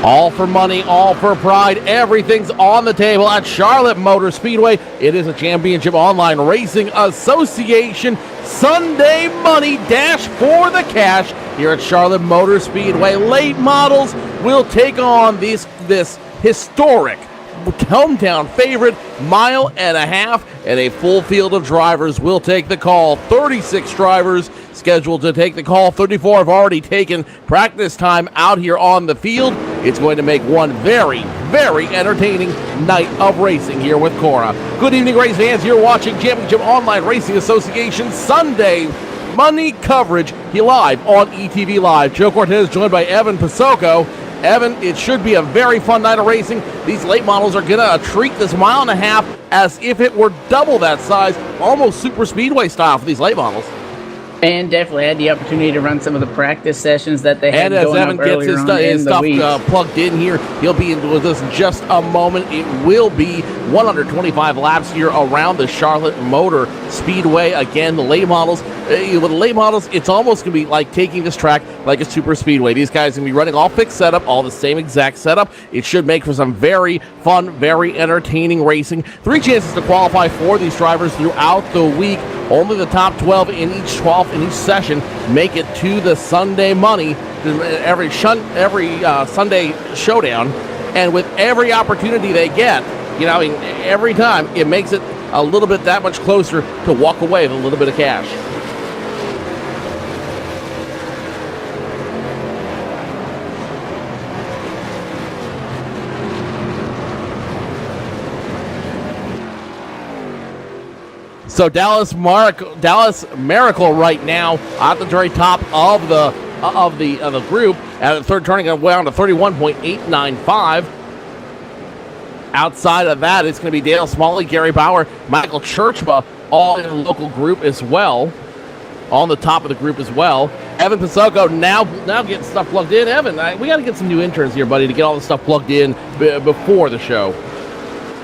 All for money, all for pride. Everything's on the table at Charlotte MotorSpeedway. It is a Championship Online Racing Association Sunday Money Dash for the cash here at Charlotte MotorSpeedway. Late models will take on this historic hometown favorite, mile and a half, and a full field of drivers will take the call. 36 drivers scheduled to take the call. 34 have already taken practice time out here on the field. It's going to make one very, very entertaining night of racing here with Cora. Good evening, race fans. You're watching Championship Online Racing Association Sunday Money coverage here live on ETV Live. Joe Cortez joined by Evan Pasocco. Evan, it should be a very fun night of racing. These late models are going to treat this mile and a half as if it were double that size, almost super speedway style for these late models. And definitely had the opportunity to run some of the practice sessions that they had going on earlier on in the week. And as Evan gets his stuff plugged in here, he'll be with us in just a moment. It will be 125 laps here around the Charlotte Motor Speedway. Again, the late models, with the late models, it's almost going to be like taking this track like a super speedway. These guys are going to be running all fixed setup, all the same exact setup. It should make for some very fun, very entertaining racing. 3 chances to qualify for these drivers throughout the week. Only the top 12 in each session make it to the Sunday Money, every Sunday showdown, and with every opportunity they get, every time it makes it a little bit that much closer to walk away with a little bit of cash. So Dallas Miracle right now at the very top of the group at the third, turning around to 31.895. Outside of that, it's going to be Dale Smalley, Gary Bauer, Michael Churchma, all in the local group as well, on the top of the group as well. Evan Pasocco now getting stuff plugged in. Evan, we got to get some new interns here, buddy, to get all this stuff plugged in before the show.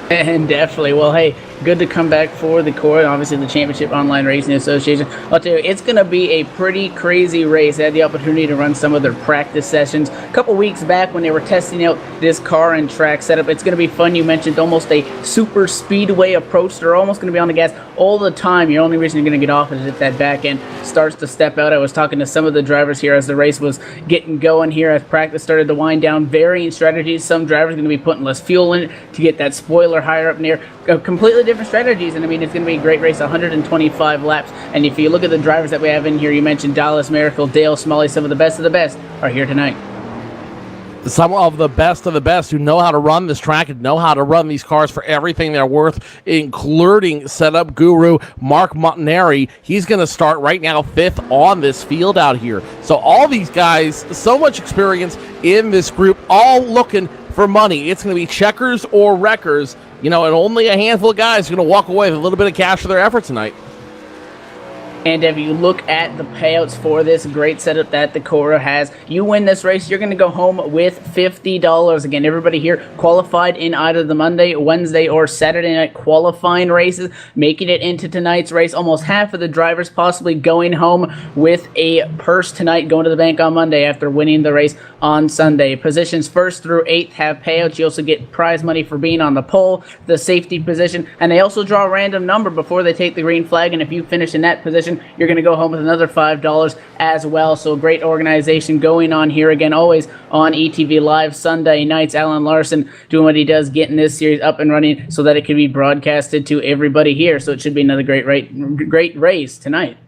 And definitely, well, hey, good to come back for the Cora, obviously the Championship Online Racing Association. I'll tell you, it's going to be a pretty crazy race. I had the opportunity to run some of their practice sessions a couple weeks back when they were testing out this car and track setup. It's going to be fun. You mentioned almost a super speedway approach. They're almost going to be on the gas all the time. Your only reason you're going to get off is if that back end starts to step out. I was talking to some of the drivers here as the race was getting going here, as practice started to wind down. Varying strategies. Some drivers are going to be putting less fuel in it to get that spoiler higher up in there. Completely different strategies, and I mean, it's going to be a great race, 125 laps. And if you look at the drivers that we have in here, you mentioned Dallas Miracle, Dale Smalley, some of the best are here tonight. Some of the best who know how to run this track and know how to run these cars for everything they're worth, including setup guru Mark Montanari. He's going to start right now 5th on this field out here. So all these guys, so much experience in this group, all looking for money. It's going to be checkers or wreckers, and only a handful of guys are going to walk away with a little bit of cash for their effort tonight. And if you look at the payouts for this great setup that the Cora has, you win this race, you're going to go home with $50. Again, everybody here qualified in either the Monday, Wednesday, or Saturday night qualifying races, making it into tonight's race. Almost half of the drivers possibly going home with a purse tonight, going to the bank on Monday after winning the race on Sunday. Positions 1st through 8th have payouts. You also get prize money for being on the pole, the safety position, and they also draw a random number before they take the green flag, and if you finish in that position, you're going to go home with another $5 as well. So great organization going on here again, always on ETV Live Sunday nights. Alan Larson doing what he does, getting this series up and running so that it can be broadcasted to everybody here. So it should be another great race tonight.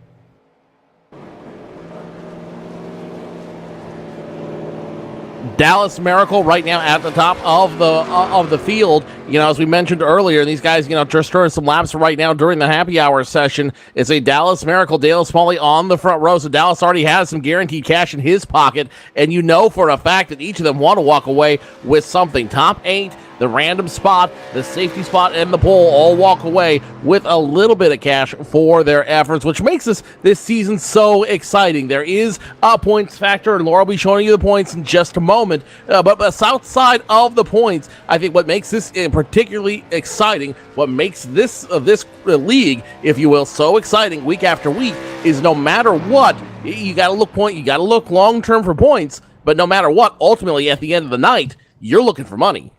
Dallas Miracle right now at the top of the field. As we mentioned earlier, these guys, just throwing some laps right now during the happy hour session. It's a Dallas Miracle, Dale Smalley on the front row. So Dallas already has some guaranteed cash in his pocket, and for a fact that each of them want to walk away with something. Top 8, the random spot, the safety spot, and the pole all walk away with a little bit of cash for their efforts, which makes this season so exciting. There is a points factor, and Laura will be showing you the points in just a moment. But the south side of the points, I think what makes this particularly exciting, what makes this league, if you will, so exciting week after week, is no matter what, you got to look long-term for points, but no matter what, ultimately at the end of the night, you're looking for money.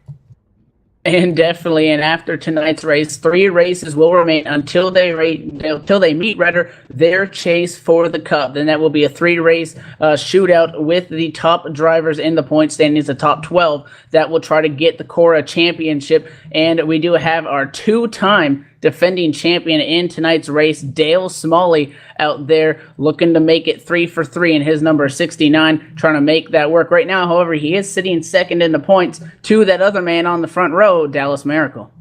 And definitely, and after tonight's race, 3 races will remain until they meet their chase for the cup. Then that will be a 3-race shootout with the top drivers in the point standings, the top 12 that will try to get the Cora championship. And we do have our 2-time defending champion in tonight's race, Dale Smalley, out there looking to make it 3 for 3 in his number 69, trying to make that work. Right now, however, he is sitting second in the points to that other man on the front row, Dallas Miracle.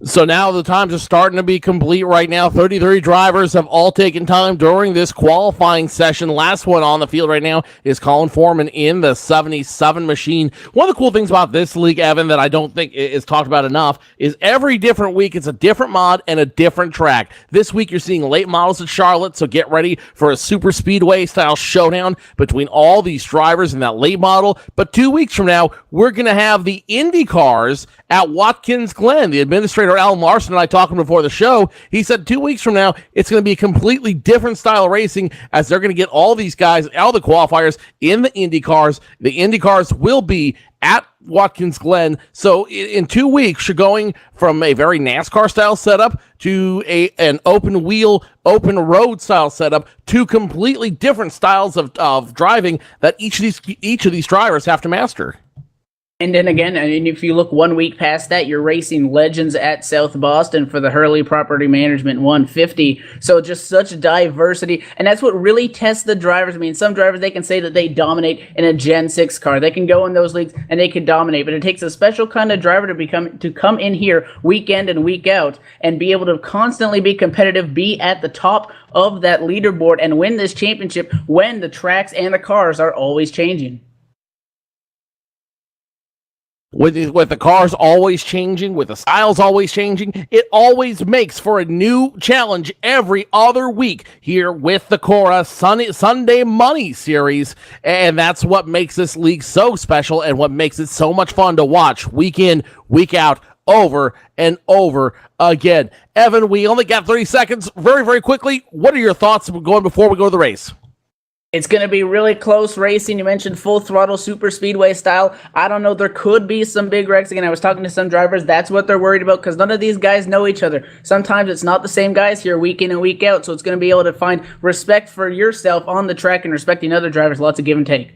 So now the times are starting to be complete right now. 33 drivers have all taken time during this qualifying session. Last one on the field right now is Colin Foreman in the 77 machine. One of the cool things about this league, Evan, that I don't think is talked about enough is every different week it's a different mod and a different track. This week you're seeing late models at Charlotte, so get ready for a super speedway style showdown between all these drivers in that late model. But 2 weeks from now, we're going to have the Indy cars at Watkins Glen. The administrator Alan Larson and I talking before the show, he said 2 weeks from now it's going to be a completely different style of racing as they're going to get all these guys, all the qualifiers in the Indy cars. The Indy cars will be at Watkins Glen. So in 2 weeks, you're going from a very NASCAR style setup to an open wheel, open road style setup, to completely different styles of driving that each of these drivers have to master. And then again, and if you look 1 week past that, you're racing Legends at South Boston for the Hurley Property Management 150. So just such diversity. And that's what really tests the drivers. I mean, some drivers, they can say that they dominate in a Gen 6 car. They can go in those leagues and they can dominate. But it takes a special kind of driver to come in here week in and week out and be able to constantly be competitive, be at the top of that leaderboard and win this championship when the tracks and the cars are always changing. With the cars always changing, with the styles always changing, it always makes for a new challenge every other week here with the Cora Sunday Money Series. And that's what makes this league so special and what makes it so much fun to watch week in, week out, over and over again. Evan, we only got 30 seconds. Very, very quickly, what are your thoughts going before we go to the race? It's going to be really close racing. You mentioned full throttle super speedway style. I don't know. There could be some big wrecks. Again, I was talking to some drivers. That's what they're worried about because none of these guys know each other. Sometimes it's not the same guys here week in and week out. So it's going to be able to find respect for yourself on the track and respecting other drivers. Lots of give and take.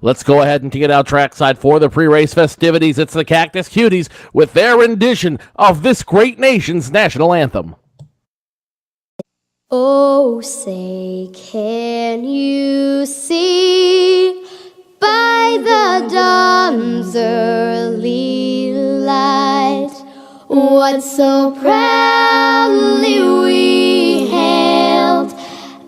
Let's go ahead and take it out trackside for the pre-race festivities. It's the Cactus Cuties with their rendition of this great nation's national anthem. Oh, say, can you see by the dawn's early light what so proudly we hailed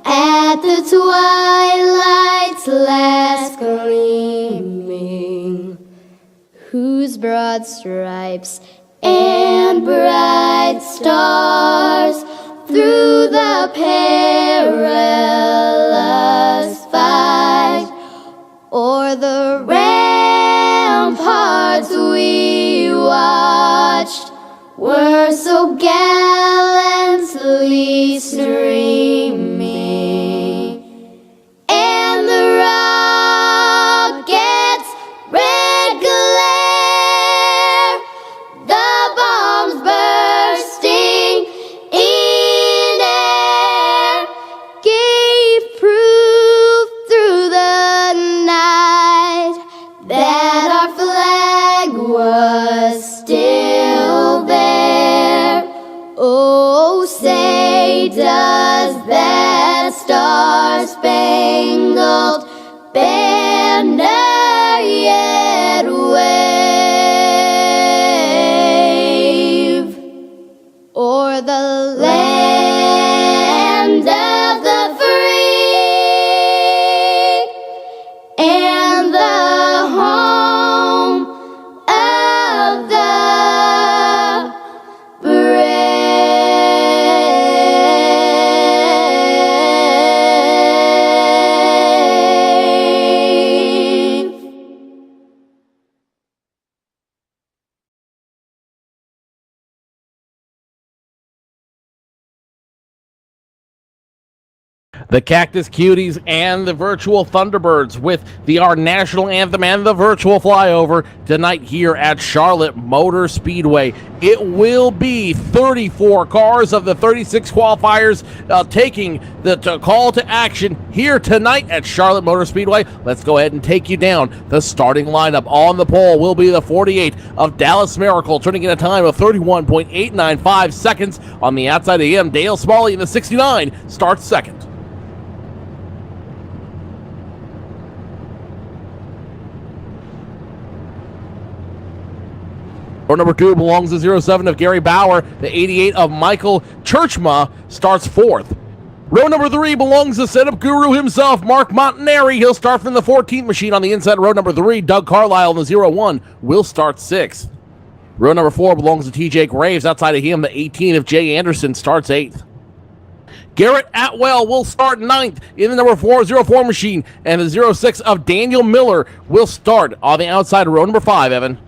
at the twilight's last gleaming, whose broad stripes and bright stars through the perilous fight o'er the ramparts we watched were so gallantly streaming, and the rockets' red glare, the bombs bursting in air, gave proof through the night that our flag was still there. Oh, say does that The Cactus Cuties and the Virtual Thunderbirds with our national anthem and the virtual flyover tonight here at Charlotte Motor Speedway. It will be 34 cars of the 36 qualifiers taking the call to action here tonight at Charlotte Motor Speedway. Let's go ahead and take you down. The starting lineup on the pole will be the 48 of Dallas Miracle, turning in a time of 31.895 seconds. On the outside of him, Dale Smalley in the 69 starts second. Row number 2 belongs to 07 of Gary Bauer. The 88 of Michael Churchma starts fourth. Row number 3 belongs to setup guru himself, Mark Montanari. He'll start from the 14th machine on the inside. Row number 3, Doug Carlisle in the 01 will start 6th. Row number 4 belongs to TJ Graves. Outside of him, the 18 of Jay Anderson starts 8th. Garrett Atwell will start 9th in the number 404 machine, and the 06 of Daniel Miller will start on the outside of row number 5, Evan.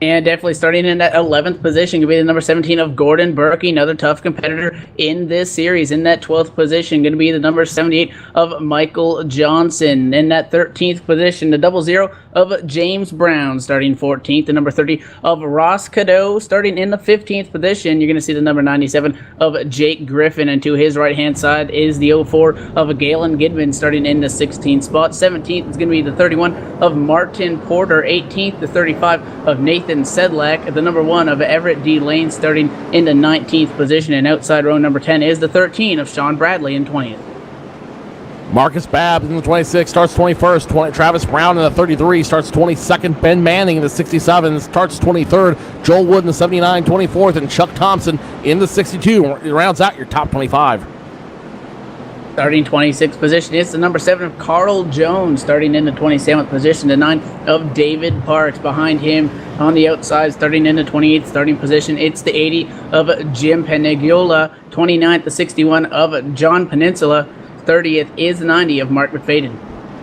And definitely starting in that 11th position going to be the number 17 of Gordon Berkey, another tough competitor in this series. In that 12th position going to be the number 78 of Michael Johnson. In that 13th position, the 00 of James Brown starting 14th. The number 30 of Ross Cadeau starting in the 15th position. You're going to see the number 97 of Jake Griffin. And to his right-hand side is the 04 of Galen Gidman starting in the 16th spot. 17th is going to be the 31 of Martin Porter. 18th, the 35 of Nathan Sedlak. The number 1 of Everett D. Lane starting in the 19th position. And outside row number 10 is the 13 of Sean Bradley in 20th. Marcus Babb in the 26 starts 21st. Travis Brown in the 33 starts 22nd. Ben Manning in the 67 starts 23rd. Joel Wood in the 79 24th. And Chuck Thompson in the 62 rounds out your top 25. Starting 26th position is the number 7 of Carl Jones. Starting in the 27th position, the 9 of David Parks. Behind him on the outside, starting in the 28th starting position, it's the 80 of Jim Penegiola. 29th, the 61 of John Peninsula. 30th is the 90 of Mark McFadden.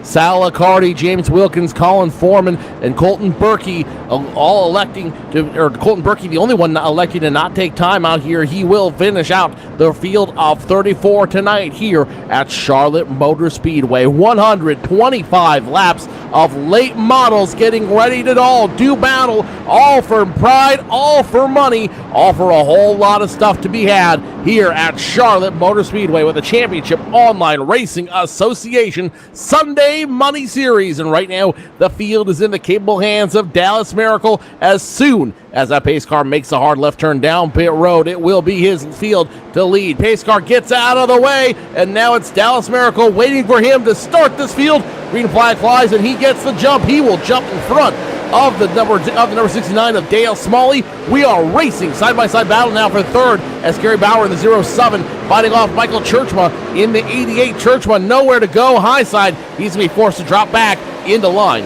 Sal Accardi, James Wilkins, Colin Foreman, and Colton Berkey all electing to, or Colton Berkey, the only one electing to not take time out here. He will finish out the field of 34 tonight here at Charlotte Motor Speedway. 125 laps of late models getting ready to all do battle, all for pride, all for money, all for a whole lot of stuff to be had here at Charlotte Motor Speedway with the Championship Online Racing Association Sunday Money Series. And right now, the field is in the capable hands of Dallas Miracle. As soon as that pace car makes a hard left turn down pit road, it will be his field to lead. Pace car gets out of the way, and now it's Dallas Miracle waiting for him to start this field. Green flag flies, and he gets the jump. He will jump in front of the number 69 of Dale Smalley. We are racing side-by-side battle now for third as Gary Bauer in the 07 fighting off Michael Churchma in the 88. Churchma nowhere to go high side. He's going to be forced to drop back into line.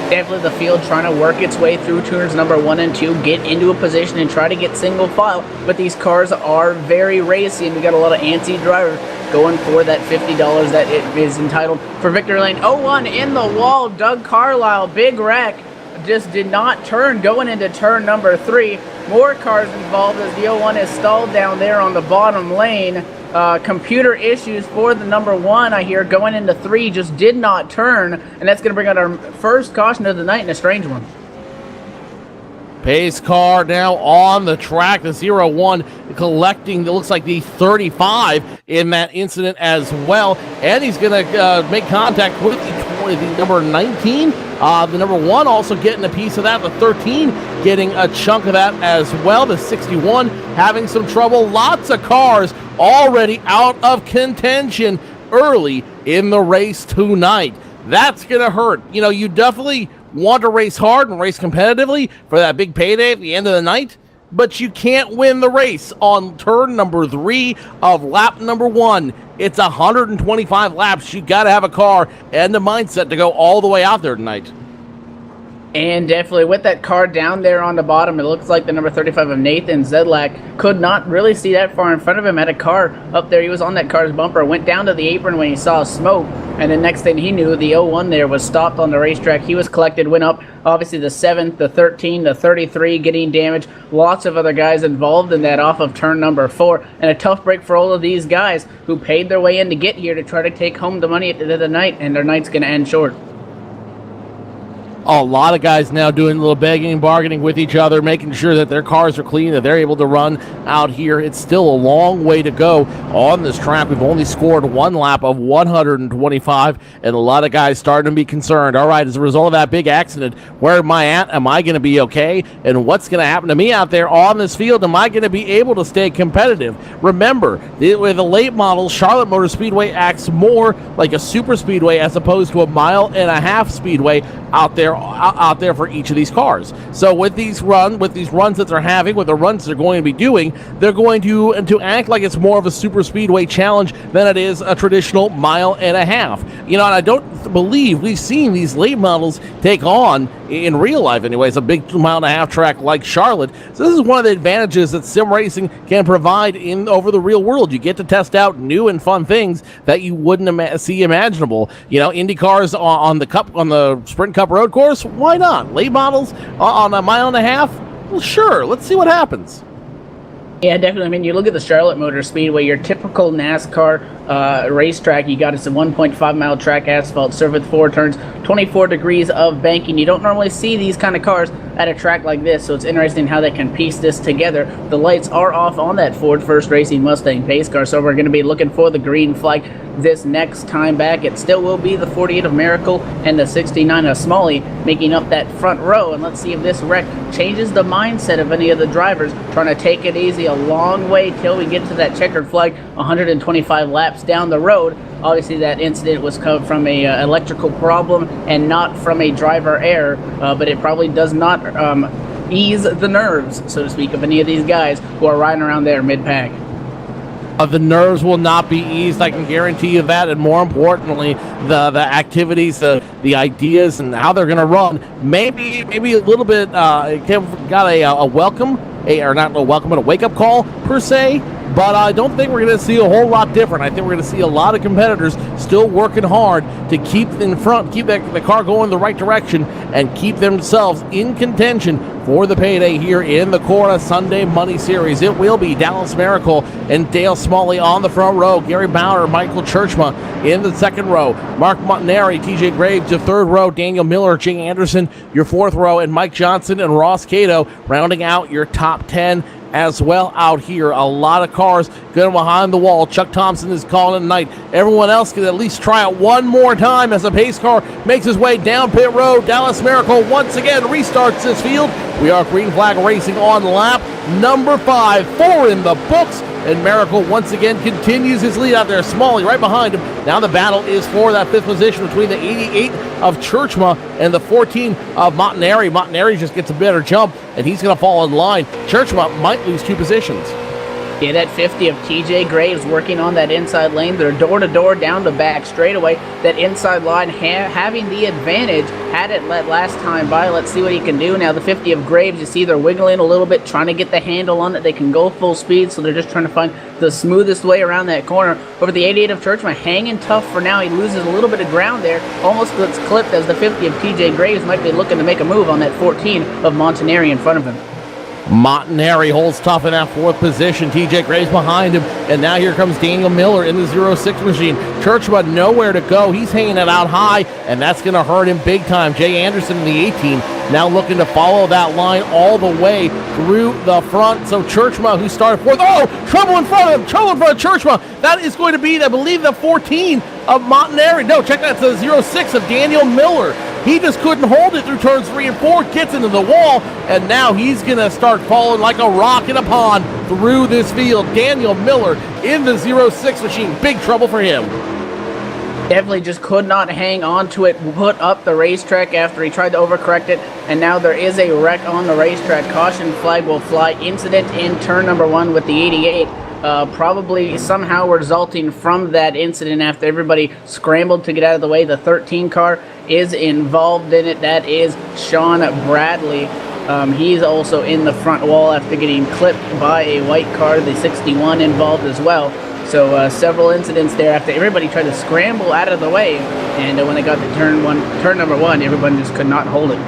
Definitely the field trying to work its way through turns number 1 and 2, get into a position and try to get single file. But these cars are very racy, and we got a lot of antsy drivers going for that $50 that it is entitled for victory lane. 01 in the wall, Doug Carlisle, big wreck, just did not turn going into turn number 3. More cars involved as the 01 is stalled down there on the bottom lane. Computer issues for the number 1, I hear, going into 3, just did not turn, and that's going to bring out our first caution of the night and a strange one. Pace car now on the track, the 01 collecting, it looks like the 35 in that incident as well, and he's going to make contact with the number 19. The number 1 also getting a piece of that, the 13 getting a chunk of that as well, the 61 having some trouble. Lots of cars already out of contention early in the race tonight. That's going to hurt. You know, you definitely want to race hard and race competitively for that big payday at the end of the night, but you can't win the race on turn number 3 of lap number 1. It's 125 laps. You got to have a car and a mindset to go all the way out there tonight. And definitely with that car down there on the bottom, it looks like the number 35 of Nathan Zedlak could not really see that far in front of him. Had a car up there. He was on that car's bumper, went down to the apron when he saw smoke. And the next thing he knew, the 01 there was stopped on the racetrack. He was collected, went up, obviously the 7th, the 13, the 33 getting damaged. Lots of other guys involved in that off of turn number 4. And a tough break for all of these guys who paid their way in to get here to try to take home the money at the end of the night. And their night's going to end short. A lot of guys now doing a little begging and bargaining with each other, making sure that their cars are clean, that they're able to run out here. It's still a long way to go on this track. We've only scored one lap of 125, and a lot of guys starting to be concerned. All right, as a result of that big accident, where am I at? Am I going to be okay? And what's going to happen to me out there on this field? Am I going to be able to stay competitive? Remember, with the late models, Charlotte Motor Speedway acts more like a super speedway as opposed to a mile-and-a-half speedway out there for each of these cars. So with these runs that they're having, with the runs they're going to be doing, they're going to act like it's more of a super speedway challenge than it is a traditional mile and a half. You know, and I don't believe we've seen these late models take on, in real life anyways, a big mile-and-a-half track like Charlotte. So this is one of the advantages that sim racing can provide over the real world. You get to test out new and fun things that you wouldn't see imaginable. You know, Indy cars on the Sprint Cup road course, why not? Late models on a mile and a half? Well, sure, let's see what happens. Yeah, definitely. I mean, you look at the Charlotte Motor Speedway, your typical NASCAR racetrack, you got it's a 1.5 mile track asphalt, served with 4 turns, 24 degrees of banking. You don't normally see these kind of cars at a track like this, so it's interesting how they can piece this together. The lights are off on that Ford First Racing Mustang pace car, so we're going to be looking for the green flag this next time back. It still will be the 48 of Miracle and the 69 of Smalley making up that front row, and let's see if this wreck changes the mindset of any of the drivers trying to take it easy a long way till we get to that checkered flag 125 laps down the road. Obviously that incident was coming from a electrical problem and not from a driver error, but it probably does not ease the nerves, so to speak, of any of these guys who are riding around there mid-pack. The nerves will not be eased, I can guarantee you that, and more importantly, the activities, the ideas, and how they're going to run. Maybe a little bit got a welcome, or not a welcome, but a wake-up call per se. But I don't think we're going to see a whole lot different. I think we're going to see a lot of competitors still working hard to keep in front, keep the car going the right direction, and keep themselves in contention for the payday here in the Cora Sunday Money Series. It will be Dallas Miracle and Dale Smalley on the front row, Gary Bauer, Michael Churchma in the second row, Mark Montanari, TJ Graves, your third row, Daniel Miller, Jay Anderson, your fourth row, and Mike Johnson and Ross Cato rounding out your top 10 as well out here. A lot of cars going behind the wall. Chuck Thompson is calling it a night. Everyone else can at least try it one more time as the pace car makes his way down pit road. Dallas Miracle once again restarts this field. We are green flag racing on lap number 5. 4 in the books. And Miracle once again continues his lead out there. Smalley right behind him. Now the battle is for that 5th position between the 88 of Churchma and the 14 of Montanari. Montanari just gets a better jump, and he's going to fall in line. Churchma might lose 2 positions. Yeah, that 50 of TJ Graves working on that inside lane. They're door-to-door, down the back, straightaway. That inside line having the advantage. Had it last time by. Let's see what he can do. Now the 50 of Graves, you see they're wiggling a little bit, trying to get the handle on it. They can go full speed, so they're just trying to find the smoothest way around that corner. Over the 88 of Churchman, hanging tough for now. He loses a little bit of ground there. Almost gets clipped as the 50 of TJ Graves might be looking to make a move on that 14 of Montanari in front of him. Montanari holds tough in that 4th position. TJ Graves behind him. And now here comes Daniel Miller in the 06 machine. Churchman nowhere to go. He's hanging it out high, and that's going to hurt him big time. Jay Anderson in the 18 now looking to follow that line all the way through the front. So Churchman, who started 4th. Oh, trouble in front of him. Trouble in front of Churchman. That is going to be, I believe, the 14 of Montanari. No, check that. It's the 06 of Daniel Miller. He just couldn't hold it through turns 3 and 4, gets into the wall, and now he's going to start falling like a rock in a pond through this field. Daniel Miller in the 06 machine. Big trouble for him. Definitely just could not hang on to it, put up the racetrack after he tried to overcorrect it, and now there is a wreck on the racetrack. Caution flag will fly. Incident in turn number 1 with the 88. Probably somehow resulting from that incident after everybody scrambled to get out of the way. The 13 car is involved in it. That is Sean Bradley. He's also in the front wall after getting clipped by a white car. The 61 involved as well. So several incidents there after everybody tried to scramble out of the way. And when they got to turn number one, everyone just could not hold it.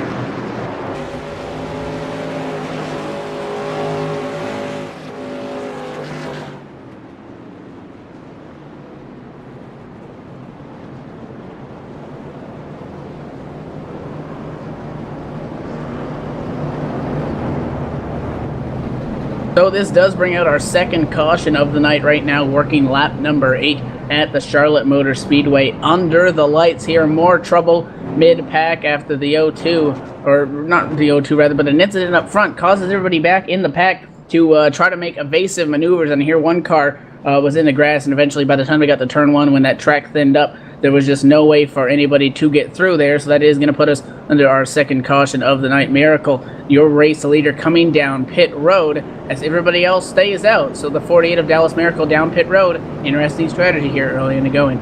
So this does bring out our second caution of the night right now, working lap number 8 at the Charlotte Motor Speedway. Under the lights here, more trouble mid-pack after the O2, or not the O2 rather, but an incident up front causes everybody back in the pack to try to make evasive maneuvers. And here one car was in the grass, and eventually by the time we got to turn 1, when that track thinned up, there was just no way for anybody to get through there. So that is going to put us under our second caution of the night. Miracle, your race leader, coming down pit road as everybody else stays out. So the 48 of Dallas Miracle down pit road. Interesting strategy here early in the going.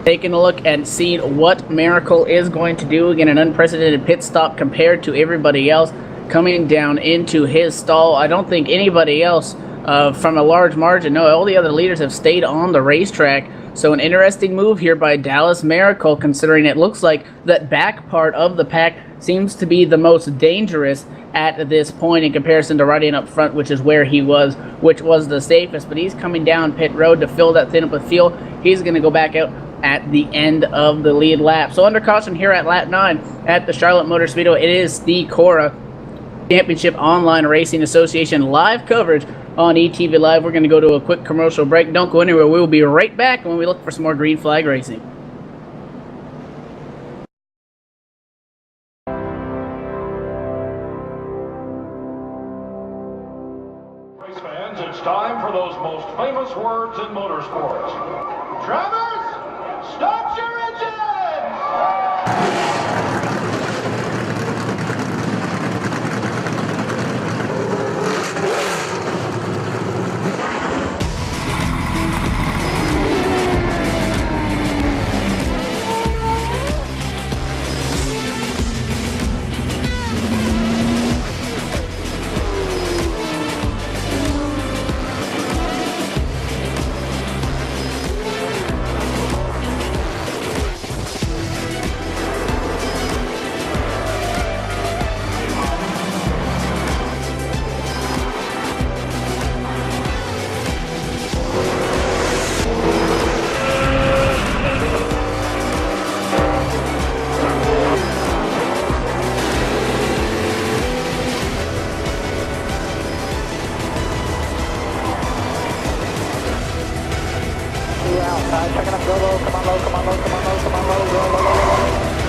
Taking a look and seeing what Miracle is going to do. Again, an unprecedented pit stop compared to everybody else. Coming down into his stall. I don't think anybody else from a large margin. No, all the other leaders have stayed on the racetrack. So an interesting move here by Dallas Miracle, considering it looks like that back part of the pack seems to be the most dangerous at this point in comparison to riding up front, which is where he was, which was the safest. But he's coming down pit road to fill that thin up with fuel. He's going to go back out at the end of the lead lap. So under caution here at lap 9 at the Charlotte Motor Speedway, it is the Cora Championship Online Racing Association live coverage on ETV Live. We're going to go to a quick commercial break. Don't go anywhere. We will be right back when we look for some more green flag racing. Race fans, it's time for those most famous words in motorsports. Drivers, start your engines!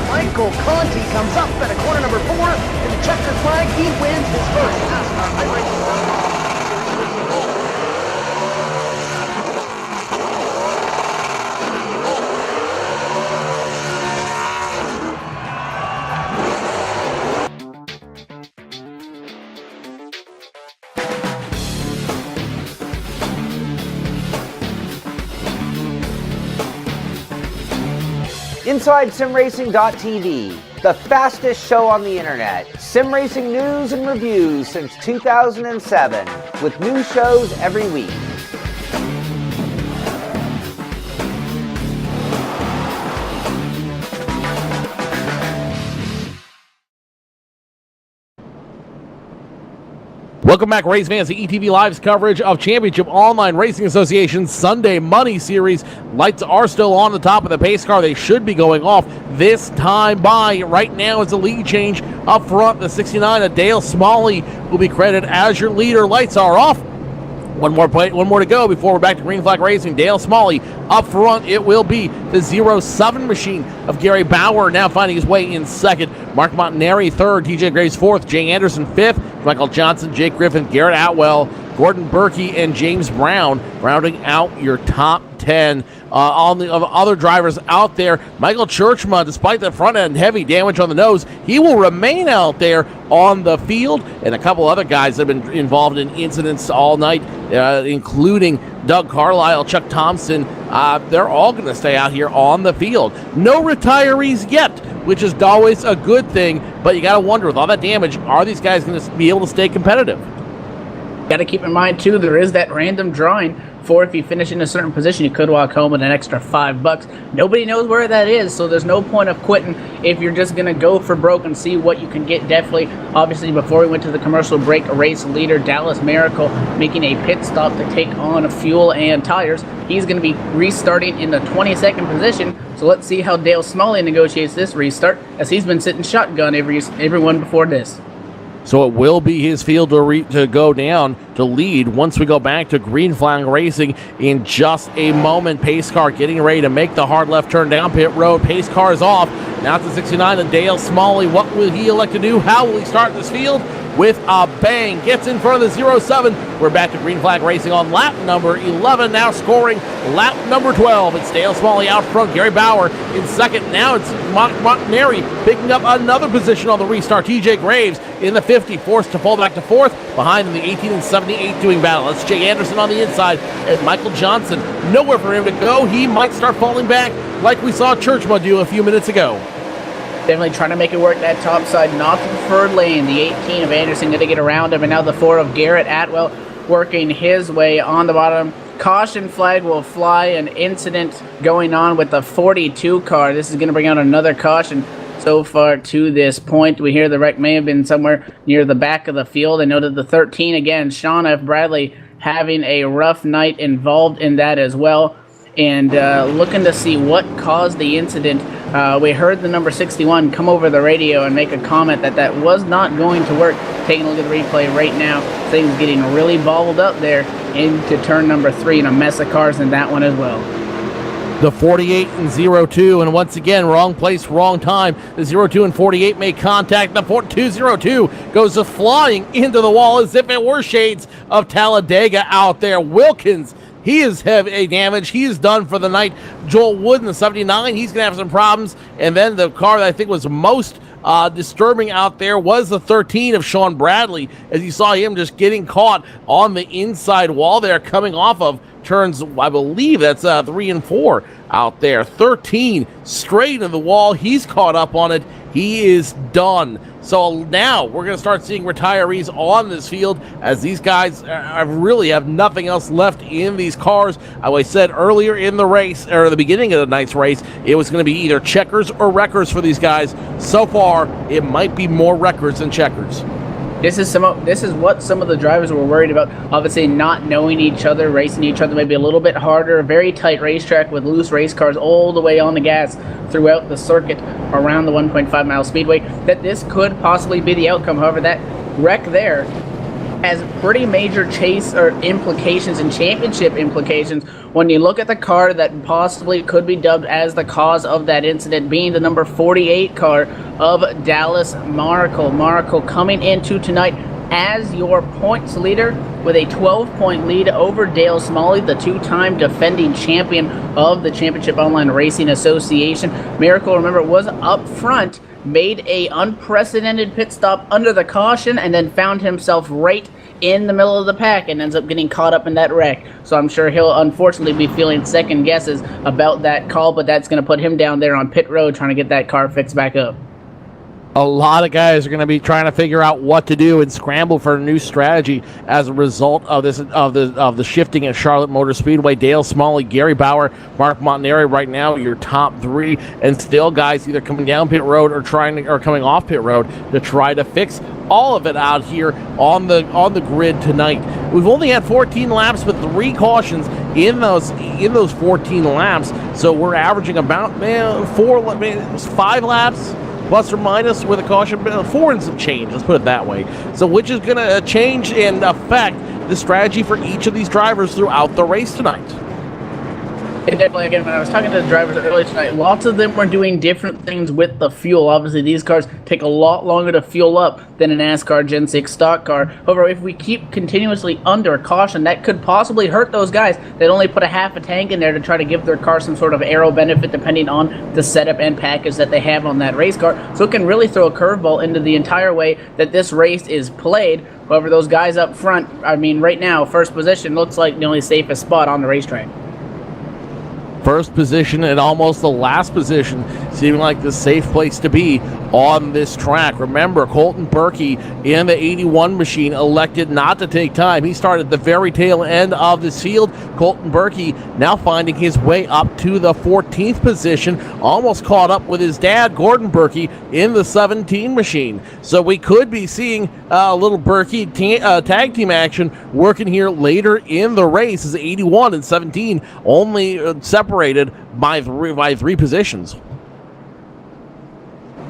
Michael Conti comes up at a corner number 4, and the checkered flag, he wins his first NASCAR iRacing. Inside SimRacing.tv, the fastest show on the internet. Sim racing news and reviews since 2007, with new shows every week. Welcome back, race fans, to ETV Live's coverage of Championship Online Racing Association's Sunday Money Series. Lights are still on the top of the pace car. They should be going off this time by. Right now it's a lead change up front. The 69 of Dale Smalley will be credited as your leader. Lights are off. One more to go before we're back to green flag racing. Dale Smalley up front. It will be the 07 machine of Gary Bauer now finding his way in second. Mark Montanari third. TJ Graves fourth. Jay Anderson fifth. Michael Johnson, Jake Griffin, Garrett Atwell, Gordon Berkey and James Brown rounding out your top 10. On the other drivers out there, Michael Churchma, despite the front end heavy damage on the nose, he will remain out there on the field, and a couple other guys have been involved in incidents all night, including Doug Carlisle, Chuck Thompson. They're all going to stay out here on the field. No retirees yet, which is always a good thing, but you got to wonder, with all that damage, are these guys going to be able to stay competitive? Got to keep in mind, too, there is that random drawing for if you finish in a certain position, you could walk home with an extra $5. Nobody knows where that is, so there's no point of quitting if you're just going to go for broke and see what you can get. Definitely, obviously, before we went to the commercial break, race leader Dallas Miracle making a pit stop to take on fuel and tires. He's going to be restarting in the 22nd position, so let's see how Dale Smalley negotiates this restart, as he's been sitting shotgun everyone before this. So it will be his field to go down to lead once we go back to green flag racing in just a moment. Pace car getting ready to make the hard left turn down pit road. Pace car is off. Now to 69 and Dale Smalley. What will he elect to do? How will he start this field? With a bang. Gets in front of the 07. We're back to green flag racing on lap number 11. Now scoring lap number 12. It's Dale Smalley out front. Gary Bauer in second. Now it's Montgomery picking up another position on the restart. TJ Graves in the 50. Forced to fall back to fourth. Behind him the 18 and 78 doing battle. That's Jay Anderson on the inside. And Michael Johnson. Nowhere for him to go. He might start falling back like we saw Churchma do a few minutes ago. Definitely trying to make it work that top side, not the preferred lane. The 18 of Anderson going to get around him, and now the 4 of Garrett Atwell working his way on the bottom. Caution flag will fly. An incident going on with the 42 car. This is going to bring out another caution. So far to this point, we hear the wreck may have been somewhere near the back of the field. I noted the 13 again, Sean F. Bradley, having a rough night involved in that as well. And looking to see what caused the incident. We heard the number 61 come over the radio and make a comment that was not going to work. Taking a look at the replay right now, things getting really bobbled up there into turn number 3, and a mess of cars in that one as well. The 48 and 02, and once again, wrong place, wrong time. The 02 and 48 make contact. The 4202 goes flying into the wall as if it were shades of Talladega out there. Wilkins, he is heavy damage. He is done for the night. Joel Wood in the 79, he's going to have some problems. And then the car that I think was most disturbing out there was the 13 of Sean Bradley, as you saw him just getting caught on the inside wall there, coming off of turns, I believe that's 3 and 4 out there. 13 straight into the wall. He's caught up on it. He is done. So now we're going to start seeing retirees on this field, as these guys really have nothing else left in these cars. I said earlier in the race, or the beginning of the night's race, it was going to be either checkers or wreckers for these guys. So far, it might be more wreckers than checkers. This is what some of the drivers were worried about. Obviously, not knowing each other, racing each other maybe a little bit harder. A very tight racetrack with loose race cars all the way on the gas throughout the circuit around the 1.5 mile speedway. That this could possibly be the outcome. However, that wreck there has pretty major chase or implications and championship implications when you look at the car that possibly could be dubbed as the cause of that incident, being the number 48 car of Dallas Miracle. Miracle coming into tonight as your points leader with a 12-point lead over Dale Smalley, the two-time defending champion of the Championship Online Racing Association. Miracle, remember, was up front, made a unprecedented pit stop under the caution, and then found himself right in the middle of the pack and ends up getting caught up in that wreck. So I'm sure he'll unfortunately be feeling second guesses about that call, but that's going to put him down there on pit road trying to get that car fixed back up. A lot of guys are going to be trying to figure out what to do and scramble for a new strategy as a result of this of the shifting at Charlotte Motor Speedway. Dale Smalley, Gary Bauer, Mark Montanari right now your top 3, and still guys either coming down pit road or coming off pit road to try to fix all of it out here on the grid tonight. We've only had 14 laps, but 3 cautions in those 14 laps, so we're averaging about 5 laps plus or minus with a caution, 4 and some change, let's put it that way. So which is going to change and affect the strategy for each of these drivers throughout the race tonight. And definitely, again, when I was talking to the drivers earlier tonight, lots of them were doing different things with the fuel. Obviously, these cars take a lot longer to fuel up than a NASCAR Gen 6 stock car. However, if we keep continuously under caution, that could possibly hurt those guys that only put a half a tank in there to try to give their car some sort of aero benefit depending on the setup and package that they have on that race car. So it can really throw a curveball into the entire way that this race is played. However, those guys up front, I mean, right now, first position looks like the only safest spot on the racetrack. First position and almost the last position seeming like the safe place to be on this track. Remember, Colton Berkey in the 81 machine elected not to take time. He started at the very tail end of this field. Colton Berkey now finding his way up to the 14th position, almost caught up with his dad, Gordon Berkey, in the 17 machine. So we could be seeing a little Berkey tag team action working here later in the race, as 81 and 17 only separated by three positions.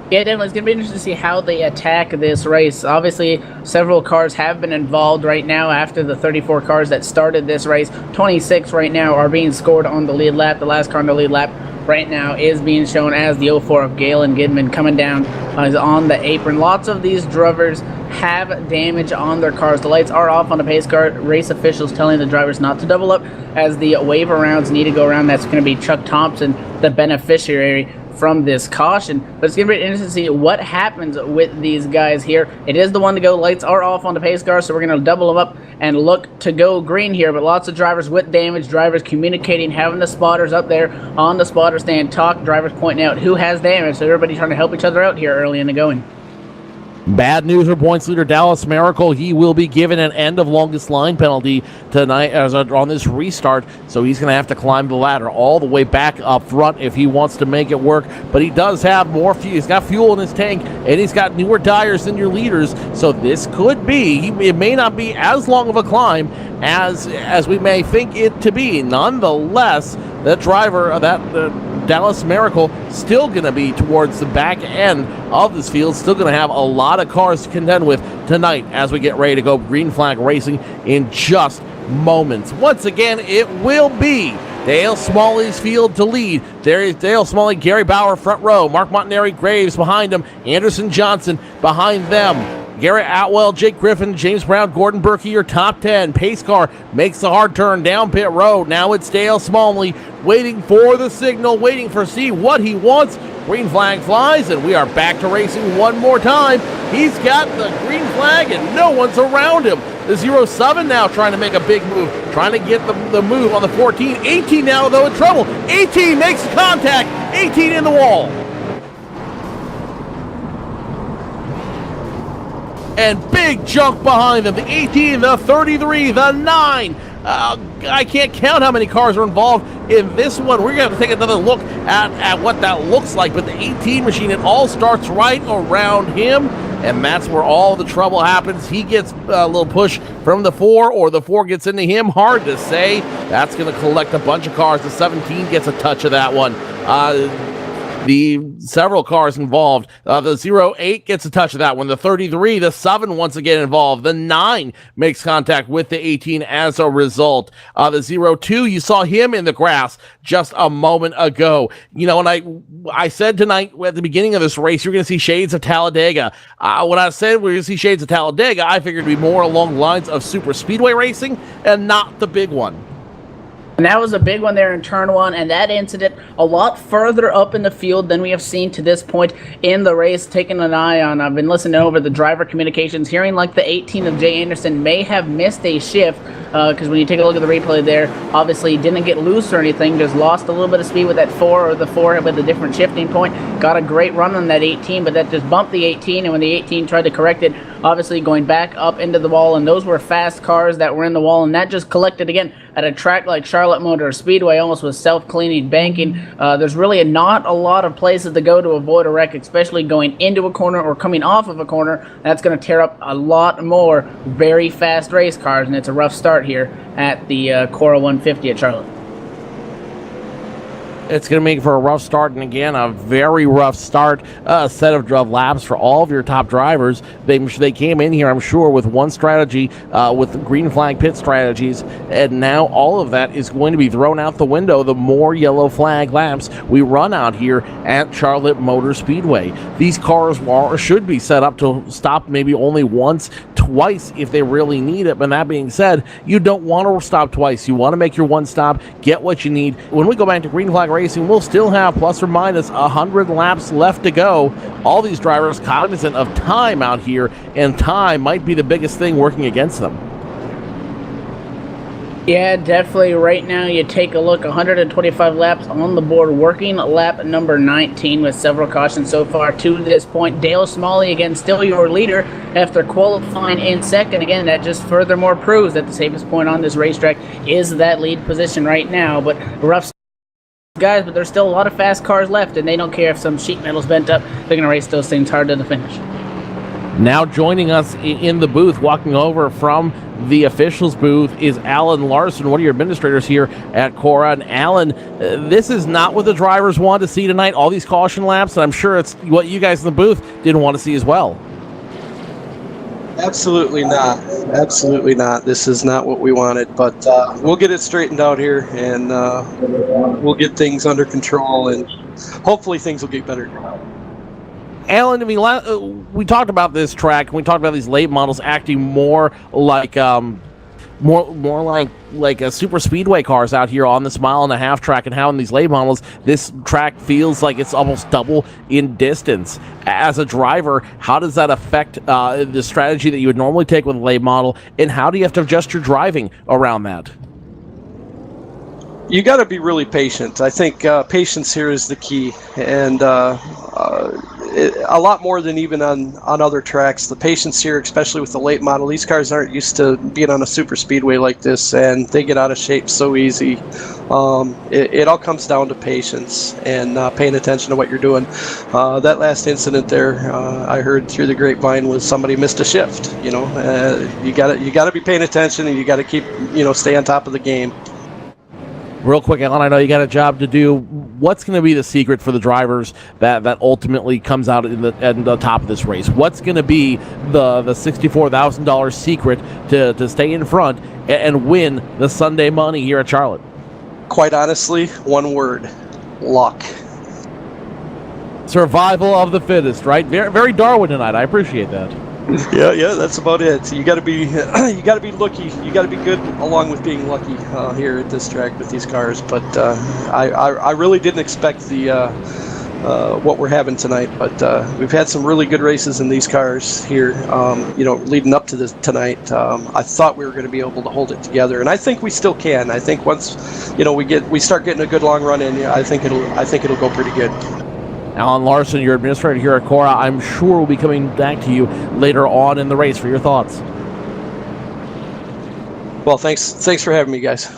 Yeah, definitely. It's going to be interesting to see how they attack this race. Obviously, several cars have been involved right now after the 34 cars that started this race. 26 right now are being scored on the lead lap. The last car on the lead lap right now is being shown as the 04 of Galen Gidman coming down is on the apron. Lots of these drivers have damage on their cars. The lights are off on the pace car. Race officials telling the drivers not to double up as the waiver rounds need to go around. That's going to be Chuck Thompson, the beneficiary from this caution. But it's going to be interesting to see what happens with these guys here. It is the one to go. Lights are off on the pace car, so we're going to double them up and look to go green here. But lots of drivers with damage, drivers communicating, having the spotters up there on the spotter stand talk, drivers pointing out who has damage. So everybody trying to help each other out here early in the going. Bad news for points leader Dallas Miracle. He will be given an end of longest line penalty tonight on this restart, so he's going to have to climb the ladder all the way back up front if he wants to make it work. But he does have more fuel. He's got fuel in his tank, and he's got newer tires than your leaders, so this could be, it may not be as long of a climb as we may think it to be. Nonetheless, that driver, Dallas Miracle, still going to be towards the back end of this field, still going to have a lot of cars to contend with tonight as we get ready to go green flag racing in just moments. Once again, it will be Dale Smalley's field to lead. There is Dale Smalley, Gary Bauer front row, Mark Montanari Graves behind him, Anderson Johnson behind them. Garrett Atwell, Jake Griffin, James Brown, Gordon Berkey, your top 10. Pace car makes the hard turn down pit road. Now it's Dale Smalley waiting for the signal, waiting for see what he wants. Green flag flies, and we are back to racing one more time. He's got the green flag, and no one's around him. The 07 now trying to make a big move, trying to get the move on the 14. 18 now, though, in trouble. 18 makes contact. 18 in the wall. And big junk behind them. The 18, the 33, the 9. I can't count how many cars are involved in this one. We're going to have to take another look at what that looks like. But the 18 machine, it all starts right around him. And that's where all the trouble happens. He gets a little push from the 4, or the 4 gets into him. Hard to say. That's going to collect a bunch of cars. The 17 gets a touch of that one. The several cars involved. The 08 gets a touch of that one. The 33, the 7 once again involved. The 9 makes contact with the 18 as a result. The 02, you saw him in the grass just a moment ago. You know, and I said tonight at the beginning of this race, you're going to see shades of Talladega. When I said we're going to see shades of Talladega, I figured it'd be more along the lines of super speedway racing and not the big one. And that was a big one there in turn 1, and that incident a lot further up in the field than we have seen to this point in the race. Taking an eye on, I've been listening over the driver communications, hearing like the 18 of Jay Anderson may have missed a shift, because when you take a look at the replay there, obviously he didn't get loose or anything, just lost a little bit of speed with that 4, or the 4 with a different shifting point. Got a great run on that 18, but that just bumped the 18, and when the 18 tried to correct it, obviously going back up into the wall, and those were fast cars that were in the wall, and that just collected again at a track like Charlotte Motor Speedway, almost with self-cleaning banking. There's really not a lot of places to go to avoid a wreck, especially going into a corner or coming off of a corner. That's going to tear up a lot more very fast race cars, and it's a rough start here at the Cora 150 at Charlotte. It's going to make for a rough start, and again, a very rough start. Set of laps for all of your top drivers. They came in here, I'm sure, with one strategy, with green flag pit strategies, and now all of that is going to be thrown out the window the more yellow flag laps we run out here at Charlotte Motor Speedway. These cars should be set up to stop maybe only once, twice if they really need it. But that being said, you don't want to stop twice. You want to make your one stop, get what you need. When we go back to green flag racing, we'll still have plus or minus 100 laps left to go. All these drivers cognizant of time out here, and time might be the biggest thing working against them. Yeah, definitely. Right now, you take a look, 125 laps on the board, working lap number 19 with several cautions so far to this point. Dale Smalley, again, still your leader after qualifying in second. Again, that just furthermore proves that the safest point on this racetrack is that lead position right now. But rough guys, but there's still a lot of fast cars left, and they don't care if some sheet metal's bent up. They're going to race those things hard to the finish. Now joining us in the booth, walking over from the officials booth, is Alan Larson, one of your administrators here at Cora. And Alan, this is not what the drivers want to see tonight, all these caution laps, and I'm sure it's what you guys in the booth didn't want to see as well. Absolutely not. Absolutely not. This is not what we wanted, but we'll get it straightened out here, and we'll get things under control, and hopefully things will get better. Alan, I mean, we talked about this track, and we talked about these late models acting more like more like a super speedway cars out here on this 1.5-mile track, and how in these late models this track feels like it's almost double in distance. As a driver, how does that affect the strategy that you would normally take with a late model, and how do you have to adjust your driving around that? You got to be really patient. I think patience here is the key, and a lot more than even on other tracks. The patience here, especially with the late model, these cars aren't used to being on a super speedway like this, and they get out of shape so easy. It all comes down to patience and paying attention to what you're doing. That last incident there, I heard through the grapevine, was somebody missed a shift. You gotta be paying attention, and you gotta keep stay on top of the game. Real quick, Alan, I know you got a job to do. What's going to be the secret for the drivers that ultimately comes out at the top of this race? What's going to be the $64,000 secret to stay in front and win the Sunday money here at Charlotte? Quite honestly, one word: luck. Survival of the fittest, right? Very, very Darwin tonight. I appreciate that. Yeah, that's about it. You got to be lucky. You got to be good along with being lucky here at this track with these cars. But I really didn't expect what we're having tonight. But we've had some really good races in these cars here. Leading up to this tonight, I thought we were going to be able to hold it together, and I think we still can. I think once we start getting a good long run in, I think it'll go pretty good. Alan Larson, your administrator here at Cora, I'm sure we'll be coming back to you later on in the race for your thoughts. Well, thanks for having me, guys.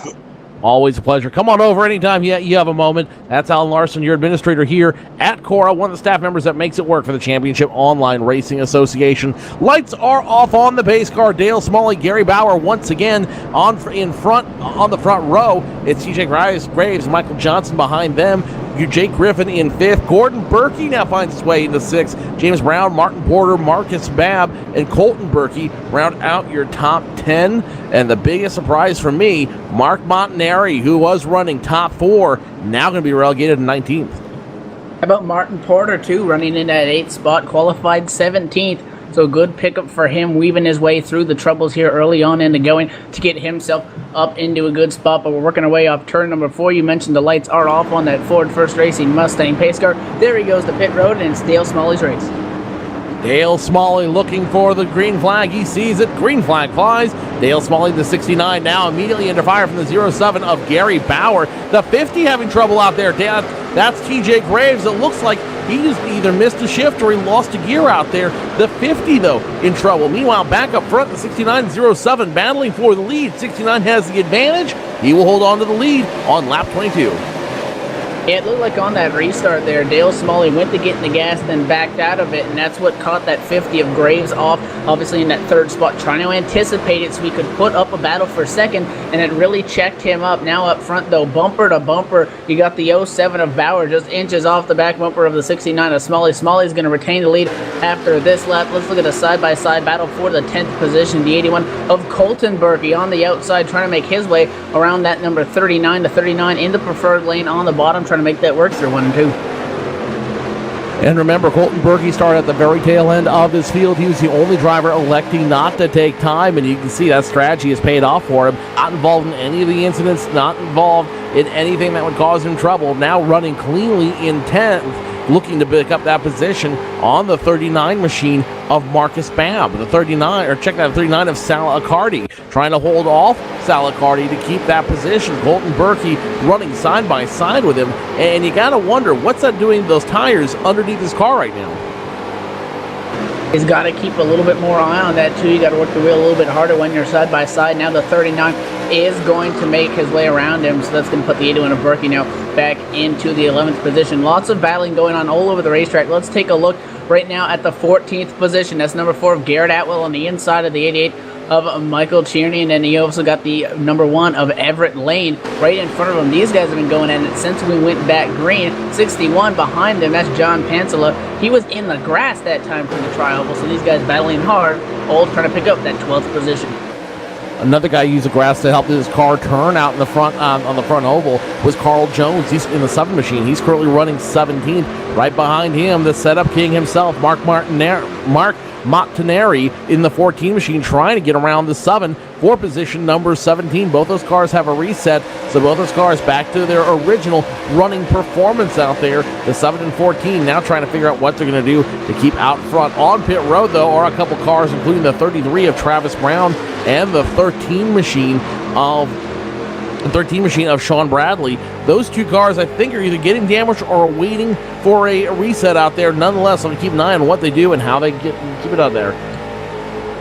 Always a pleasure. Come on over anytime you have a moment. That's Alan Larson, your administrator here at Cora, one of the staff members that makes it work for the Championship Online Racing Association. Lights are off on the pace car. Dale Smalley, Gary Bauer once again on the front row. It's TJ Graves, Michael Johnson behind them. Jake Griffin in 5th. Gordon Berkey now finds his way into 6th. James Brown, Martin Porter, Marcus Babb, and Colton Berkey round out your top 10. And the biggest surprise for me, Mark Montanari, who was running top 4, now going to be relegated to 19th. How about Martin Porter, too, running in that 8th spot, qualified 17th. So good pickup for him, weaving his way through the troubles here early on in the going to get himself up into a good spot. But we're working our way off turn number 4. You mentioned the lights are off on that Ford First Racing Mustang pace car. There he goes to pit road, and it's Dale Smalley's race. Dale Smalley looking for the green flag. He sees it. Green flag flies. Dale Smalley, the 69, now immediately under fire from the 07 of Gary Bauer. The 50 having trouble out there. That's TJ Graves. It looks like he just either missed a shift or he lost a gear out there. The 50, though, in trouble. Meanwhile, back up front, the 69 07 battling for the lead. 69 has the advantage. He will hold on to the lead on lap 22. It looked like on that restart there, Dale Smalley went to get in the gas, then backed out of it, and that's what caught that 50 of Graves off, obviously in that third spot, trying to anticipate it so he could put up a battle for second, and it really checked him up. Now up front, though, bumper to bumper, you got the 07 of Bauer just inches off the back bumper of the 69 of Smalley. Smalley's going to retain the lead after this lap. Let's look at a side-by-side battle for the 10th position. The 81 of Colton Berkey on the outside, trying to make his way around that number 39 to 39 in the preferred lane on the bottom, trying to make that work through 1 and 2. And remember, Colton Berkey started at the very tail end of this field. He was the only driver electing not to take time, and you can see that strategy has paid off for him. Not involved in any of the incidents, not involved in anything that would cause him trouble. Now running cleanly in 10th, looking to pick up that position on the 39 machine of Marcus Babb. The 39 of Sal Accardi, trying to hold off Sal Accardi to keep that position. Colton Berkey running side by side with him, and you gotta wonder what's that doing to those tires underneath his car right now. He's got to keep a little bit more eye on that too. You got to work the wheel a little bit harder when you're side by side. Now the 39 is going to make his way around him, so that's going to put the 81 of Berkey now back into the 11th position. Lots of battling going on all over the racetrack. Let's take a look right now at the 14th position. That's number 4 of Garrett Atwell on the inside of the 88 of Michael Tierney, and then he also got the number 1 of Everett Lane right in front of him. These guys have been going at it since we went back green. 61 behind them, that's John Pansela. He was in the grass that time for the trial, so these guys battling hard, all trying to pick up that 12th position. Another guy used the grass to help his car turn out in the front on the front oval was Carl Jones. He's in the 7 machine. He's currently running 17th. Right behind him, the setup king himself, Mark Montanari in the 14 machine, trying to get around the 7 for position number 17. Both those cars have a reset, so both those cars back to their original running performance out there. The 7 and 14 now trying to figure out what they're going to do to keep out front. On pit road, though, are a couple cars, including the 33 of Travis Brown and the 13 machine of Sean Bradley. Those two cars, I think, are either getting damaged or waiting for a reset out there. Nonetheless, I'm going to keep an eye on what they do and how they keep it out there.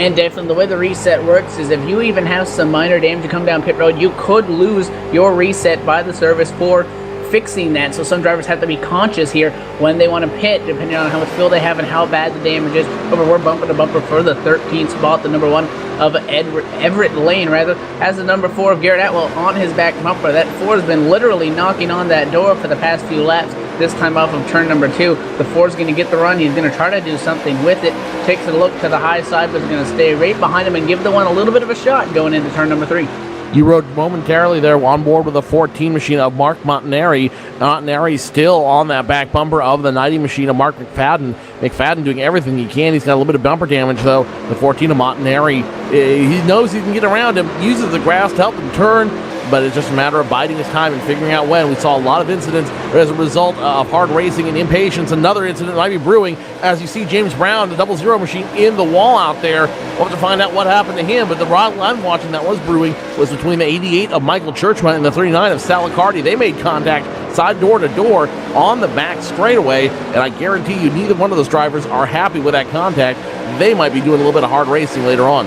And definitely the way the reset works is if you even have some minor damage to come down pit road, you could lose your reset by the service for fixing that. So some drivers have to be conscious here when they want to pit, depending on how much fuel they have and how bad the damage is. But we're bumper to bumper for the 13th spot. The number 1 of Everett Lane has the number 4 of Garrett Atwell on his back bumper. That 4 has been literally knocking on that door for the past few laps. This time off of turn number 2. The 4 is going to get the run. He's going to try to do something with it. Takes a look to the high side, but is going to stay right behind him and give the 1 a little bit of a shot going into turn number 3. You rode momentarily there on board with the 14 machine of Mark Montanari. Montanari still on that back bumper of the 90 machine of Mark McFadden. McFadden doing everything he can. He's got a little bit of bumper damage, though. The 14 of Montanari, he knows he can get around him, uses the grass to help him turn, but it's just a matter of biding his time and figuring out when. We saw a lot of incidents as a result of hard racing and impatience. Another incident might be brewing as you see James Brown, the 00 machine, in the wall out there. We'll have to find out what happened to him, but the rod I'm watching that was brewing was between the 88 of Michael Churchman and the 39 of Sal Accardi. They made contact side door to door on the back straightaway, and I guarantee you neither one of those drivers are happy with that contact. They might be doing a little bit of hard racing later on.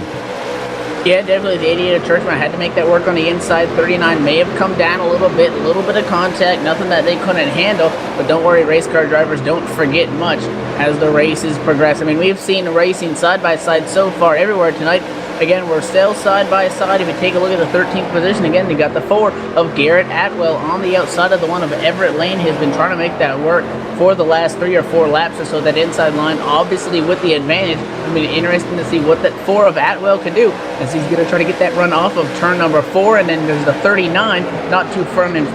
Yeah, definitely the 88 of Churchman had to make that work on the inside. 39 may have come down a little bit of contact, nothing that they couldn't handle. But don't worry, race car drivers, don't forget much as the races progress. I mean, we've seen racing side by side so far everywhere tonight. Again, we're still side by side. If you take a look at the 13th position, again, you got the 4 of Garrett Atwell on the outside of the 1 of Everett Lane. He's been trying to make that work for the last 3 or 4 laps or so. That inside line, obviously with the advantage. I mean, interesting to see what that 4 of Atwell can do, as he's going to try to get that run off of turn number 4. And then there's the 39, not too far in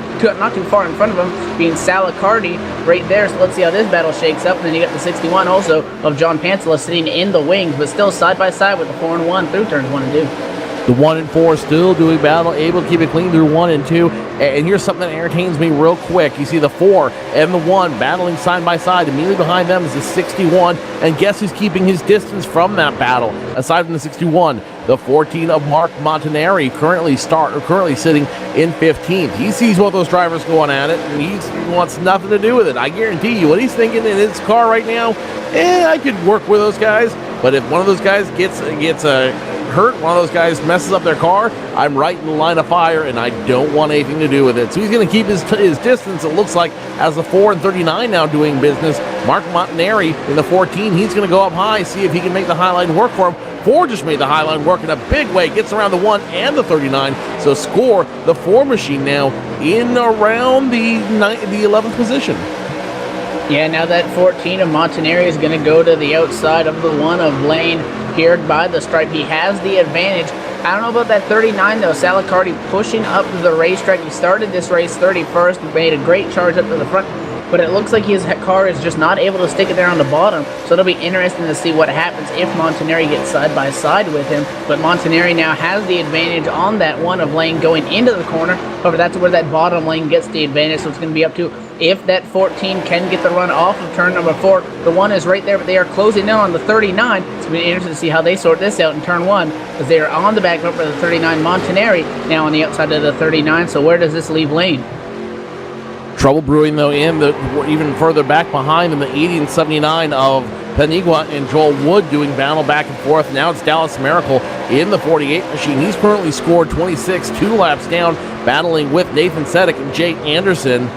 front of him, being Sal Accardi right there. So let's see how this battle shakes up. And then you got the 61 also of John Pansela sitting in the wings, but still side by side with the 4 and 1 through turns 1 and 2. The 1 and 4 still doing battle, able to keep it clean through 1 and 2. And here's something that entertains me real quick. You see the 4 and the 1 battling side by side. Immediately behind them is the 61. And guess who's keeping his distance from that battle? Aside from the 61, the 14 of Mark Montanari, currently sitting in 15th. He sees both those drivers going at it, and he wants nothing to do with it. I guarantee you, what he's thinking in his car right now, I could work with those guys. But if one of those guys gets hurt, one of those guys messes up their car, I'm right in the line of fire, and I don't want anything to do with it. So he's going to keep his distance, it looks like, as the 4 and 39 now doing business. Mark Montanari in the 14, he's going to go up high, see if he can make the high line work for him. 4 just made the high line work in a big way, gets around the 1 and the 39. So score the 4 machine now in around the 11th position. Yeah, now that 14 of Montanari is going to go to the outside of the 1 of Lane here by the stripe. He has the advantage. I don't know about that 39 though. Salicardi pushing up the racetrack. He started this race 31st, made a great charge up to the front, but it looks like his car is just not able to stick it there on the bottom. So it'll be interesting to see what happens if Montanari gets side by side with him. But Montanari now has the advantage on that 1 of Lane going into the corner. However, that's where that bottom lane gets the advantage. So it's going to be up to if that 14 can get the run off of turn number 4. The 1 is right there, but they are closing in on the 39. It's going to be interesting to see how they sort this out in turn 1, because they are on the back bumper of the 39. Montanari now on the outside of the 39. So where does this leave Lane? Trouble brewing, though, even further back behind them, the 80 and 79 of Penigua and Joel Wood doing battle back and forth. Now it's Dallas Miracle in the 48 machine. He's currently scored 26, 2 laps down, battling with Nathan Sedek and Jay Anderson.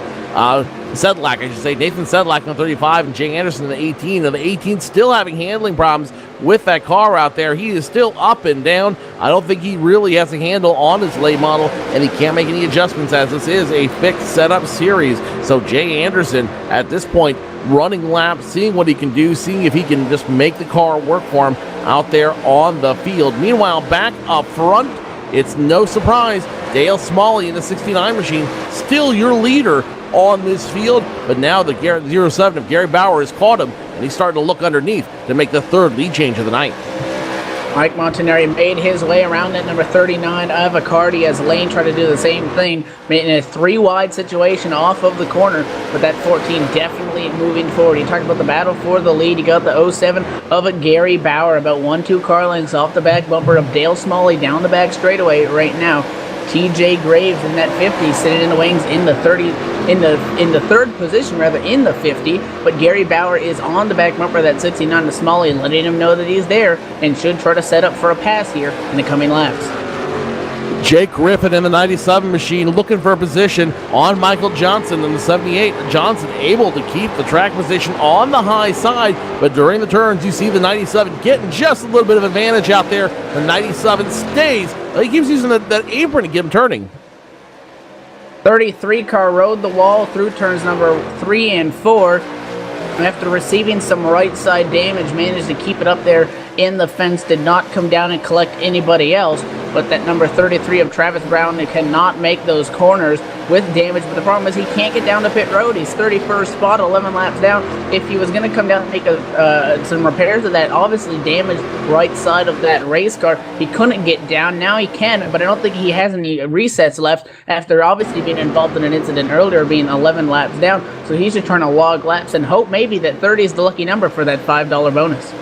Sedlak, I should say. Nathan Sedlak in the 35 and Jay Anderson in the 18. And the 18 still having handling problems with that car out there. He is still up and down. I don't think he really has a handle on his late model, and he can't make any adjustments as this is a fixed setup series. So Jay Anderson at this point running laps, seeing what he can do, seeing if he can just make the car work for him out there on the field. Meanwhile, back up front, it's no surprise, Dale Smalley in the 69 machine, still your leader on this field, but now the 07 of Gary Bauer has caught him, and he's starting to look underneath to make the 3rd lead change of the night. Mike Montanari made his way around that number 39 of Accardi as Lane tried to do the same thing, in a 3-wide situation off of the corner, but that 14 definitely moving forward. You talked about the battle for the lead. You got the 07 of Gary Bauer, about 1-2 car lengths off the back bumper of Dale Smalley down the back straightaway right now. TJ Graves in that 50 sitting in the wings in the 30 in the 3rd position, rather, in the 50, but Gary Bauer is on the back bumper of that 69 to Smalley and letting him know that he's there and should try to set up for a pass here in the coming laps. Jake Griffin in the 97 machine looking for a position on Michael Johnson in the 78. Johnson able to keep the track position on the high side, but during the turns you see the 97 getting just a little bit of advantage out there. The 97 stays. He keeps using that apron to get him turning. 33 car rode the wall through turns number 3 and 4. And after receiving some right side damage, managed to keep it up there in the fence, did not come down and collect anybody else. But that number 33 of Travis Brown cannot make those corners with damage. But the problem is he can't get down to pit road. He's 31st spot, 11 laps down. If he was going to come down and make some repairs to that obviously damaged right side of that race car, he couldn't get down. Now he can, but I don't think he has any resets left after obviously being involved in an incident earlier, being 11 laps down. So he's just trying to log laps and hope maybe that 30 is the lucky number for that $5 bonus.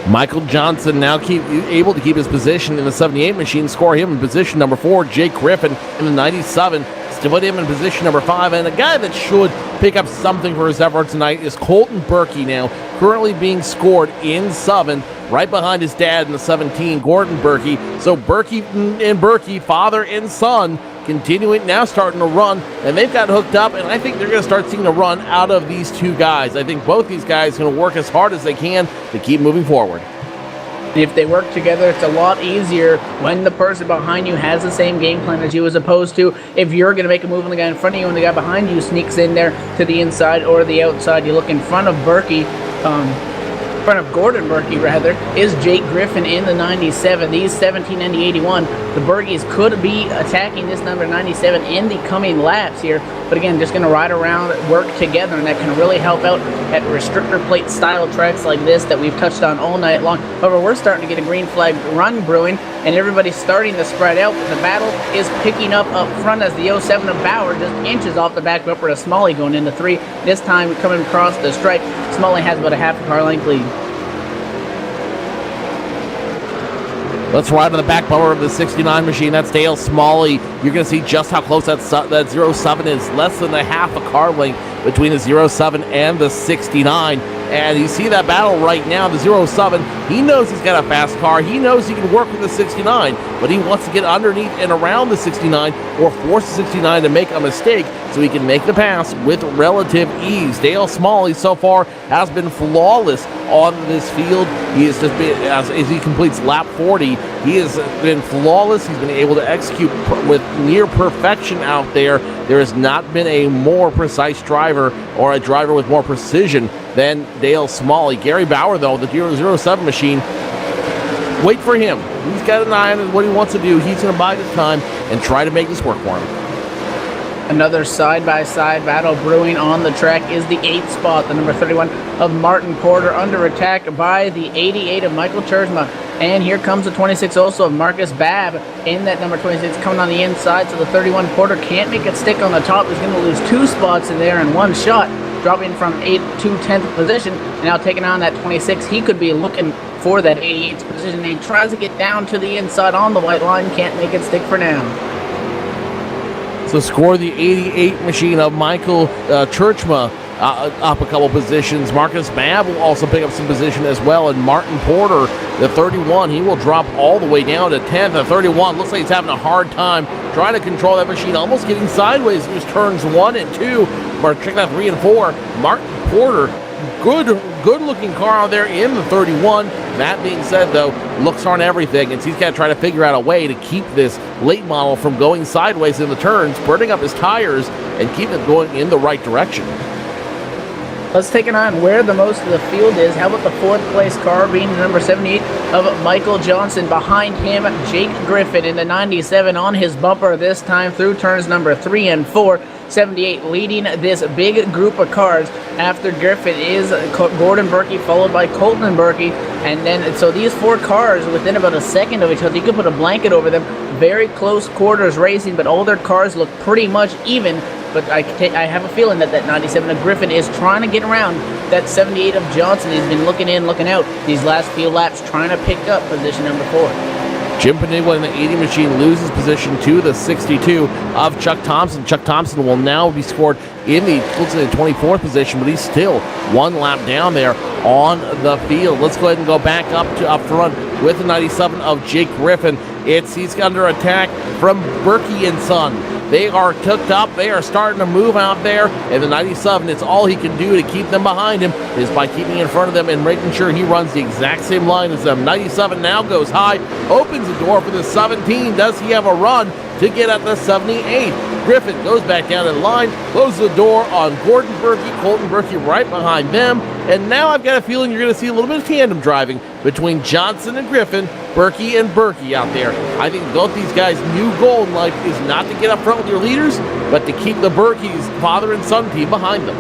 Michael Johnson now able to keep his position in the 78 machine, score him in position number 4. Jake Griffin in the 97, still put him in position number 5. And a guy that should pick up something for his effort tonight is Colton Berkey, now currently being scored in 7, right behind his dad in the 17, Gordon Berkey. So Berkey and Berkey, father and son, continuing now, starting to run, and they've got hooked up, and I think they're going to start seeing a run out of these two guys. I think both these guys are going to work as hard as they can to keep moving forward. If they work together, it's a lot easier when the person behind you has the same game plan as you, as opposed to if you're going to make a move on the guy in front of you and the guy behind you sneaks in there to the inside or the outside. You look in front of Berkey, in front of Gordon Berkey rather, is Jake Griffin in the 97. These 17 and the 81. The Berkeys could be attacking this number 97 in the coming laps here, but again, just going to ride around, work together, and that can really help out at restrictor plate style tracks like this that we've touched on all night long. However, we're starting to get a green flag run brewing, and everybody's starting to spread out. The battle is picking up front as the 07 of Bauer just inches off the back bumper of Smalley going into 3. This time coming across the stripe, Smalley has about a half a car length lead. Let's ride on the back bumper of the 69 machine. That's Dale Smalley. You're going to see just how close that 07 is. Less than a half a car length between the 07 and the 69. And you see that battle right now, the 07. He knows he's got a fast car. He knows he can work with the 69, but he wants to get underneath and around the 69 or force the 69 to make a mistake so he can make the pass with relative ease. Dale Smalley so far has been flawless on this field. He has just been, as he completes lap 40, he has been flawless. He's been able to execute with near perfection out there. There has not been a more precise driver or a driver with more precision than Dale Smalley. Gary Bauer, though, the 007 machine, wait for him. He's got an eye on what he wants to do. He's going to bide his time and try to make this work for him. Another side-by-side battle brewing on the track is the 8th spot, the number 31 of Martin Porter, under attack by the 88 of Michael Chersma. And here comes the 26 also of Marcus Babb in that number 26 coming on the inside. So the 31 Porter can't make it stick on the top. He's going to lose 2 spots in there in one shot, dropping from 8th to 10th position. And now taking on that 26, he could be looking for that 88th position. He tries to get down to the inside on the white line, can't make it stick for now. So score the 88 machine of Michael Churchma up a couple positions. Marcus Babb will also pick up some position as well. And Martin Porter, the 31, he will drop all the way down to 10th. The 31 looks like he's having a hard time trying to control that machine, almost getting sideways. There's turns 1 and 2. Or check out 3 and 4. Martin Porter, good looking car out there in the 31. That being said, though, looks aren't everything, and so he's got to try to figure out a way to keep this late model from going sideways in the turns, burning up his tires, and keep it going in the right direction. Let's take an eye on where the most of the field is. How about the 4th place car being the number 78 of Michael Johnson? Behind him, Jake Griffin in the 97 on his bumper this time through turns number 3 and 4. 78 leading this big group of cars. After Griffin is Gordon Berkey, followed by Colton Berkey. And then, so these 4 cars within about a second of each other. You could put a blanket over them. Very close quarters racing, but all their cars look pretty much even. But I have a feeling that 97 of Griffin is trying to get around that 78 of Johnson. He's been looking in, looking out these last few laps, trying to pick up position number 4. Jim Panigua in the 80 machine loses position to the 62 of Chuck Thompson. Chuck Thompson will now be scored in the 24th position, but he's still 1 lap down there on the field. Let's go ahead and go back up front with the 97 of Jake Griffin. He's under attack from Berkey and Son. They are cooked up. They are starting to move out there. And the 97, it's all he can do to keep them behind him is by keeping in front of them and making sure he runs the exact same line as them. 97 now goes high, opens the door for the 17. Does he have a run to get at the 78? Griffin goes back down in line, closes the door on Gordon Berkey, Colton Berkey right behind them. And now I've got a feeling you're going to see a little bit of tandem driving between Johnson and Griffin, Berkey and Berkey out there. I think both these guys' new goal in life is not to get up front with your leaders, but to keep the Berkeys father and son team behind them.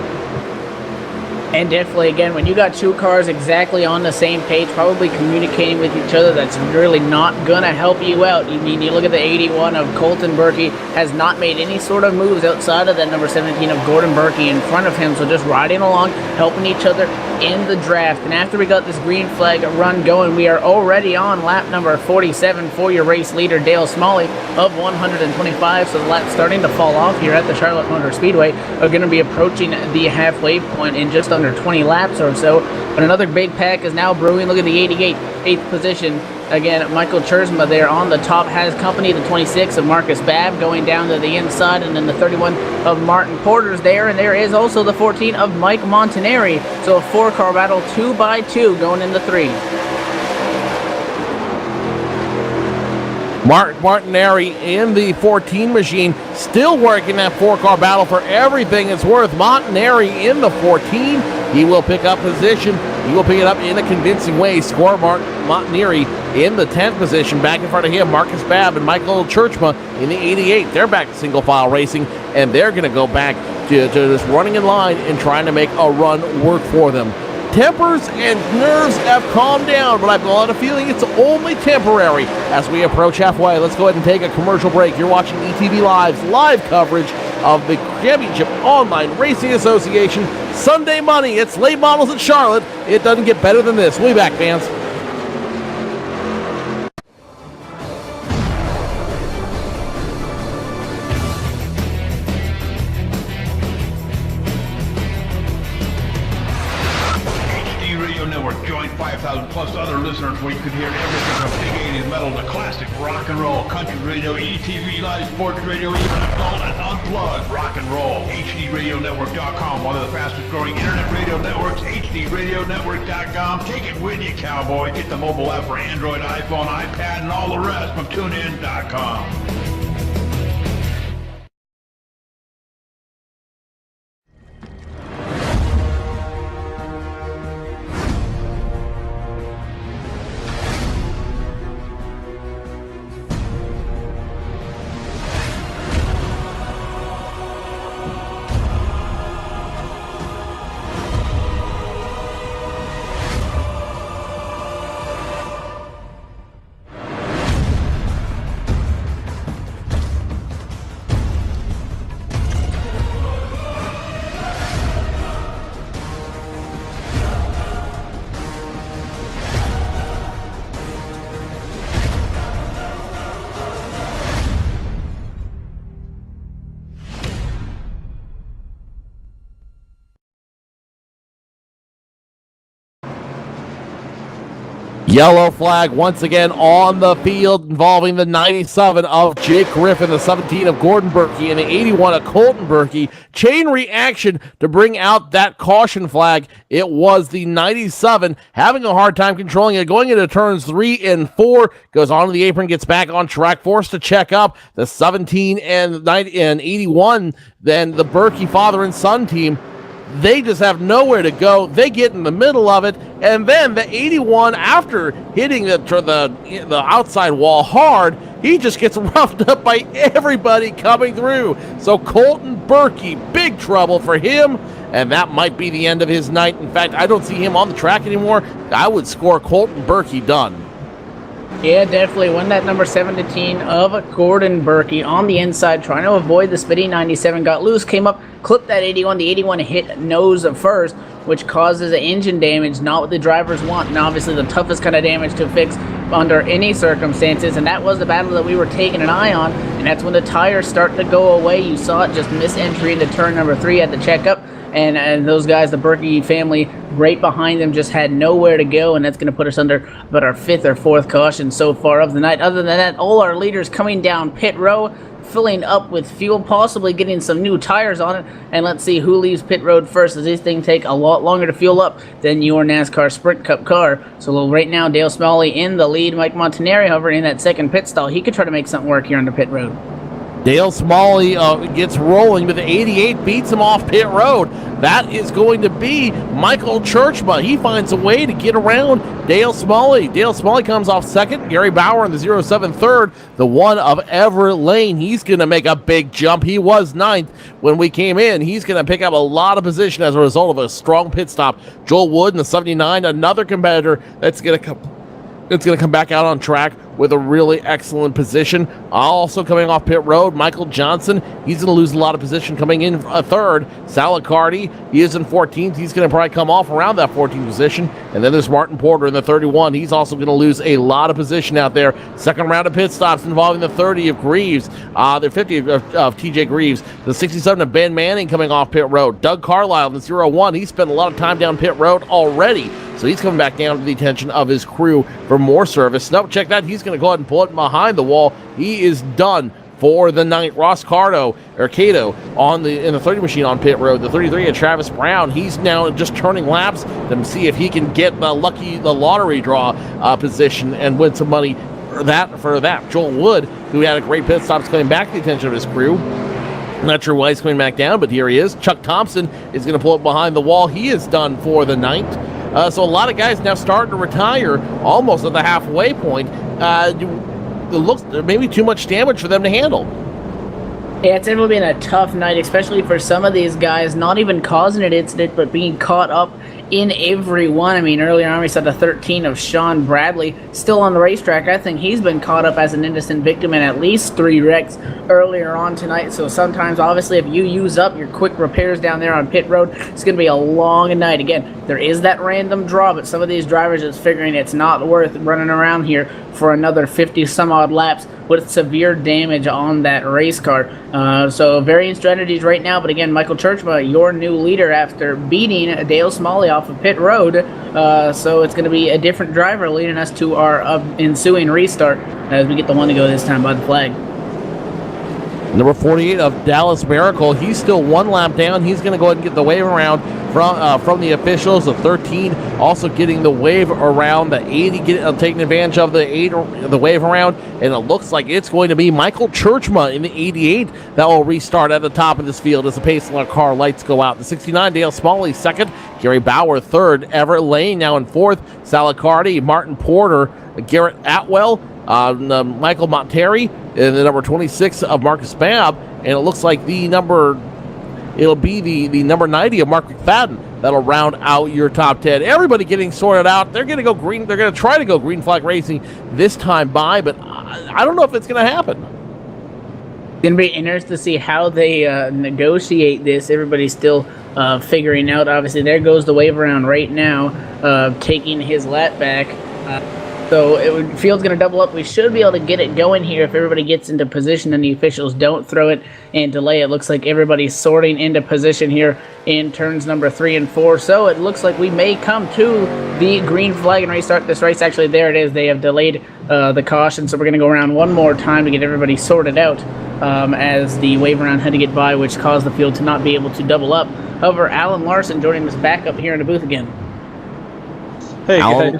And definitely, again, when you got 2 cars exactly on the same page, probably communicating with each other, that's really not going to help you out. I mean, you look at the 81 of Colton Berkey, has not made any sort of moves outside of that number 17 of Gordon Berkey in front of him. So just riding along, helping each other in the draft. And after we got this green flag run going, we are already on lap number 47 for your race leader, Dale Smalley, of 125. So the lap's starting to fall off here at the Charlotte Motor Speedway. Are going to be approaching the halfway point in just under 20 laps or so. But another big pack is now brewing. Look at the 88, 8th position. Again, Michael Chersma there on the top has company. The 26 of Marcus Babb going down to the inside, and then the 31 of Martin Porter's there, and there is also the 14 of Mike Montanari. So a 4-car battle, 2 by 2 going into 3. Mark Martinari in the 14 machine, still working that 4-car battle for everything it's worth. Montanari in the 14. He will pick up position. He will pick it up in a convincing way. Score Montanari in the 10th position. Back in front of him, Marcus Babb and Michael Churchma in the 88. They're back to single file racing, and they're going to go back to just running in line and trying to make a run work for them. Tempers and nerves have calmed down, but I've got a feeling it's only temporary as we approach halfway. Let's go ahead and take a commercial break. You're watching ETV Live's live coverage of the Championship Online Racing Association Sunday Money. It's late models at Charlotte. It doesn't get better than this. We'll be back, fans. 5,000 plus other listeners where you could hear everything from big 80s metal to classic rock and roll, country radio, ETV, live sports radio, even adult and unplugged rock and roll. HDRadioNetwork.com, one of the fastest growing internet radio networks, HDRadioNetwork.com. Take it with you, cowboy. Get the mobile app for Android, iPhone, iPad, and all the rest from TuneIn.com. Yellow flag once again on the field involving the 97 of Jake Griffin, the 17 of Gordon Berkey, and the 81 of Colton Berkey. Chain reaction to bring out that caution flag. It was the 97 having a hard time controlling it, going into turns 3 and 4, goes onto the apron, gets back on track, forced to check up. The 17 and 81, then the Berkey father and son team, they just have nowhere to go. They get in the middle of it, and then the 81, after hitting the outside wall hard, he just gets roughed up by everybody coming through. So Colton Berkey, big trouble for him, and that might be the end of his night. In fact, I don't see him on the track anymore. I would score Colton Berkey done. Yeah, definitely. When that number 17 of Gordon Berkey on the inside, trying to avoid the speedy 97, got loose, came up, clipped that 81. The 81 hit nose first, which causes engine damage, not what the drivers want, and obviously the toughest kind of damage to fix under any circumstances, and that was the battle that we were taking an eye on, and that's when the tires start to go away. You saw it just miss entry into turn number 3 at the checkup. And those guys, the Berkey family, right behind them, just had nowhere to go, and that's going to put us under about our 5th or 4th caution so far of the night. Other than that, all our leaders coming down pit row, filling up with fuel, possibly getting some new tires on it, and let's see who leaves pit road first, as these things take a lot longer to fuel up than your NASCAR Sprint Cup car. So right now, Dale Smalley in the lead. Mike Montanari, however, in that second pit stall. He could try to make something work here on the pit road. Dale Smalley gets rolling, but the 88 beats him off pit road. That is going to be Michael Churchma. He finds a way to get around Dale Smalley. Dale Smalley comes off second. Gary Bauer in the 07 third. The 1 of Everett Lane. He's going to make a big jump. He was 9th when we came in. He's going to pick up a lot of position as a result of a strong pit stop. Joel Wood in the 79, another competitor that's going to come. It's going to come back out on track with a really excellent position. Also coming off pit road, Michael Johnson. He's going to lose a lot of position coming in a third. Salicardi, he is in 14th. He's going to probably come off around that 14th position. And then there's Martin Porter in the 31. He's also going to lose a lot of position out there. Second round of pit stops involving the 30 of Greaves. The 50 of TJ Greaves. The 67 of Ben Manning coming off pit road. Doug Carlisle in the 01. He spent a lot of time down pit road already. So he's coming back down to the attention of his crew for more service. Nope, check that. He's going to go ahead and pull it behind the wall. He is done for the night. Ross Cato in the 30 machine on pit road. The 33 of Travis Brown. He's now just turning laps to see if he can get the lottery draw position and win some money for that. Joel Wood, who had a great pit stop, is coming back to the attention of his crew. I'm not sure why he's coming back down, but here he is. Chuck Thompson is going to pull it behind the wall. He is done for the night. So a lot of guys now starting to retire almost at the halfway point. It looks maybe too much damage for them to handle. Yeah, it's definitely been a tough night, especially for some of these guys, not even causing an incident, but being caught up in every one. I mean, earlier on we saw the 13 of Sean Bradley still on the racetrack. I think he's been caught up as an innocent victim in at least 3 wrecks earlier on tonight. So sometimes, obviously, if you use up your quick repairs down there on pit road, it's going to be a long night. Again, there is that random draw, but some of these drivers are figuring it's not worth running around here for another 50 some odd laps with severe damage on that race car. So varying strategies right now, but again, Michael Churchma, your new leader after beating Dale Smalley off off of pit road. So it's going to be a different driver leading us to our ensuing restart as we get the one to go this time by the flag. Number 48 of Dallas Miracle, he's still one lap down. He's going to go ahead and get the wave around from the officials. The 13 also getting the wave around. The 80 taking advantage of the wave around. And it looks like it's going to be Michael Churchma in the 88 that will restart at the top of this field as the pace car lights go out. The 69, Dale Smalley second. Gary Bauer third. Everett Lane now in fourth. Salicardi, Martin Porter, Garrett Atwell, Michael Monteri, and the number 26 of Marcus Babb, and it looks like it'll be the number 90 of Mark McFadden that'll round out your top 10. Everybody getting sorted out. They're going to go green. They're going to try to go green flag racing this time by, but I don't know if it's going to happen. It's going to be interesting to see how they negotiate this. Everybody's still figuring out. Obviously, there goes the wave around right now, taking his lap back. So field's going to double up. We should be able to get it going here if everybody gets into position and the officials don't throw it and delay. It looks like everybody's sorting into position here in turns number 3 and 4. So it looks like we may come to the green flag and restart this race. Actually, there it is. They have delayed the caution, so we're going to go around one more time to get everybody sorted out as the wave around had to get by, which caused the field to not be able to double up. However, Alan Larson joining us back up here in the booth again. Hey, guys.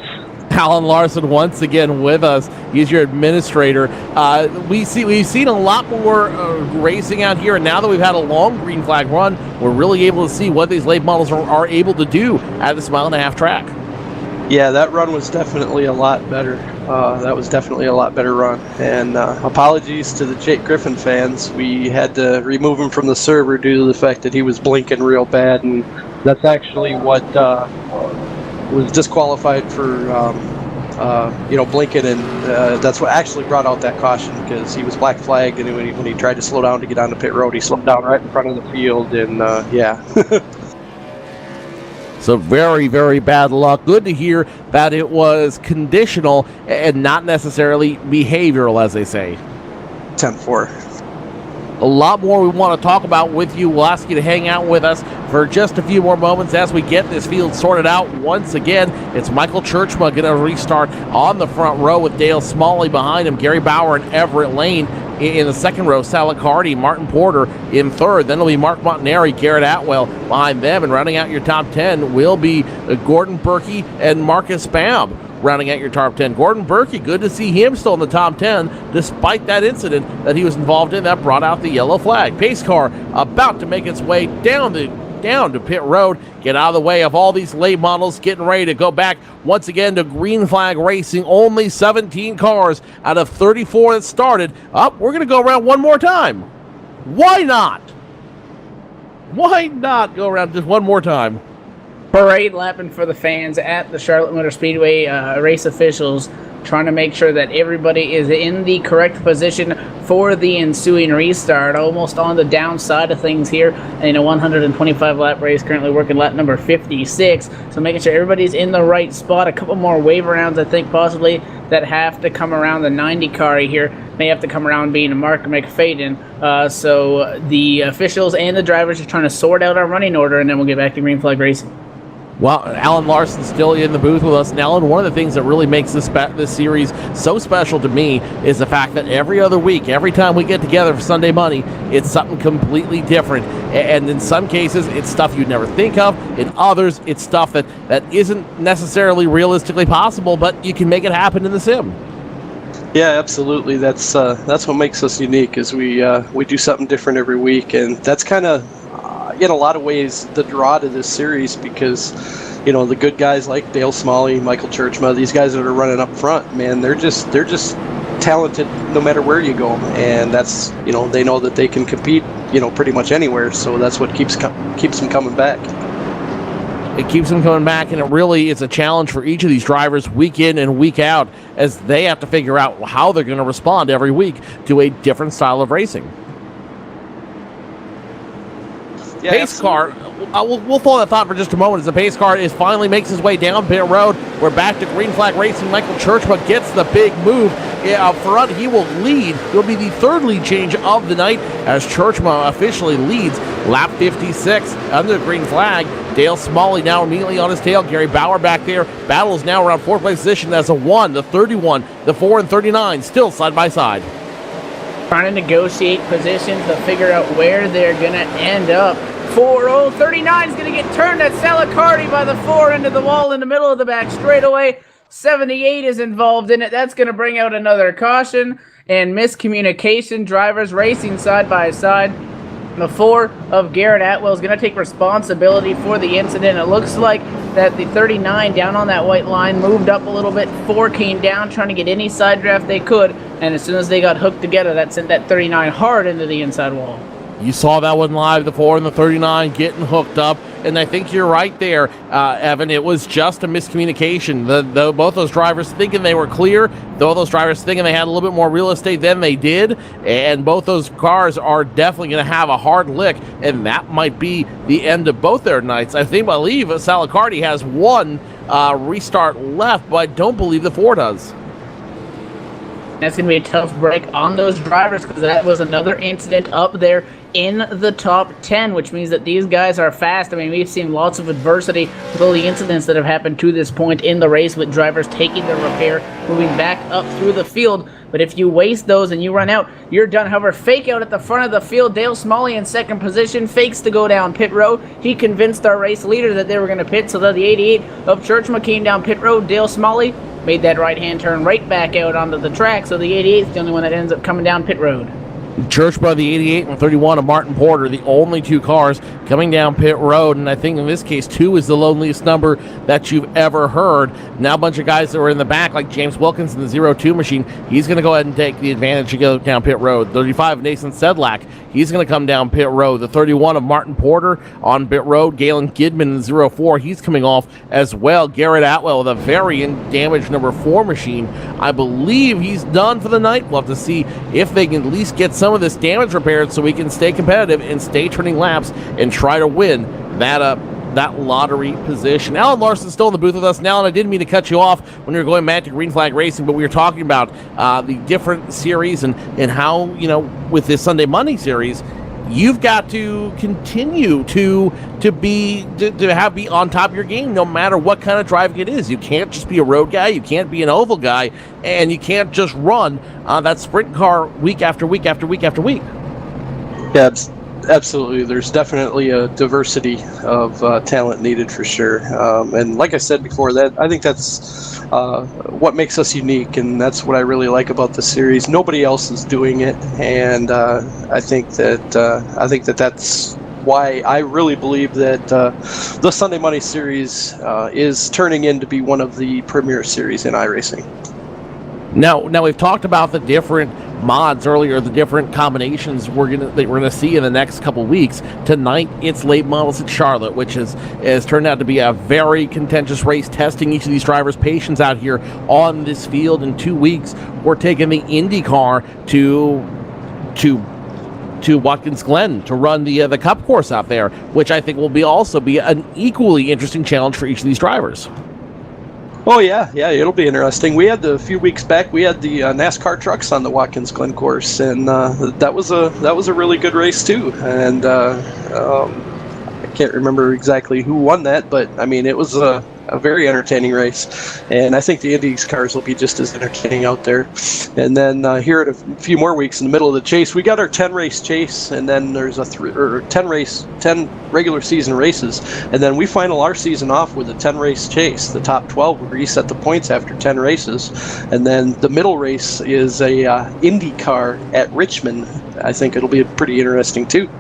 Alan Larson once again with us. He's your administrator. We've seen a lot more racing out here, and now that we've had a long green flag run, we're really able to see what these late models are able to do at this mile-and-a-half track. Yeah, that run was definitely a lot better. That was definitely a lot better run. And apologies to the Jake Griffin fans. We had to remove him from the server due to the fact that he was blinking real bad, and that's actually what was disqualified for blinking, and that's what actually brought out that caution, because he was black flagged, and when he tried to slow down to get on the pit road, he slowed down right in front of the field, and yeah. So very, very bad luck. Good to hear that it was conditional and not necessarily behavioral, as they say. 10-4. A lot more we want to talk about with you. We'll ask you to hang out with us for just a few more moments as we get this field sorted out. Once again, it's Michael Churchma going to restart on the front row with Dale Smalley behind him, Gary Bauer and Everett Lane in the second row, Salicardi, Martin Porter in third. Then it'll be Mark Montanari, Garrett Atwell behind them, and rounding out your top 10 will be Gordon Berkey and Marcus Babb. Rounding out your top 10. Gordon Berkey, good to see him still in the top 10, despite that incident that he was involved in that brought out the yellow flag. Pace car about to make its way down to pit road, get out of the way of all these late models, getting ready to go back once again to green flag racing. Only 17 cars out of 34 that started. We're going to go around one more time. Why not? Why not go around just one more time? Parade lapping for the fans at the Charlotte Motor Speedway. Race officials trying to make sure that everybody is in the correct position for the ensuing restart. Almost on the downside of things here in a 125 lap race, currently working lap number 56. So making sure everybody's in the right spot. A couple more wave rounds, I think, possibly that have to come around. The 90 car here may have to come around being a Mark McFadden. So the officials and the drivers are trying to sort out our running order, and then we'll get back to green flag racing. Well, Alan Larson's still in the booth with us. And Alan, one of the things that really makes this series so special to me is the fact that every other week, every time we get together for Sunday Money, it's something completely different. And in some cases, it's stuff you'd never think of. In others, it's stuff that isn't necessarily realistically possible, but you can make it happen in the sim. Yeah, absolutely. That's what makes us unique, is we do something different every week, and that's kind of in a lot of ways the draw to this series, because the good guys like Dale Smalley, Michael Churchma, these guys that are running up front, man, they're just talented no matter where you go, and that's they know that they can compete pretty much anywhere, so that's what keeps them coming back. It keeps them coming back, and it really is a challenge for each of these drivers week in and week out as they have to figure out how they're going to respond every week to a different style of racing. Yeah, pace car, we'll follow that thought for just a moment as the pace car finally makes his way down pit road. We're back to green flag racing. Michael Churchma gets the big move up front. He will lead. He'll be the third lead change of the night as Churchma officially leads lap 56 under the green flag. Dale Smalley now immediately on his tail. Gary Bauer back there. Battle is now around fourth place position as a 1, the 31, the 4, and 39 still side by side. Trying to negotiate positions to figure out where they're going to end up. 39 is going to get turned at Salacardi by the 4 into the wall in the middle of the back straightaway. 78 is involved in it. That's going to bring out another caution and miscommunication. Drivers racing side by side. The 4 of Garrett Atwell is going to take responsibility for the incident. It looks like that the 39 down on that white line moved up a little bit. 4 came down trying to get any side draft they could, and as soon as they got hooked together, that sent that 39 hard into the inside wall. You saw that one live, the 4 and the 39 getting hooked up, and I think you're right there, Evan. It was just a miscommunication. Both those drivers thinking they were clear, both those drivers thinking they had a little bit more real estate than they did, and both those cars are definitely going to have a hard lick, and that might be the end of both their nights. I believe Salacardi has one restart left, but I don't believe the 4 does. That's going to be a tough break on those drivers because that was another incident up there in the top 10, which means that these guys are fast. I mean, we've seen lots of adversity with all the incidents that have happened to this point in the race with drivers taking their repair, moving back up through the field. But if you waste those and you run out, you're done. However, fake out at the front of the field. Dale Smalley in second position, fakes to go down pit road. He convinced our race leader that they were going to pit, so that the 88 of Churchma came down pit road. Dale Smalley made that right-hand turn right back out onto the track, so the 88 is the only one that ends up coming down pit road. Churchma, the 88, and 31 of Martin Porter, the only 2 cars coming down pit road, and I think in this case 2 is the loneliest number that you've ever heard. Now a bunch of guys that were in the back, like James Wilkins in the 0-2 machine, he's going to go ahead and take the advantage to go down pit road. 35 of Nathan Sedlak, he's going to come down pit road. The 31 of Martin Porter on pit road. Galen Gidman in the 0-4, he's coming off as well. Garrett Atwell with a very damaged number 4 machine. I believe he's done for the night. We'll have to see if they can at least get some of this damage repaired so we can stay competitive and stay turning laps and try to win that lottery position. Alan Larson's still in the booth with us now, and I didn't mean to cut you off when you were going back to Green Flag Racing, but we were talking about the different series and how, with this Sunday Money series, you've got to continue to be on top of your game no matter what kind of driving it is. You can't just be a road guy, you can't be an oval guy, and you can't just run that sprint car week after week after week after week. Yeah, absolutely. There's definitely a diversity of talent needed for sure. And like I said before, I think that's what makes us unique, and that's what I really like about the series. Nobody else is doing it, and I think that that's why I really believe that the Sunday Money series is turning in to be one of the premier series in iRacing. Now we've talked about the different mods earlier, the different combinations that we're gonna see in the next couple weeks. Tonight it's late models at Charlotte, which has turned out to be a very contentious race, testing each of these drivers' patience out here on this field. In 2 weeks, we're taking the IndyCar to Watkins Glen to run the Cup course out there, which I think will also be an equally interesting challenge for each of these drivers. Oh yeah, it'll be interesting. We had a few weeks back. We had the NASCAR trucks on the Watkins Glen course, and that was a really good race too. And I can't remember exactly who won that, but I mean it was a very entertaining race, and I think the Indy's cars will be just as entertaining out there. And then here at a few more weeks in the middle of the chase, we got our 10 race chase, and then there's 10 regular season races, and then we final our season off with a 10 race chase. The top 12 will reset the points after 10 races, and then the middle race is a Indy car at Richmond. I think it'll be pretty interesting too.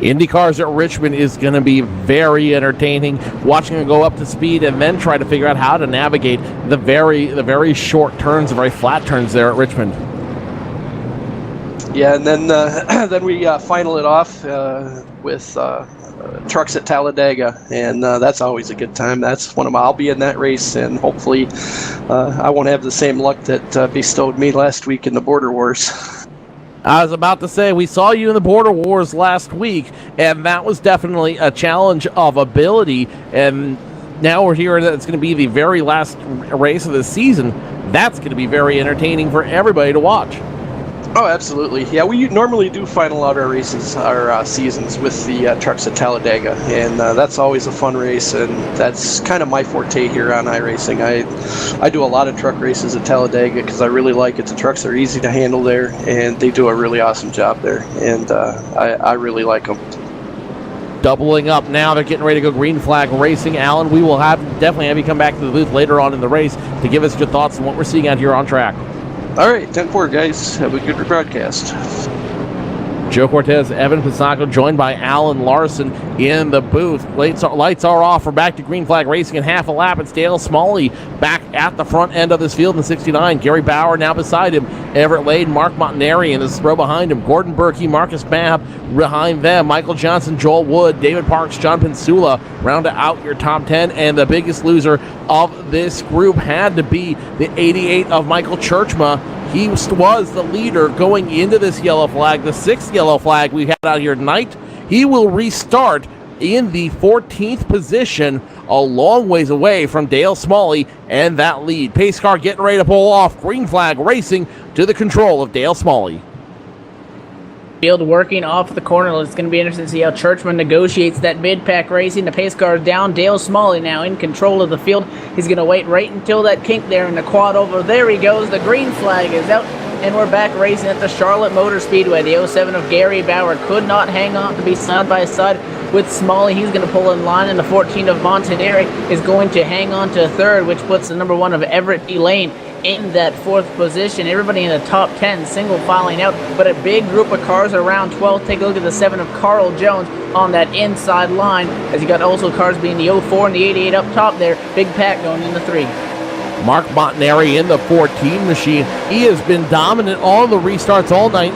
IndyCars at Richmond is going to be very entertaining, watching them go up to speed and then try to figure out how to navigate the very short turns, the very flat turns there at Richmond. Yeah, and then we final it off with trucks at Talladega, and that's always a good time. That's one of I'll be in that race, and hopefully I won't have the same luck that bestowed me last week in the Border Wars. I was about to say, we saw you in the Border Wars last week, and that was definitely a challenge of ability. And now we're hearing that it's going to be the very last race of the season. That's going to be very entertaining for everybody to watch. Oh, absolutely. Yeah, we normally do final out our races, our seasons with the trucks at Talladega, and that's always a fun race, and that's kind of my forte here on iRacing. I do a lot of truck races at Talladega because I really like it. The trucks are easy to handle there, and they do a really awesome job there, and I really like them. Doubling up now, they're getting ready to go green flag racing. Alan, we will definitely have you come back to the booth later on in the race to give us your thoughts on what we're seeing out here on track. All right, 10-4, guys. Have a good broadcast. Joe Cortez, Evan Pisacco, joined by Alan Larson in the booth. Lights are off. We're back to green flag racing in half a lap. It's Dale Smalley back at the front end of this field in 69. Gary Bauer now beside him. Everett Lade, Mark Montanari in this row behind him. Gordon Berkey, Marcus Babb behind them. Michael Johnson, Joel Wood, David Parks, John Pensula round out your top 10. And the biggest loser of this group had to be the 88 of Michael Churchma. He was the leader going into this yellow flag, the 6th yellow flag we had out here tonight. He will restart in the 14th position, a long ways away from Dale Smalley and that lead. Pace car getting ready to pull off. Green flag racing to the control of Dale Smalley. Field working off the corner. It's going to be interesting to see how Churchman negotiates that mid-pack racing. The pace car is down. Dale Smalley now in control of the field. He's going to wait right until that kink there in the quad over. There he goes. The green flag is out, and we're back racing at the Charlotte Motor Speedway. The 07 of Gary Bauer could not hang on to be side by side with Smalley. He's going to pull in line, and the 14 of Montanari is going to hang on to third, which puts the number 1 of Everett D. Lane in that 4th position. Everybody in the top 10 single filing out, but a big group of cars around 12th. Take a look at the 7 of Carl Jones on that inside line, as you got also cars being the 04 and the 88 up top there. Big pack going in the 3. Mark Montanari in the 14 machine. He has been dominant on the restarts all night.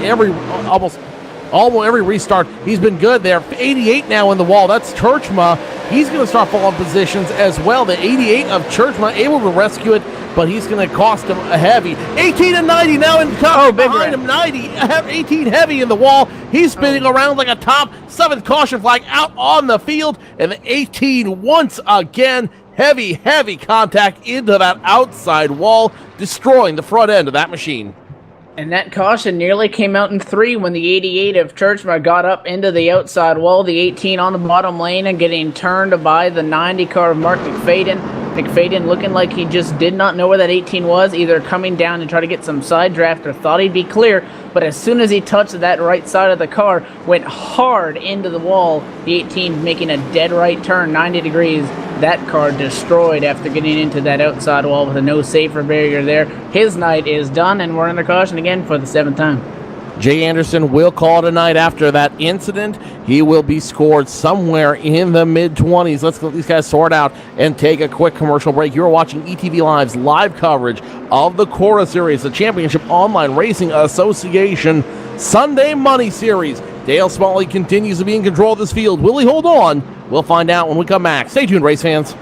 Almost every restart, he's been good there. 88 now in the wall. That's Churchma. He's going to start falling positions as well. The 88 of Churchma able to rescue it, but he's going to cost him a heavy. 18 and 90 now in cover behind him. 18 heavy in the wall. He's spinning around like a top 7th caution flag out on the field. And the 18 once again, heavy contact into that outside wall, destroying the front end of that machine. And that caution nearly came out in 3 when the 88 of Churchma got up into the outside wall. The 18 on the bottom lane and getting turned by the 90 car of Mark McFadden. McFadden looking like he just did not know where that 18 was, either coming down and try to get some side draft or thought he'd be clear, but as soon as he touched that right side of the car, went hard into the wall. The 18 making a dead right turn, 90 degrees. That car destroyed after getting into that outside wall with a no safer barrier there. His night is done, and we're under caution again for the 7th time. Jay Anderson will call tonight after that incident. He will be scored somewhere in the mid-20s. Let's let these guys sort out and take a quick commercial break. You're watching ETV Live's live coverage of the Cora Series, the Championship Online Racing Association Sunday Money Series. Dale Smalley continues to be in control of this field. Will he hold on? We'll find out when we come back. Stay tuned, race fans.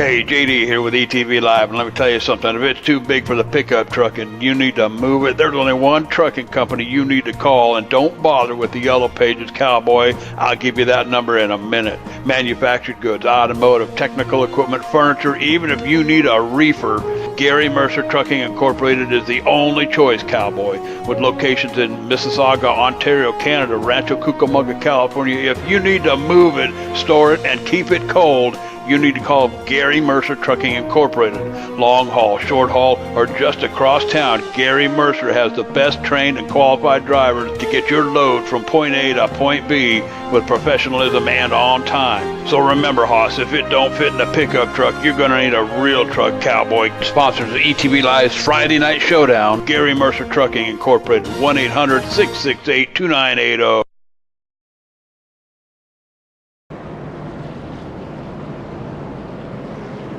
Hey, JD here with ETV Live, and let me tell you something. If it's too big for the pickup truck and you need to move it, there's only one trucking company you need to call, and don't bother with the Yellow Pages Cowboy. I'll give you that number in a minute. Manufactured goods, automotive, technical equipment, furniture, even if you need a reefer, Gary Mercer Trucking Incorporated is the only choice, Cowboy. With locations in Mississauga, Ontario, Canada, Rancho Cucamonga, California, if you need to move it, store it, and keep it cold, you need to call Gary Mercer Trucking Incorporated. Long haul, short haul, or just across town, Gary Mercer has the best trained and qualified drivers to get your load from point A to point B with professionalism and on time. So remember, Hoss, if it don't fit in a pickup truck, you're going to need a real truck, Cowboy. Sponsors of ETV Live's Friday Night Showdown, Gary Mercer Trucking Incorporated, 1-800-668-2980.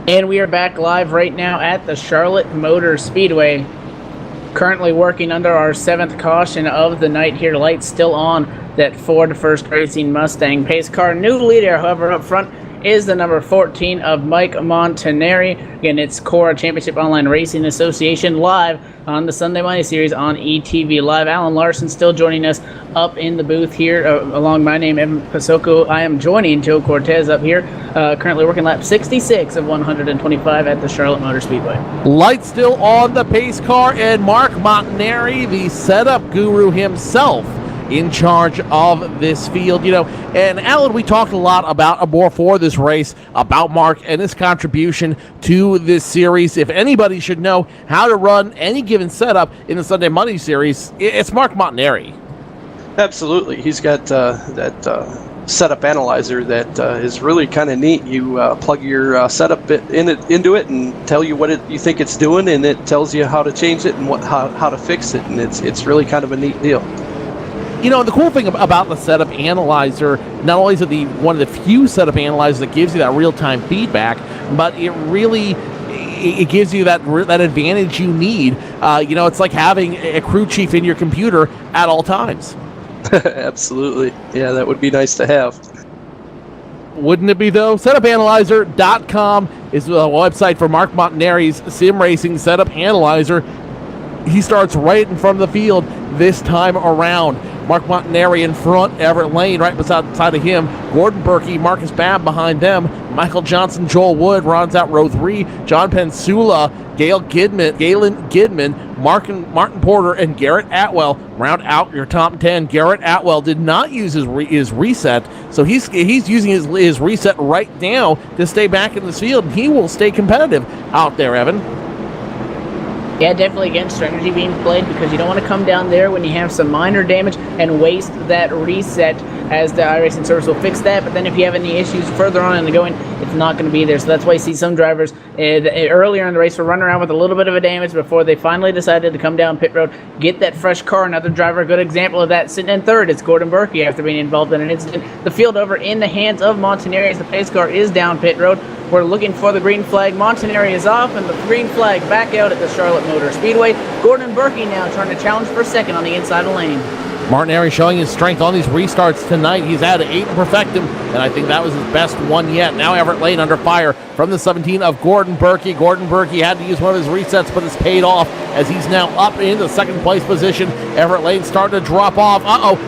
And we are back live right now at the Charlotte Motor Speedway. Currently working under our 7th caution of the night here. Lights still on that Ford First Racing Mustang pace car. New leader, however, up front is the number 14 of Mike Montanari. Again, it's Cora Championship Online Racing Association live on the Sunday Money Series on ETV Live. Alan Larson still joining us up in the booth here. Along my name, Evan Pasoko. I am joining Joe Cortez up here, currently working lap 66 of 125 at the Charlotte Motor Speedway. Lights still on the pace car, and Mark Montanari, the setup guru himself, in charge of this field. You know, and Alan, we talked a lot about before this race about Mark and his contribution to this series. If anybody should know how to run any given setup in the Sunday Money Series, it's Mark Montanari. Absolutely. He's got that setup analyzer that is really kind of neat. You plug your setup into it and tell you what you think it's doing, and it tells you how to change it and how to fix it, and it's really kind of a neat deal. You know, the cool thing about the setup analyzer, not only is it one of the few setup analyzers that gives you that real-time feedback, but it gives you that advantage you need. You know, it's like having a crew chief in your computer at all times. Absolutely. Yeah, that would be nice to have. Wouldn't it be, though? SetupAnalyzer.com is the website for Mark Montanari's Sim Racing Setup Analyzer. He starts right in front of the field this time around. Mark Montanari in front, Everett Lane right beside of him, Gordon Berkey, Marcus Babb behind them, Michael Johnson, Joel Wood rounds out row 3, John Pensula, Galen Gidman, Martin Porter, and Garrett Atwell round out your top 10. Garrett Atwell did not use his reset, so he's using his reset right now to stay back in this field, and he will stay competitive out there, Evan. Yeah, definitely, again, strategy being played because you don't want to come down there when you have some minor damage and waste that reset, as the iRacing service will fix that. But then if you have any issues further on in the going, it's not going to be there. So that's why you see some drivers earlier in the race were running around with a little bit of a damage before they finally decided to come down pit road, get that fresh car. Another driver, a good example of that, sitting in third. It's Gordon Berkey after being involved in an incident. The field over in the hands of Montanari as the pace car is down pit road. We're looking for the green flag. Montanari is off, and the green flag back out at the Charlotte Motor Speedway. Gordon Berkey now trying to challenge for second on the inside of the lane. Martinari showing his strength on these restarts tonight. He's had 8 perfectum, and I think that was his best one yet. Now Everett Lane under fire from the 17 of Gordon Berkey. Gordon Berkey had to use one of his resets, but it's paid off as he's now up in the second place position. Everett Lane starting to drop off.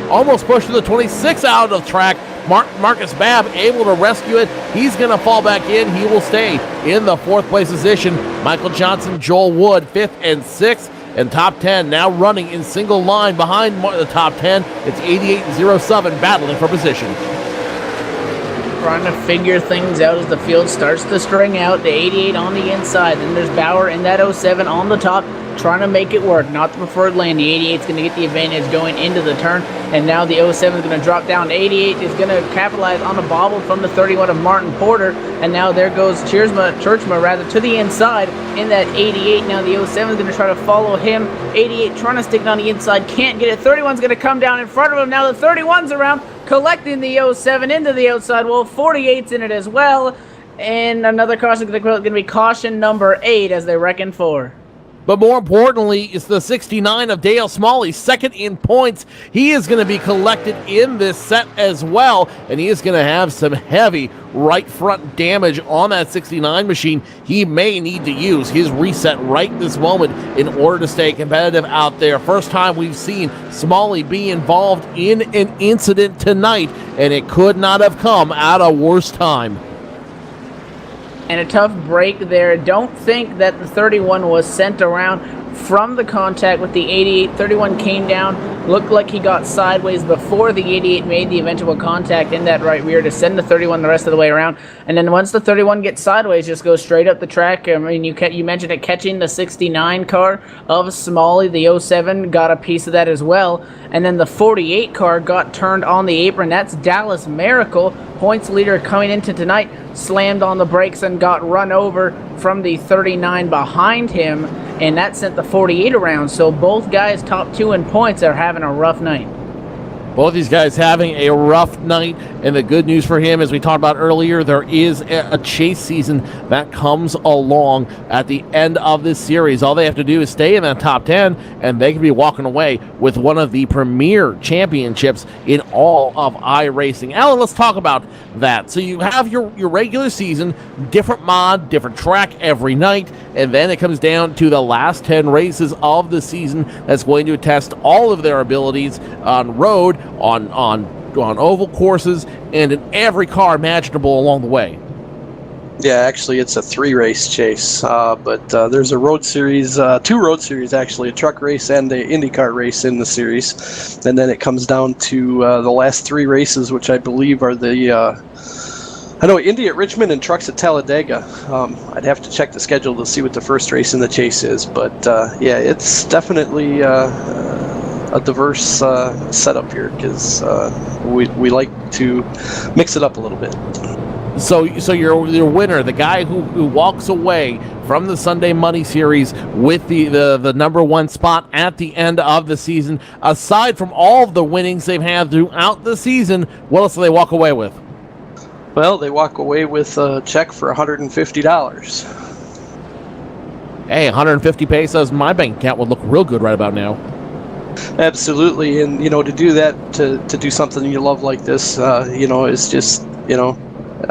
Almost pushed to the 26 out of the track. Marcus Babb able to rescue it. He's going to fall back in. He will stay in the 4th place position. Michael Johnson, Joel Wood, 5th and 6th. And top 10 now running in single line behind the top 10. It's 88 and 07 battling for position. Trying to figure things out as the field starts to string out. The 88 on the inside. Then there's Bauer in that 07 on the top, trying to make it work. Not the preferred lane. The 88 is going to get the advantage going into the turn. And now the 07 is going to drop down. The 88 is going to capitalize on a bobble from the 31 of Martin Porter. And now there goes Churchma to the inside in that 88. Now the 07 is going to try to follow him. 88 trying to stick it on the inside. Can't get it. 31 is going to come down in front of him. Now the 31's around, collecting the 07 into the outside wall. 48's in it as well. And another caution is going to be caution number 8 as they reckon for. but more importantly, it's the 69 of Dale Smalley, second in points. He is going to be collected in this set as well, and he is going to have some heavy right front damage on that 69 machine. He may need to use his reset right this moment in order to stay competitive out there. First time we've seen Smalley be involved in an incident tonight, and it could not have come at a worse time. And a tough break there. Don't think that the 31 was sent around from the contact with the 88. 31 came down, looked like he got sideways before the 88 made the eventual contact in that right rear to send the 31 the rest of the way around. And then once the 31 gets sideways, just goes straight up the track. I mean, you mentioned it catching the 69 car of Smalley. The 07 got a piece of that as well. And then the 48 car got turned on the apron. That's Dallas Miracle, points leader coming into tonight, slammed on the brakes and got run over from the 39 behind him, and that sent the 48 around. So both guys top two in points are having a rough night. Both these guys having a rough night, and the good news for him, as we talked about earlier, there is a chase season that comes along at the end of this series. All they have to do is stay in that top 10, and they can be walking away with one of the premier championships in all of iRacing. Alan, let's talk about that. So you have your regular season, different mod, different track every night, and then it comes down to the last 10 races of the season that's going to test all of their abilities on road, on oval courses, and in every car imaginable along the way. Yeah, actually, it's a 3-race chase, but there's a road series, 2 road series actually, a truck race and a IndyCar race in the series, and then it comes down to the last 3 races, which I believe are the I know Indy at Richmond and trucks at Talladega. I'd have to check the schedule to see what the first race in the chase is, but yeah, it's definitely a diverse setup here, because we like to mix it up a little bit. So your winner, the guy who walks away from the Sunday Money Series with the number 1 spot at the end of the season, aside from all of the winnings they've had throughout the season, what else do they walk away with? Well, they walk away with a check for $150. Hey, 150 pesos in my bank account would look real good right about now. Absolutely, and to do that, to do something you love like this, is just,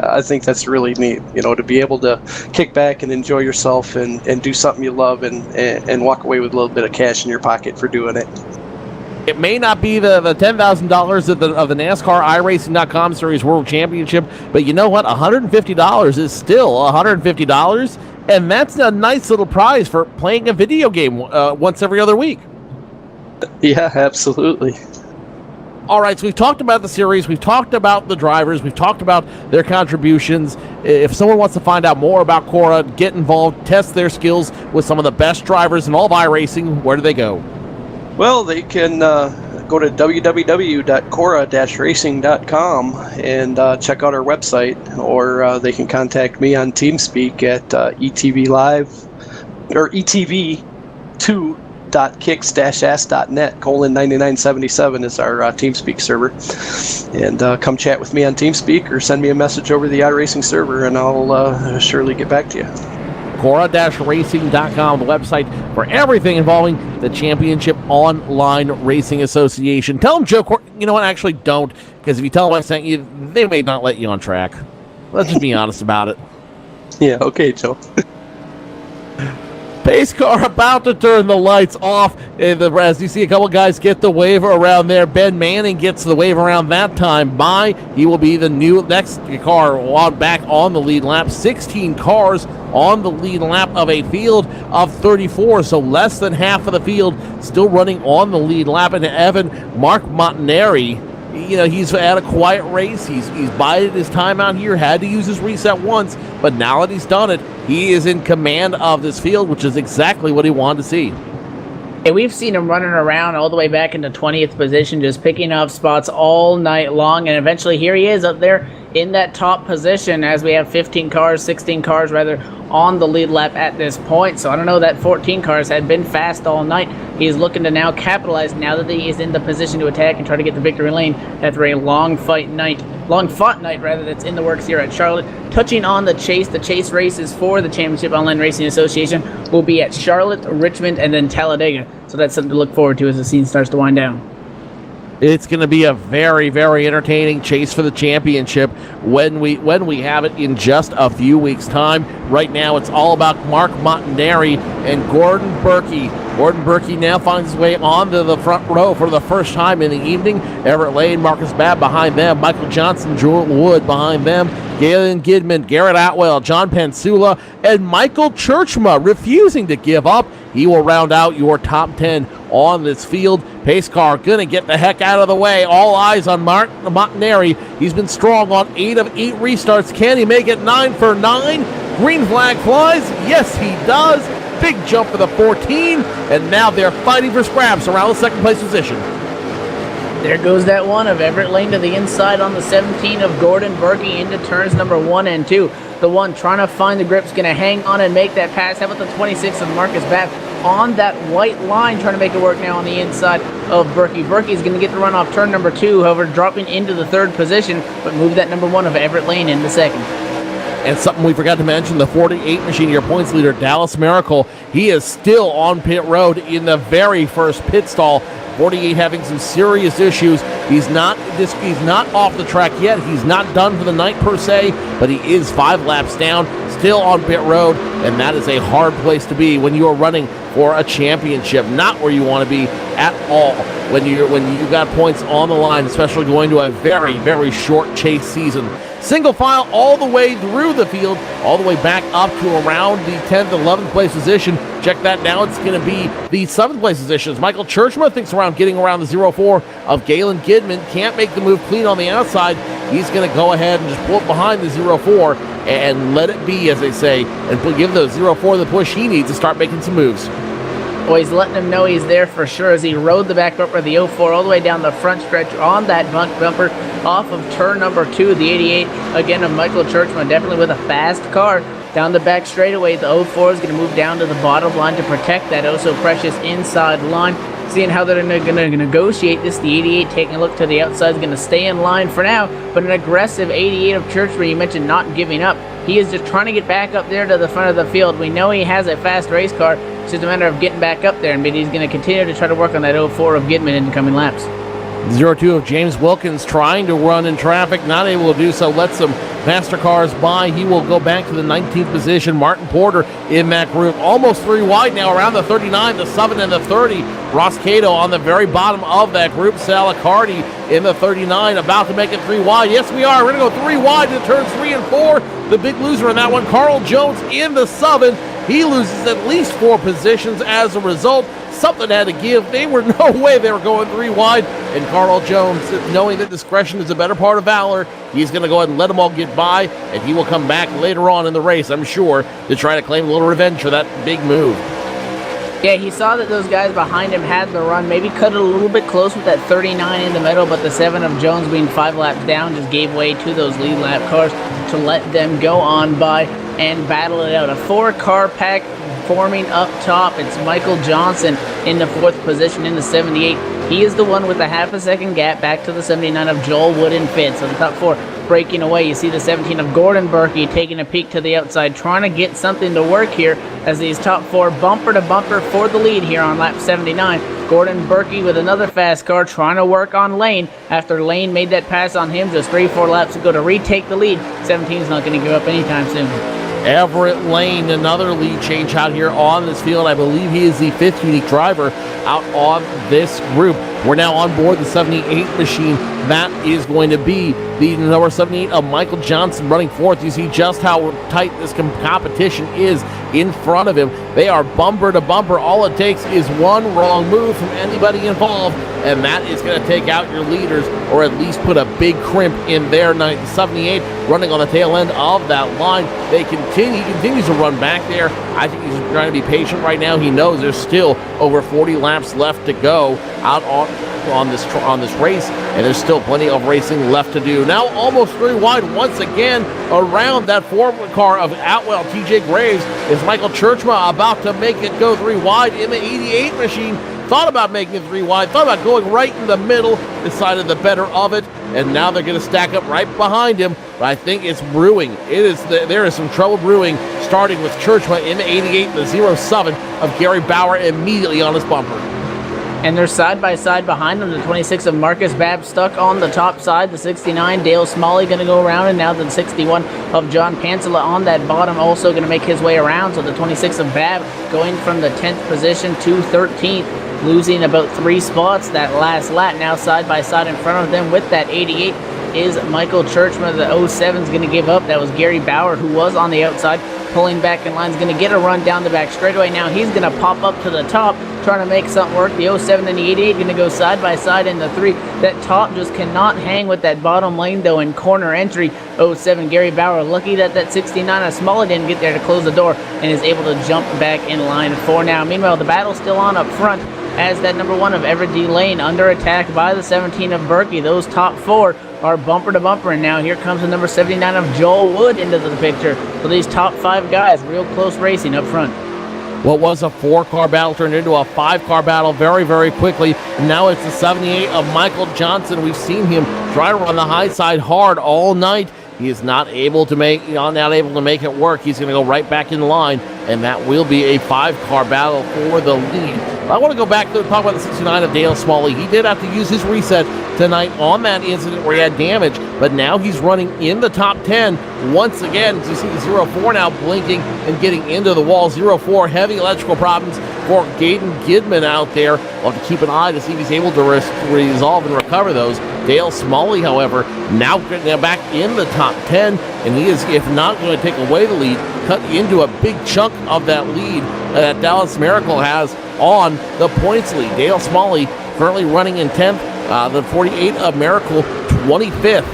I think that's really neat, to be able to kick back and enjoy yourself and do something you love and walk away with a little bit of cash in your pocket for doing it. It may not be the $10,000 of the NASCAR iRacing.com Series World Championship, but you know what? $150 is still $150, and that's a nice little prize for playing a video game once every other week. Yeah, absolutely. All right, so we've talked about the series, we've talked about the drivers, we've talked about their contributions. If someone wants to find out more about Cora, get involved, test their skills with some of the best drivers in all of iRacing, where do they go? Well, they can go to www.cora-racing.com and check out our website, or they can contact me on TeamSpeak at ETV Live or ETV2.kicks-ass.net. :9977 is our TeamSpeak server, and come chat with me on TeamSpeak or send me a message over the iRacing server, and I'll surely get back to you. Cora-racing.com, the website for everything involving the Championship Online Racing Association. Tell them, Joe, you know what, actually don't, because if you tell them I sent you, they may not let you on track. Let's just be honest about it. Yeah, okay, Joe. Pace car about to turn the lights off. As you see a couple guys get the wave around there. Ben Manning gets the wave around that time by. He will be the next car back on the lead lap. 16 cars on the lead lap of a field of 34, so less than half of the field still running on the lead lap. And Evan Mark Montanari, he's had a quiet race. He's bided his time out here, had to use his reset once, but now that he's done it, he is in command of this field, which is exactly what he wanted to see. And we've seen him running around all the way back into 20th position, just picking up spots all night long, and eventually here he is up there in that top position, as we have 16 cars rather, on the lead lap at this point. So I don't know, that 14 cars had been fast all night. He's looking to now capitalize now that he is in the position to attack and try to get the victory lane after a long fought night that's in the works here at Charlotte. Touching on the chase races for the Championship Online Racing Association will be at Charlotte, Richmond, and then Talladega. So that's something to look forward to as the scene starts to wind down. It's going to be a very, very entertaining chase for the championship when we have it in just a few weeks' time. Right now, it's all about Mark Montanari and Gordon Berkey. Gordon Berkey now finds his way onto the front row for the first time in the evening. Everett Lane, Marcus Babb behind them, Michael Johnson, Jordan Wood behind them, Galen Gidman, Garrett Atwell, John Pansula, and Michael Churchma refusing to give up. He will round out your top 10 on this field. Pace car going to get the heck out of the way. All eyes on Montanari. He's been strong on 8 of 8 restarts. Can he make it 9 for 9? Green flag flies. Yes, he does. Big jump for the 14. And now they're fighting for scraps around the second place position. There goes that one of Everett Lane to the inside on the 17 of Gordon Berkey into turns number 1 and 2. The one trying to find the grip's going to hang on and make that pass. How about the 26 of Marcus Babb on that white line, trying to make it work now on the inside of Berkey. Berkey's going to get the run off turn number 2, however, dropping into the 3rd position, but move that number 1 of Everett Lane in the 2nd. And something we forgot to mention, the 48 machine, your points leader, Dallas Miracle, he is still on pit road in the very first pit stall. 48 having some serious issues. He's not off the track yet. He's not done for the night per se, but he is 5 laps down, still on pit road, and that is a hard place to be when you are running for a championship. Not where you want to be at all when you got points on the line, especially going to a very, very short chase season. Single file all the way through the field, all the way back up to around the 10th, 11th place position. Check that now. It's going to be the 7th place positions. Michael Churchma thinks getting around the 0-4 of Galen Gidman. Can't make the move clean on the outside. He's going to go ahead and just pull it behind the 0-4 and let it be, as they say, and give the 0-4 the push he needs to start making some moves. Well, he's letting him know he's there for sure as he rode the back bumper of the 04 all the way down the front stretch on that bumper off of turn number 2, the 88, again of Michael Churchman, definitely with a fast car. Down the back straightaway, the 04 is going to move down to the bottom line to protect that oh-so-precious inside line. Seeing how they're going to negotiate this, the 88 taking a look to the outside is going to stay in line for now, but an aggressive 88 of Churchman, you mentioned not giving up. He is just trying to get back up there to the front of the field. We know he has a fast race car. It's just a matter of getting back up there, and he's going to continue to try to work on that 04 of Gidman in the coming laps. 0-2 of James Wilkins trying to run in traffic, not able to do so. Let some faster cars by. He will go back to the 19th position. Martin Porter in that group. Almost 3 wide now around the 39, the 7, and the 30. Ross Cato on the very bottom of that group. Salicardi in the 39, about to make it 3 wide. Yes, we are. We're going to go 3 wide to turns 3 and 4. The big loser in that one, Carl Jones in the 7. He loses at least 4 positions as a result. Something had to give. They were no way they were going 3 wide. And Carl Jones, knowing that discretion is a better part of valor, he's going to go ahead and let them all get by, and he will come back later on in the race, I'm sure, to try to claim a little revenge for that big move. Yeah, he saw that those guys behind him had the run, maybe cut it a little bit close with that 39 in the middle, but the 7 of Jones being 5 laps down just gave way to those lead lap cars to let them go on by and battle it out. A 4-car pack forming up top. It's Michael Johnson in the 4th position in the 78. He is the one with a half a second gap back to the 79 of Joel Wood and Fitz. So the top 4 breaking away. You see the 17 of Gordon Berkey taking a peek to the outside, trying to get something to work here as these top 4 bumper to bumper for the lead here on lap 79. Gordon Berkey with another fast car trying to work on Lane after Lane made that pass on him just 3-4 laps ago to retake the lead. 17 is not going to give up anytime soon. Everett Lane, another lead change out here on this field. I believe he is the 5th unique driver out on this group. We're now on board the 78 machine. That is going to be the number 78 of Michael Johnson running 4th. You see just how tight this competition is in front of him. They are bumper to bumper. All it takes is one wrong move from anybody involved, and that is going to take out your leaders, or at least put a big crimp in their 78 running on the tail end of that line. He continues to run back there. I think he's trying to be patient right now. He knows there's still over 40 laps left to go out on this race, and there's still plenty of racing left to do. Now almost 3 wide once again around that 4 car of Atwell. TJ Graves is Michael Churchma about to make it go 3 wide in the 88 machine. Thought about making it 3 wide, thought about going right in the middle, decided the better of it, and now they're going to stack up right behind him. But I think it's brewing. There is some trouble brewing, starting with Churchma in the 88, the 07 of Gary Bauer immediately on his bumper. And they're side by side behind them. The 26 of Marcus Babb stuck on the top side. The 69, Dale Smalley, going to go around. And now the 61 of John Pansela on that bottom, also going to make his way around. So the 26 of Babb going from the 10th position to 13th, losing about 3 spots that last lap. Now side by side in front of them with that 88 is Michael Churchman. The 07 is going to give up. That was Gary Bauer, who was on the outside, pulling back in line. Is going to get a run down the back straightaway. Now he's going to pop up to the top, trying to make something work. The 07 and the 88 going to go side by side in the 3. That top just cannot hang with that bottom lane, though, in corner entry. 07 Gary Bauer, lucky that 69 of Smalley didn't get there to close the door, and is able to jump back in line for now. Meanwhile, the battle's still on up front, as that number 1 of Everett D. Lane under attack by the 17 of Berkey. Those top 4 are bumper to bumper, and now here comes the number 79 of Joel Wood into the picture. So these top 5 guys, real close racing up front. What was a 4-car battle turned into a 5-car battle very, very quickly. And now it's the 78 of Michael Johnson. We've seen him try to run the high side hard all night. He is not able to make it work. He's going to go right back in line, and that will be a 5-car battle for the lead. I want to go back to talk about the 69 of Dale Smalley. He did have to use his reset tonight on that incident where he had damage, but now he's running in the top 10 once again. You see the 04 now blinking and getting into the wall. 04, heavy electrical problems for Gaten Gidman out there. We'll have to keep an eye to see if he's able to resolve and recover those. Dale Smalley, however, now back in the top 10, and he is, if not going to take away the lead, cut into a big chunk of that lead that Dallas Miracle has on the points lead. Dale Smalley currently running in 10th. The 48 of Miracle, 25th,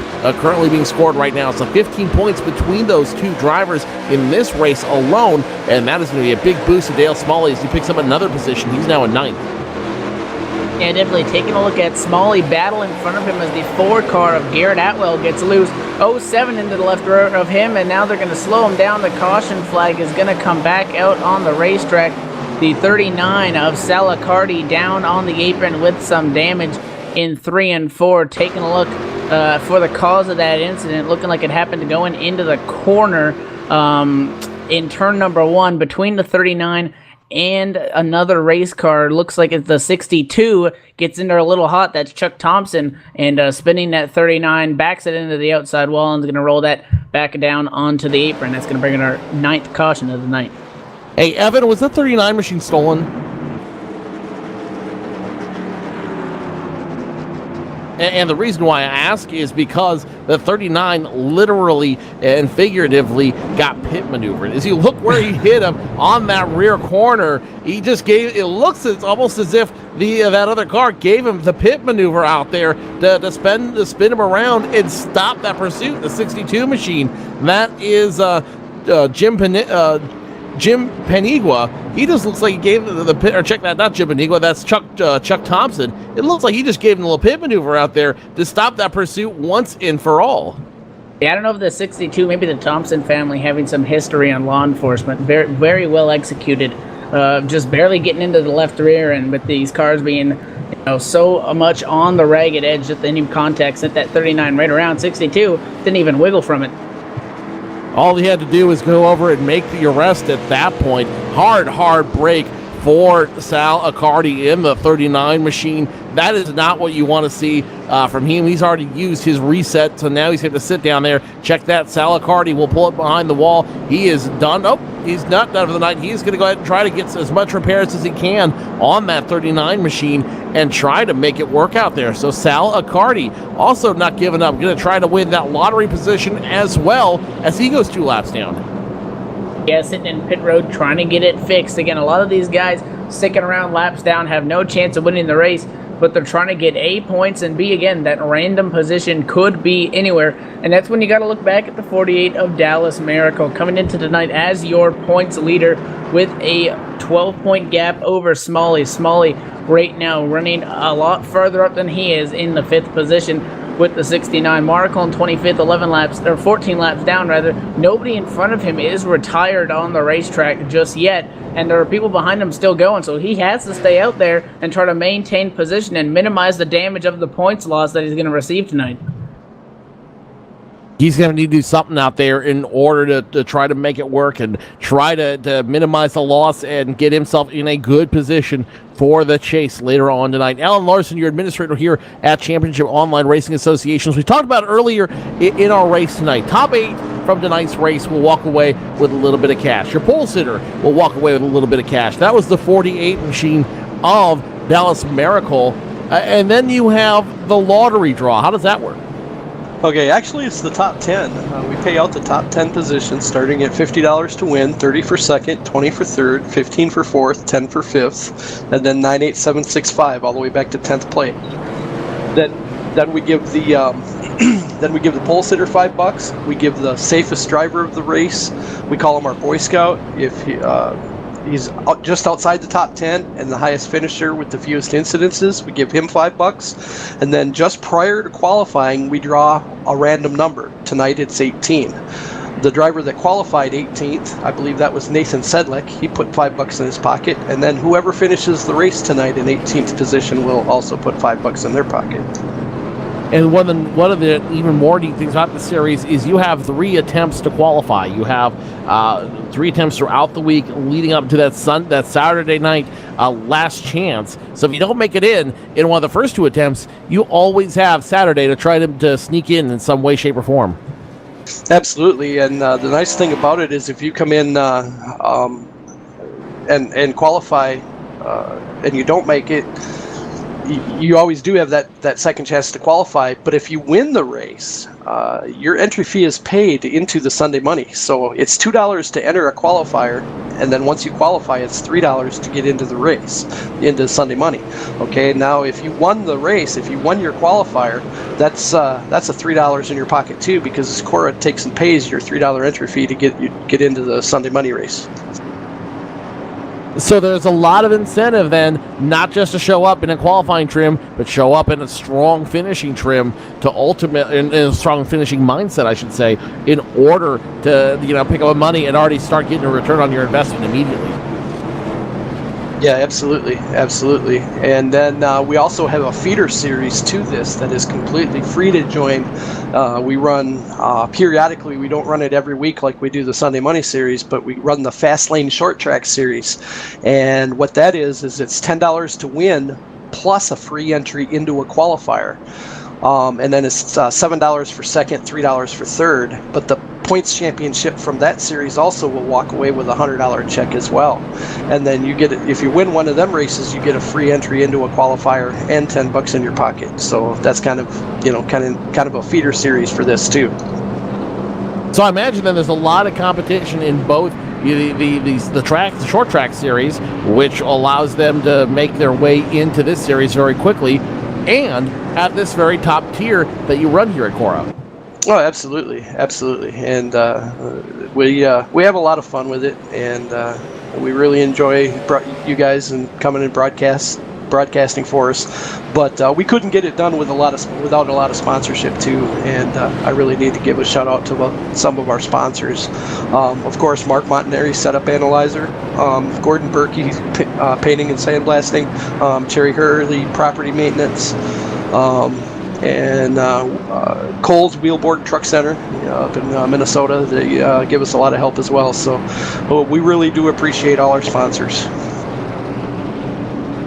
currently being scored right now. So 15 points between those 2 drivers in this race alone, and that is going to be a big boost to Dale Smalley as he picks up another position. He's now in 9th. And definitely taking a look at Smalley battle in front of him as the 4-car of Garrett Atwell gets loose. 07 into the left rear of him, and now they're going to slow him down. The caution flag is going to come back out on the racetrack. The 39 of Salacardi down on the apron with some damage in 3 and 4. Taking a look for the cause of that incident, looking like it happened going into the corner in turn number 1 between the 39 and another race car. Looks like it's the 62 gets into a little hot. That's Chuck Thompson, and spinning that 39, backs it into the outside wall, and is going to roll that back down onto the apron. That's going to bring in our 9th caution of the night. Hey, Evan, was that 39 machine stolen? And the reason why I ask is because the 39 literally and figuratively got pit maneuvered. As you look where he hit him on that rear corner, he just gave, it looks almost as if that other car gave him the pit maneuver out there to spin him around and stop that pursuit. The 62 machine, that is Jim Panigua. He just looks like he gave the pit, or check that, not Jim Panigua, that's Chuck Thompson. It looks like he just gave him a little pit maneuver out there to stop that pursuit once and for all. Yeah, I don't know if the 62, maybe the Thompson family having some history on law enforcement. Very, very well executed. Just barely getting into the left rear, and with these cars being so much on the ragged edge that they didn't even contact, sent that 39 right around. 62 didn't even wiggle from it. All he had to do was go over and make the arrest at that point. Hard break for Sal Accardi in the 39 machine. That is not what you want to see from him. He's already used his reset, so now he's going to sit down there. Check that. Sal Accardi will pull it behind the wall. He is done. Oh, he's not done for the night. He's going to go ahead and try to get as much repairs as he can on that 39 machine and try to make it work out there. So Sal Accardi also not giving up. Going to try to win that lottery position as well as he goes 2 laps down. Yeah, sitting in pit road trying to get it fixed. Again, a lot of these guys sticking around laps down have no chance of winning the race. but they're trying to get A, points, and B, again, that random position could be anywhere. And that's when you got to look back at the 48 of Dallas Miracle coming into tonight as your points leader with a 12-point gap over Smalley. Smalley right now running a lot further up than he is in the 5th position with the 69. Miracle in 25th, 11 laps, or 14 laps down rather. Nobody in front of him is retired on the racetrack just yet, and there are people behind him still going, so he has to stay out there and try to maintain position and minimize the damage of the points loss that he's going to receive tonight. He's going to need to do something out there in order to try to make it work and try to minimize the loss and get himself in a good position for the chase later on tonight. Alan Larson, your administrator here at Championship Online Racing Associations. We talked about earlier in our race tonight. Top 8 from tonight's race will walk away with a little bit of cash. Your pole sitter will walk away with a little bit of cash. That was the 48 machine of Dallas Miracle. And then you have the lottery draw. How does that work? Okay, actually it's the top 10. We pay out the top 10 positions starting at $50 to win, 30 for second, 20 for third, 15 for fourth, 10 for fifth, and then 9, 8, 7, 6, 5 all the way back to 10th place. Then we give the then we give the pole sitter $5. We give the safest driver of the race. We call him our Boy Scout. If he's just outside the top 10 and the highest finisher with the fewest incidences, we give him $5. And then just prior to qualifying, we draw a random number. Tonight it's 18. The driver that qualified 18th, I believe that was Nathan Sedlick, he put $5 in his pocket. And then whoever finishes the race tonight in 18th position will also put $5 in their pocket. And one of the even more neat things about the series is you have 3 attempts to qualify. You have 3 attempts throughout the week leading up to that Saturday night last chance. So if you don't make it in one of the first 2 attempts, you always have Saturday to try to sneak in some way, shape, or form. Absolutely, and the nice thing about it is if you come in and qualify and you don't make it, you always do have that second chance to qualify. But if you win the race, your entry fee is paid into the Sunday money. So it's $2 to enter a qualifier, and then once you qualify, it's $3 to get into the race, into Sunday money. Okay, now if you won the race, if you won your qualifier, that's a $3 in your pocket too, because Cora takes and pays your $3 entry fee to get into the Sunday money race. So there's a lot of incentive then, not just to show up in a qualifying trim, but show up in a strong finishing trim in a strong finishing mindset, I should say, in order to pick up money and already start getting a return on your investment immediately. Yeah, absolutely. And then we also have a feeder series to this that is completely free to join. We run periodically. We don't run it every week like we do the Sunday Money series, but we run the Fast Lane Short Track series. And what that is it's $10 to win plus a free entry into a qualifier. And then it's $7 for second, $3 for third. But the points championship from that series also will walk away with a $100 check as well. And then you get it, if you win one of them races, you get a free entry into a qualifier and $10 in your pocket. So that's kind of a feeder series for this too. So I imagine then there's a lot of competition in both the short track series, which allows them to make their way into this series very quickly, and at this very top tier that you run here at Cora. Oh, absolutely, and we have a lot of fun with it, and we really enjoy you guys and coming and broadcasting for us. But we couldn't get it done without a lot of sponsorship too, and I really need to give a shout out to some of our sponsors. Of course, Mark Montanari, Setup Analyzer, Gordon Berkey, Painting and Sandblasting, Cherry Hurley, Property Maintenance, and Cole's Wheelboard Truck Center up in Minnesota. They give us a lot of help as well. So we really do appreciate all our sponsors.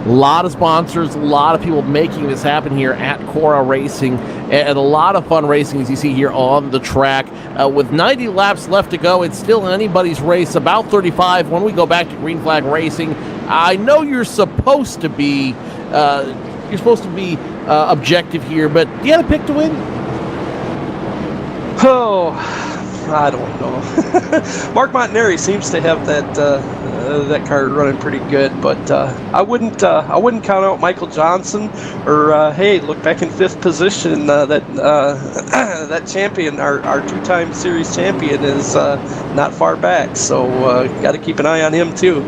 A lot of sponsors, a lot of people making this happen here at Cora Racing, and a lot of fun racing as you see here on the track. With 90 laps left to go, it's still anybody's race, about 35 when we go back to Green Flag Racing. I know you're supposed to be objective here, but do you have a pick to win? Oh, I don't know. Mark Montanari seems to have that car running pretty good. But I wouldn't count out Michael Johnson or hey, look back in 5th position. That champion, our 2-time series champion, is not far back. So got to keep an eye on him too.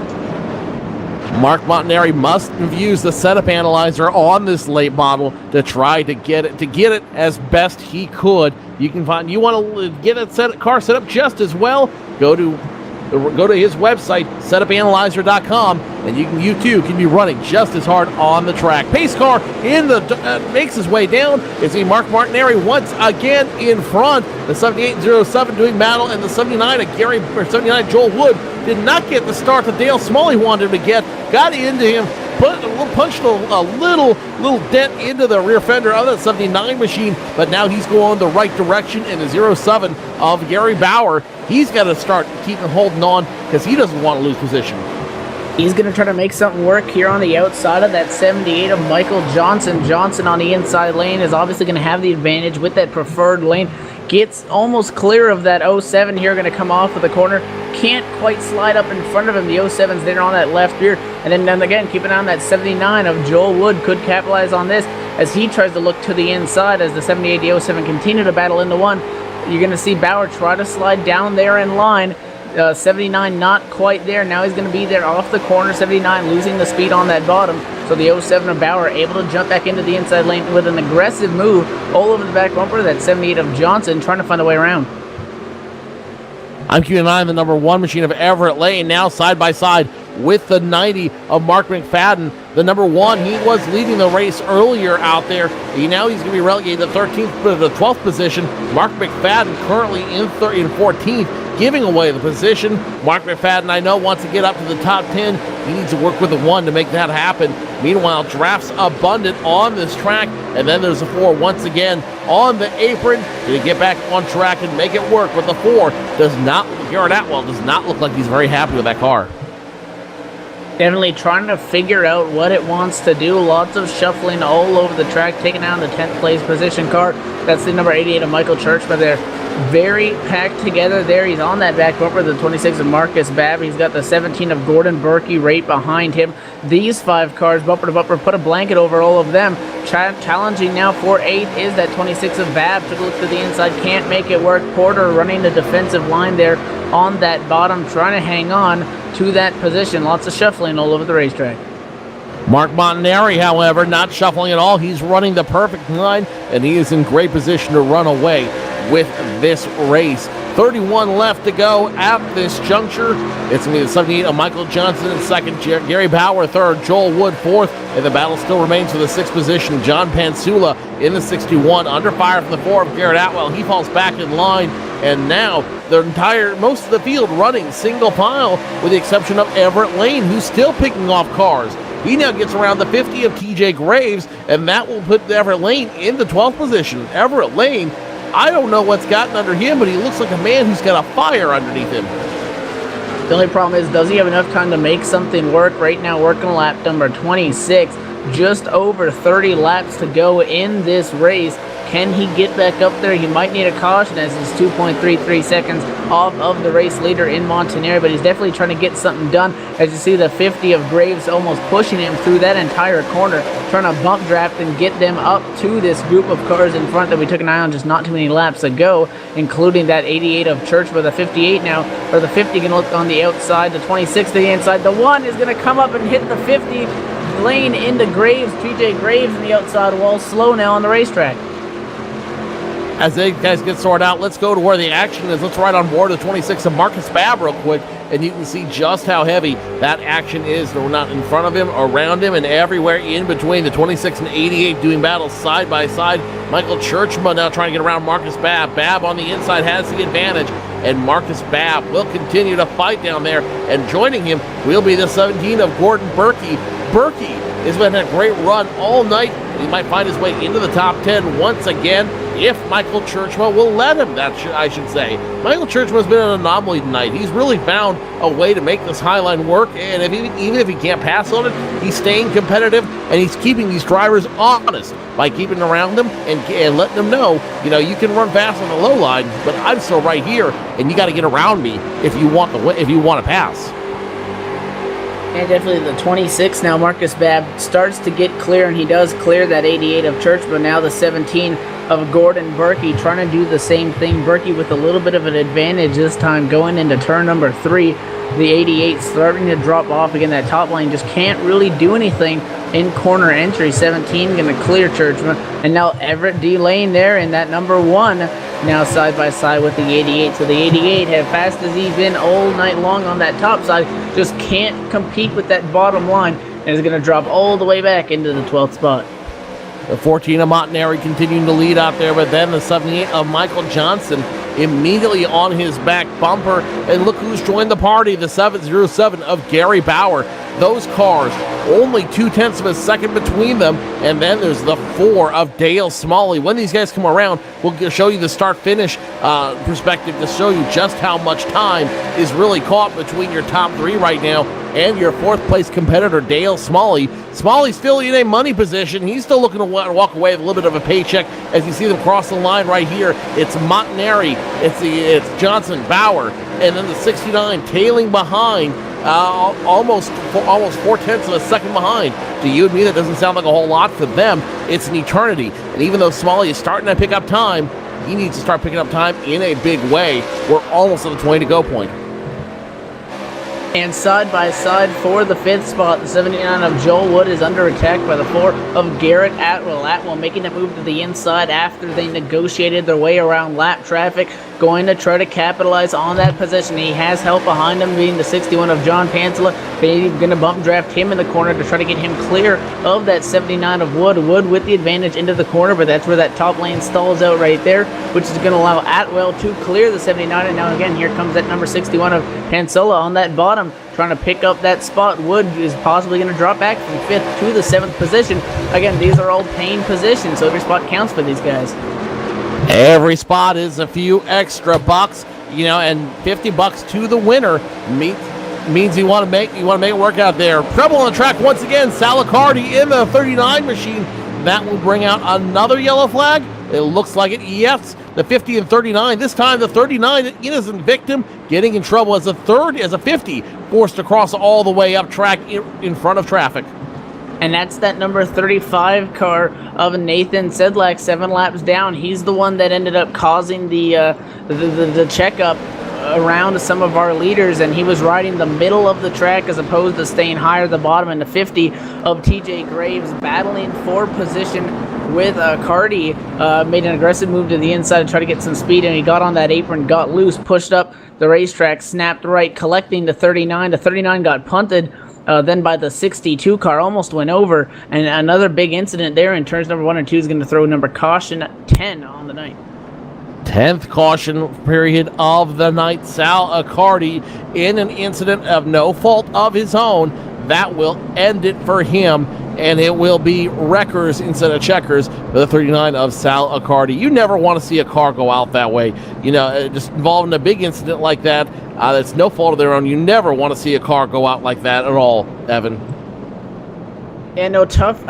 Mark Montanari must have used the setup analyzer on this late model to try to get it as best he could. You want to get a car set up just as well, go to his website, setupanalyzer.com, and you too can be running just as hard on the track. Pace car makes his way down. It's Mark Montanari once again in front. The 7807 doing battle, and the 79 Joel Wood did not get the start that Dale Smalley wanted him to get. Got into him, punched a little dent into the rear fender of that 79 machine, but now he's going the right direction in the 07 of Gary Bauer. He's got to start keeping holding on because he doesn't want to lose position. He's going to try to make something work here on the outside of that 78 of Michael Johnson. Johnson on the inside lane is obviously going to have the advantage with that preferred lane. Gets almost clear of that 07 here, going to come off of the corner. Can't quite slide up in front of him. The 07's there on that left rear. And then again, keeping on that 79 of Joel Wood could capitalize on this as he tries to look to the inside as the 78, the 07 continue to battle into one. You're going to see Bauer try to slide down there in line. 79 not quite there. Now he's going to be there off the corner. 79 losing the speed on that bottom. So the 07 of Bauer able to jump back into the inside lane with an aggressive move all over the back bumper. That 78 of Johnson trying to find a way around. I'm keeping an eye on the number 1 machine of Everett Lane, now side by side with the 90 of Mark McFadden. The number 1, he was leading the race earlier out there. Now he's going to be relegated to 13th, but the 12th position. Mark McFadden currently in 14th, giving away the position. Mark McFadden, I know, wants to get up to the top 10. He needs to work with the 1 to make that happen. Meanwhile, drafts abundant on this track, and then there's a 4 once again on the apron to get back on track and make it work. But the 4 Garrett Atwell does not look like he's very happy with that car. Definitely trying to figure out what it wants to do. Lots of shuffling all over the track, taking down the 10th place position car. That's the number 88 of Michael Churchman there. Very packed together there. He's on that back bumper, the 26 of Marcus Babb. He's got the 17 of Gordon Berkey right behind him. These 5 cars, bumper to bumper, put a blanket over all of them. Challenging now for 8th is that 26 of Babb. Took a look to the inside, can't make it work. Porter running the defensive line there on that bottom, trying to hang on to that position. Lots of shuffling all over the racetrack. Mark Montanari, however, not shuffling at all. He's running the perfect line, and he is in great position to run away with this race. 31 left to go at this juncture. It's going to be the 78 of Michael Johnson in second, Gary Bauer third, Joel Wood fourth, and the battle still remains for the 6th position. John Pansula in the 61, under fire from the 4 of Garrett Atwell. He falls back in line, and now most of the field running single file with the exception of Everett Lane, who's still picking off cars. He now gets around the 50 of TJ Graves, and that will put Everett Lane in the 12th position. Everett Lane, I don't know what's gotten under him, but he looks like a man who's got a fire underneath him. The only problem is, does he have enough time to make something work? Right now, working lap number 26. Just over 30 laps to go in this race. Can he get back up there? He might need a caution as he's 2.33 seconds off of the race leader in Montanari, but he's definitely trying to get something done. As you see the 50 of Graves almost pushing him through that entire corner, trying to bump draft and get them up to this group of cars in front that we took an eye on just not too many laps ago, including that 88 of Church, but the 58 now, or the 50 can look on the outside, the 26 to the inside. The 1 is going to come up and hit the 50 lane into Graves, TJ Graves in the outside wall, slow now on the racetrack. As they guys get sorted out, let's go to where the action is. Let's ride on board the 26 of Marcus Babb real quick, and you can see just how heavy that action is. They're not in front of him, around him, and everywhere in between. The 26 and 88 doing battle side by side. Michael Churchman now trying to get around Marcus Babb. Babb on the inside has the advantage, and Marcus Babb will continue to fight down there, and joining him will be the 17 of Gordon Berkey. Berkey has been a great run all night. He might find his way into the top 10 once again if Michael Churchman will let him, I should say. Michael Churchman's been an anomaly tonight. He's really found a way to make this highline work, and even if he can't pass on it, he's staying competitive, and he's keeping these drivers honest by keeping around them and letting them know, you can run fast on the low line, but I'm still right here, and you got to get around me if you want to pass. And definitely the 26 now, Marcus Babb starts to get clear, and he does clear that 88 of Church, but now the 17 of Gordon Berkey trying to do the same thing. Berkey with a little bit of an advantage this time going into turn number 3. The 88 starting to drop off again. That top lane just can't really do anything in corner entry. 17 going to clear Churchman, and now Everett D. Lane there in that number 1. Now side by side with the 88. So the 88, as fast as he's been all night long on that top side, just can't compete with that bottom line, and is going to drop all the way back into the 12th spot. The 14 of Montanari continuing to lead out there, but then the 78 of Michael Johnson immediately on his back bumper. And look who's joined the party, the 707 of Gary Bauer. Those cars, only 0.2 of a second between them. And then there's the 4 of Dale Smalley. When these guys come around, we'll show you the start-finish perspective to show you just how much time is really caught between your top 3 right now and your 4th place competitor, Dale Smalley. Smalley's still in a money position. He's still looking to walk away with a little bit of a paycheck as you see them cross the line right here. It's Montanari, it's Johnson, Bauer, and then the 69 tailing behind, almost 0.4 of a second behind. To you and me, that doesn't sound like a whole lot. For them, it's an eternity. And even though Smalley is starting to pick up time, he needs to start picking up time in a big way. We're almost at the 20 to go point. And side by side for the 5th spot, the 79 of Joel Wood is under attack by the 4 of Garrett Atwell. Atwell making that move to the inside after they negotiated their way around lap traffic, going to try to capitalize on that position. He has help behind him, being the 61 of John Pansela. They're going to bump draft him in the corner to try to get him clear of that 79 of Wood. Wood with the advantage into the corner, but that's where that top lane stalls out right there, which is going to allow Atwell to clear the 79. And now again, here comes that number 61 of Pansela on that bottom, trying to pick up that spot. Wood is possibly going to drop back from 5th to the 7th position. Again, these are all pain positions, so every spot counts for these guys. Every spot is a few extra bucks, and $50 to the winner means you want to make it work out there. Trouble on the track once again. Sal Accardi in the 39 machine. That will bring out another yellow flag. It looks like it. Yes, the 50 and 39. This time the 39, innocent victim, getting in trouble as a 50, forced to cross all the way up track in front of traffic. And that's that number 35 car of Nathan Sedlak, 7 laps down. He's the one that ended up causing the checkup around some of our leaders, and he was riding the middle of the track as opposed to staying higher at the bottom. And the 50 of TJ Graves battling for position with Cardi made an aggressive move to the inside to try to get some speed, and he got on that apron, got loose, pushed up the racetrack, snapped right, collecting the 39. The 39 got punted then by the 62 car, almost went over, and another big incident there in turns number 1 and 2 is going to throw number caution 10 on the night. 10th caution period of the night. Sal Accardi in an incident of no fault of his own. That will end it for him, and it will be wreckers instead of checkers for the 39 of Sal Accardi. You never want to see a car go out that way. Just involved in a big incident like that, that's no fault of their own. You never want to see a car go out like that at all, Evan. And a tough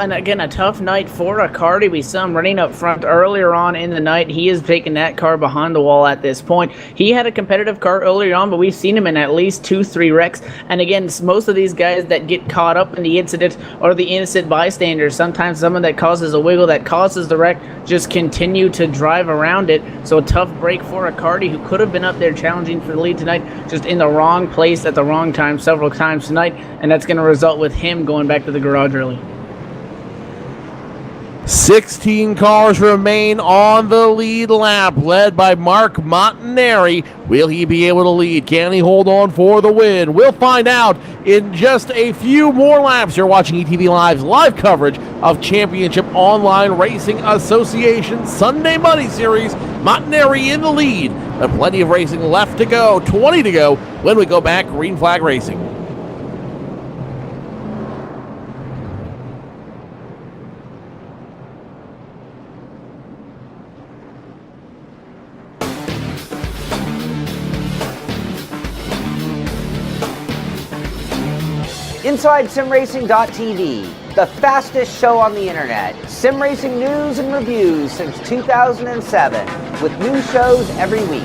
night for Accardi. We saw him running up front earlier on in the night. He is taking that car behind the wall at this point. He had a competitive car earlier on, but we've seen him in at least 2-3 wrecks. And again, most of these guys that get caught up in the incident are the innocent bystanders. Sometimes someone that causes a wiggle, that causes the wreck, just continue to drive around it. So a tough break for Accardi, who could have been up there challenging for the lead tonight, just in the wrong place at the wrong time several times tonight. And that's going to result with him going back to the garage early. 16 cars remain on the lead lap, led by Mark Montanari. Will he be able to lead? Can he hold on for the win? We'll find out in just a few more laps. You're watching ETV Live's live coverage of Championship Online Racing Association Sunday Money Series. Montanari in the lead, and plenty of racing left to go. 20 to go when we go back. Green flag racing. Inside SimRacing.tv, the fastest show on the internet. Sim racing news and reviews since 2007, with new shows every week.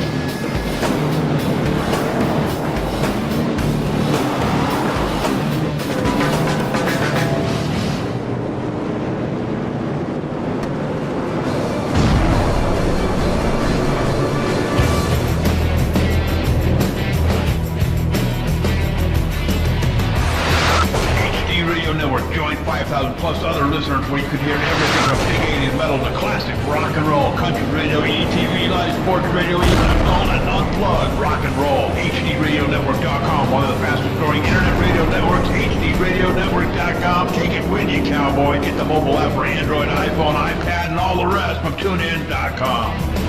listeners, where you could hear everything from big 80s metal to classic rock and roll, country radio, ETV, live sports radio, even adult and unplugged rock and roll. HDRadioNetwork.com, one of the fastest growing internet radio networks. HDRadioNetwork.com. Take it with you, cowboy. Get the mobile app for Android, iPhone, iPad, and all the rest from TuneIn.com.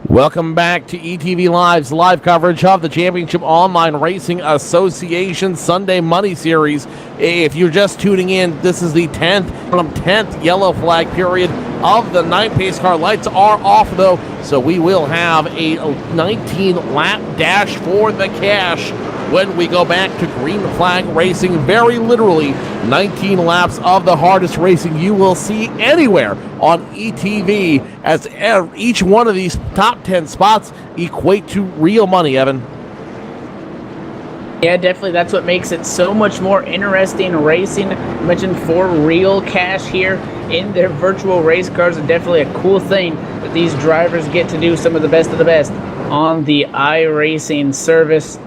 Welcome back to ETV Live's live coverage of the Championship Online Racing Association Sunday Money Series. If you're just tuning in, this is the 10th yellow flag period of the night. Pace car lights are off, though, so we will have a 19-lap dash for the cash when we go back to green flag racing. Very literally 19 laps of the hardest racing you will see anywhere on ETV, as each one of these top 10 spots equate to real money, Evan. Yeah, definitely. That's what makes it so much more interesting racing. I mentioned for real cash here in their virtual race cars, and definitely a cool thing that these drivers get to do some of the best on the iRacing service.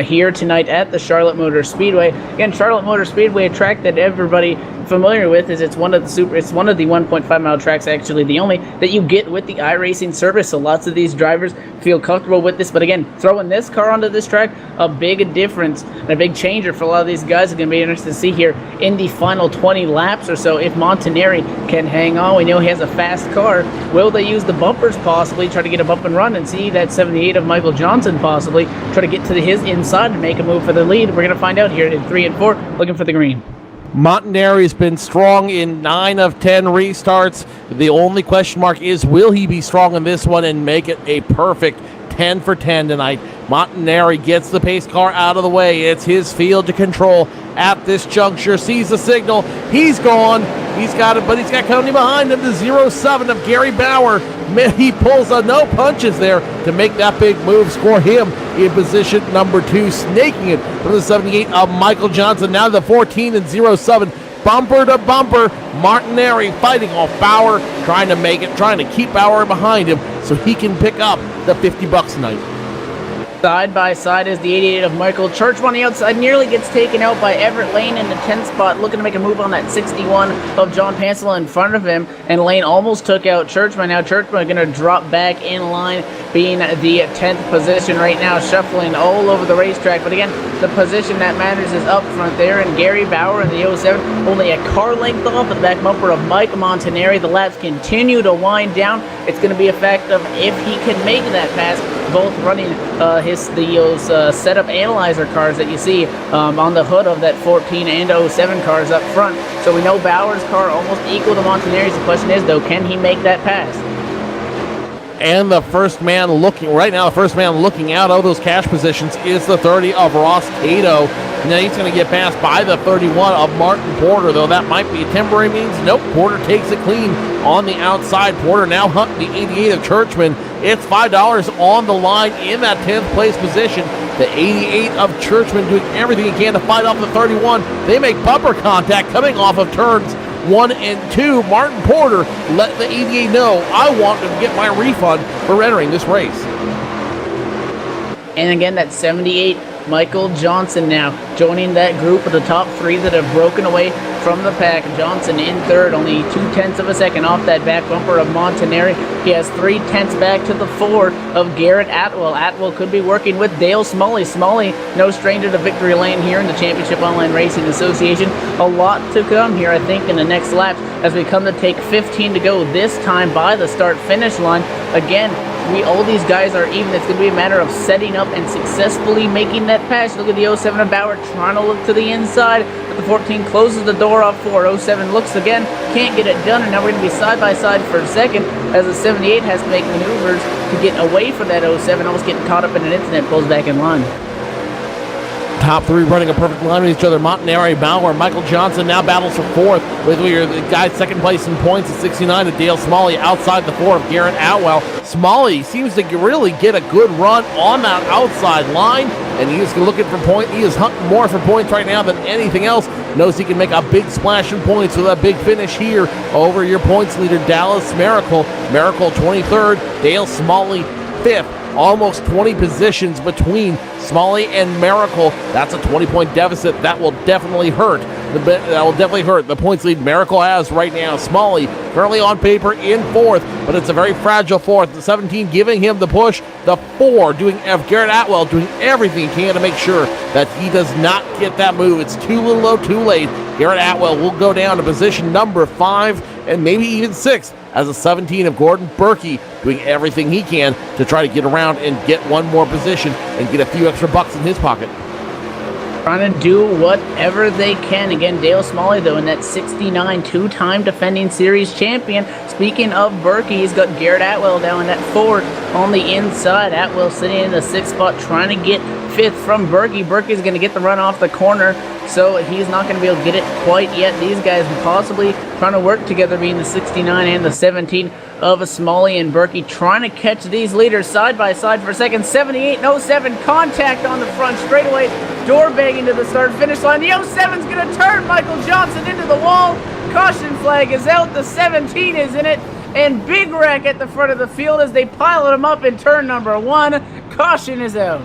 Here tonight at the Charlotte Motor Speedway. Again, Charlotte Motor Speedway, a track that everybody familiar with, is it's one of the 1.5 mile tracks, actually the only that you get with the iRacing service. So lots of these drivers feel comfortable with this. But again, throwing this car onto this track, a big difference and a big changer for a lot of these guys. It's going to be interesting to see here in the final 20 laps or so if Montanari can hang on. We know he has a fast car. Will they use the bumpers possibly, try to get a bump and run and see that 78 of Michael Johnson possibly try to get to his inside and make a move for the lead? We're going to find out here in 3 and 4, looking for the green. Montanari's been strong in 9 of 10 restarts. The only question mark is, will he be strong in this one and make it a perfect 10 for 10 tonight? Montanari gets the pace car out of the way. It's his field to control at this juncture. Sees the signal. He's gone. He's got it, but he's got coming behind him the 07 of Gary Bauer. He pulls a no punches there to make that big move, score him in position number 2, snaking it from the 78 of Michael Johnson. Now the 14 and 07, bumper to bumper. Montanari fighting off Bauer, trying to make it, trying to keep Bauer behind him so he can pick up the $50 tonight. Side by side is the 88 of Michael Church on the outside, nearly gets taken out by Everett Lane in the 10th spot, looking to make a move on that 61 of John Pansel in front of him, and Lane almost took out Churchman. Now Churchman going to drop back in line, being the 10th position right now, shuffling all over the racetrack. But again, the position that matters is up front there, and Gary Bauer in the 07, only a car length off of the back bumper of Mike Montanari. The laps continue to wind down. It's going to be a fact of if he can make that pass, both running those setup analyzer cars that you see on the hood of that 14 and 07 cars up front. So we know Bauer's car almost equal to Montanari's. The question is, though, can he make that pass? And the first man looking out of those cash positions is the 30 of Ross Cato. Now he's going to get passed by the 31 of Martin Porter, though that might be a temporary means. Nope, Porter takes it clean on the outside. Porter now hunting the 88 of Churchman. It's $5 on the line in that 10th place position. The 88 of Churchman doing everything he can to fight off the 31. They make bumper contact coming off of turns 1 and 2. Martin Porter let the 88 know, I want to get my refund for entering this race. And again, that 78 Michael Johnson now joining that group of the top 3 that have broken away from the pack. Johnson in third, only 0.2 of a second off that back bumper of Montanari. He has 0.3 back to the 4 of Garrett Atwell. Atwell could be working with Dale Smalley. Smalley, no stranger to victory lane here in the Championship Online Racing Association. A lot to come here, I think, in the next laps as we come to take 15 to go, this time by the start-finish line. Again, all these guys are even. It's going to be a matter of setting up and successfully making that pass. Look at the 07 of Bauer trying to look to the inside, but The 14 closes the door off for 07, looks again, can't get it done, and now we're going to be side by side for a second as the 78 has to make maneuvers to get away from that 07, almost getting caught up in an incident, pulls back in line. Top three running a perfect line with each other. Montanari, Bauer, Michael Johnson now battles for fourth with the guy second place in points at 69 to Dale Smalley outside the four of Garrett Atwell. Smalley seems to really get a good run on that outside line, and he is looking for points. He is hunting more for points right now than anything else. Knows he can make a big splash in points with a big finish here over your points leader, Dallas Miracle. Miracle 23rd, Dale Smalley 5th. Almost 20 positions between Smalley and Miracle. That's a 20-point deficit. That will definitely hurt. That will definitely hurt the points lead Miracle has right now. Smalley currently on paper in fourth, but it's a very fragile fourth. The 17 giving him the push. The 4 doing Garrett Atwell doing everything he can to make sure that he does not get that move. It's too little, too late. Garrett Atwell will go down to position number 5 and maybe even 6 as a 17 of Gordon Berkey doing everything he can to try to get around and get one more position and get a few extra bucks in his pocket. Trying to do whatever they can. Again, Dale Smalley, though, in that 69, two-time defending series champion. Speaking of Berkey, he's got Garrett Atwell down in that 4 on the inside. Atwell sitting in the 6th spot, trying to get 5th from Berkey. Berkey's going to get the run off the corner, so he's not going to be able to get it quite yet. These guys possibly trying to work together, being the 69 and the 17 of Smalley and Berkey, trying to catch these leaders side by side for a second. 78 and 07, contact on the front straightaway, door banging to the start-finish line. The 07's going to turn Michael Johnson into the wall. Caution flag is out, the 17 is in it, and big wreck at the front of the field as they pilot him up in turn number 1. Caution is out.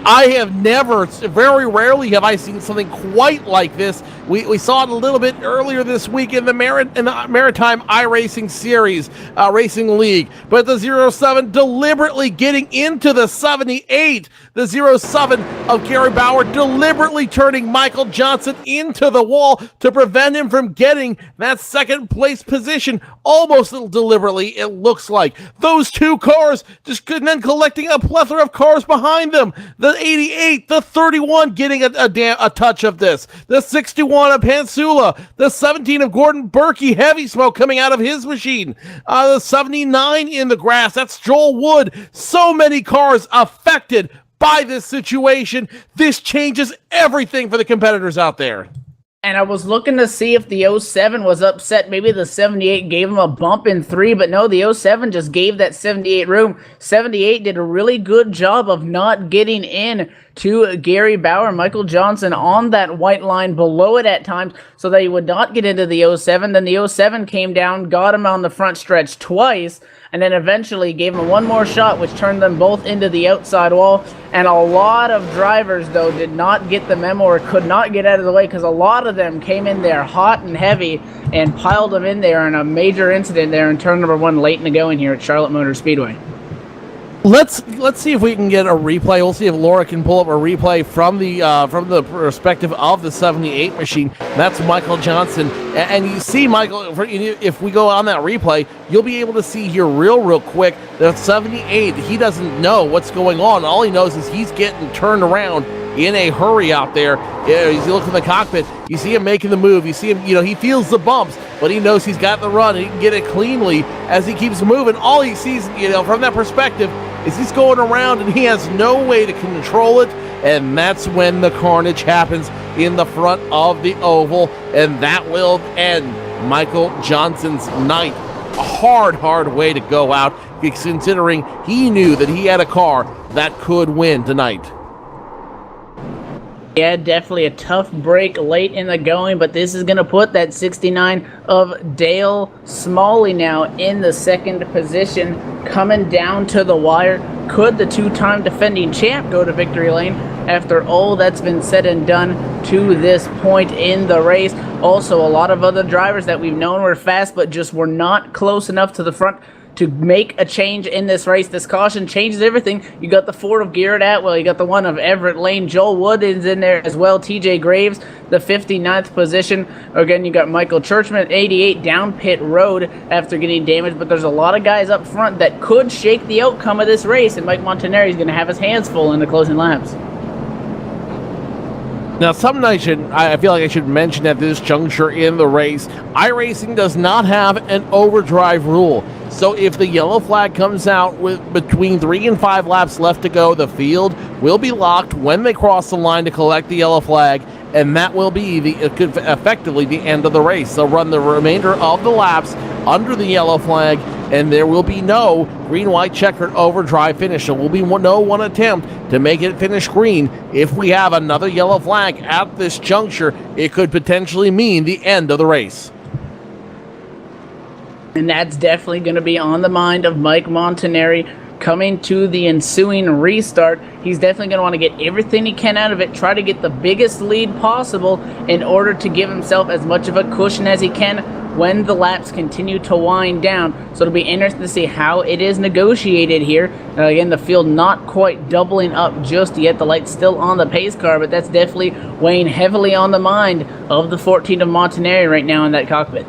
I have never, very rarely have I seen something quite like this. We saw it a little bit earlier this week in the Maritime iRacing Series Racing League, but the 07 deliberately getting into the 78. The 07 of Gary Bauer deliberately turning Michael Johnson into the wall to prevent him from getting that second place position, almost deliberately, it looks like. Those two cars just then collecting a plethora of cars behind them. The 88, the 31 getting a touch of this. The 61 of Pansula. The 17 of Gordon Berkey, heavy smoke coming out of his machine. The 79 in the grass, that's Joel Wood. So many cars affected by this situation. This changes everything for the competitors out there. And I was looking to see if the 07 was upset. Maybe the 78 gave him a bump in 3, but no, the 07 just gave that 78 room. 78 did a really good job of not getting in to Gary Bauer, Michael Johnson on that white line below it at times so that he would not get into the 07. Then the 07 came down, got him on the front stretch twice, and then eventually gave him one more shot, which turned them both into the outside wall. And a lot of drivers, though, did not get the memo or could not get out of the way because a lot of them came in there hot and heavy and piled them in there in a major incident there in turn number 1 late in the going here at Charlotte Motor Speedway. Let's see if we can get a replay. We'll see if Laura can pull up a replay from the perspective of the 78 machine. That's Michael Johnson, and you see Michael. If we go on that replay, you'll be able to see here real quick that 78. He doesn't know what's going on. All he knows is he's getting turned around in a hurry out there. As you look in the cockpit, you see him making the move. You see him. He feels the bumps, but he knows he's got the run. And he can get it cleanly as he keeps moving. All he sees, from that perspective, is he's going around and he has no way to control it, and that's when the carnage happens in the front of the oval, and that will end Michael Johnson's night. A hard way to go out, considering he knew that he had a car that could win tonight. Yeah, definitely a tough break late in the going, but this is going to put that 69 of Dale Smalley now in the second position, coming down to the wire. Could the two-time defending champ go to victory lane after all that's been said and done to this point in the race? Also, a lot of other drivers that we've known were fast, but just were not close enough to the front to make a change in this race. This caution changes everything. You got the 4 of Garrett Atwell. You got the 1 of Everett Lane. Joel Wood is in there as well. TJ Graves, the 59th position. Again, you got Michael Churchman, 88, down pit road after getting damaged. But there's a lot of guys up front that could shake the outcome of this race. And Mike Montanari is going to have his hands full in the closing laps. Now, something I feel like I should mention at this juncture in the race, iRacing does not have an overdrive rule. So if the yellow flag comes out with between 3 and 5 laps left to go, the field will be locked when they cross the line to collect the yellow flag, and that will be effectively the end of the race. They'll run the remainder of the laps under the yellow flag, and there will be no green-white checkered overdrive finish. There will be no one attempt to make it finish green. If we have another yellow flag at this juncture, it could potentially mean the end of the race. And that's definitely going to be on the mind of Mike Montanari coming to the ensuing restart. He's definitely going to want to get everything he can out of it, try to get the biggest lead possible in order to give himself as much of a cushion as he can when the laps continue to wind down. So it'll be interesting to see how it is negotiated here. Again, the field not quite doubling up just yet. The light's still on the pace car, but that's definitely weighing heavily on the mind of the 14 of Montanari right now in that cockpit.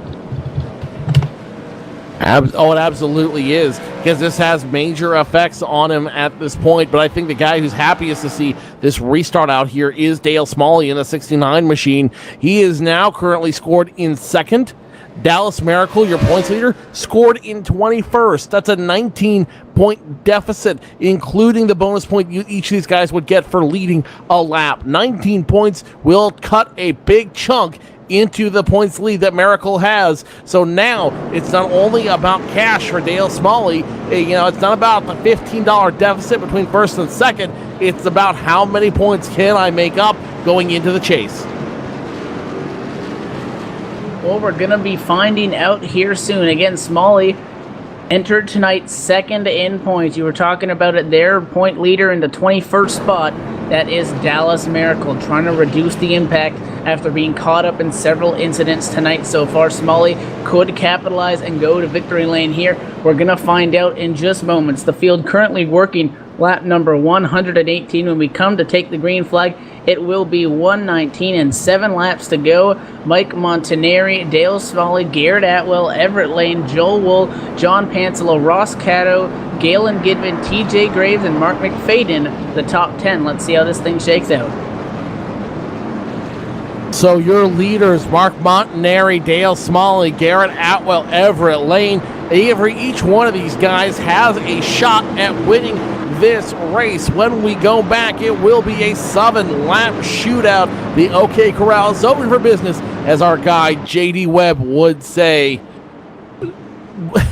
Oh, it absolutely is, because this has major effects on him at this point. But I think the guy who's happiest to see this restart out here is Dale Smalley in the 69 machine. He is now currently scored in second. Dallas Miracle, your points leader, scored in 21st. That's a 19-point deficit, including the bonus point each of these guys would get for leading a lap. 19 points will cut a big chunk into the points lead that Miracle has. So now it's not only about cash for Dale Smalley. It's not about the $15 deficit between first and second. It's about how many points can I make up going into the chase. Well, we're going to be finding out here soon. Again, Smalley entered tonight second in points. You were talking about it there. Point leader in the 21st spot. That is Dallas Miracle, trying to reduce the impact after being caught up in several incidents tonight so far. Smalley could capitalize and go to victory lane here. We're going to find out in just moments. The field currently working lap number 118. When we come to take the green flag, it will be 119 and 7 laps to go. Mike Montanari, Dale Smalley, Garrett Atwell, Everett Lane, Joel Wool, John Panselo, Ross Cato, Galen Gidman, TJ Graves, and Mark McFadden, the top 10. Let's see how this thing shakes out. So your leaders, Mark Montanari, Dale Smalley, Garrett Atwell, Everett Lane. Each one of these guys has a shot at winning this race. When we go back, it will be a 7-lap shootout. The OK Corral is open for business, as our guy JD Webb would say.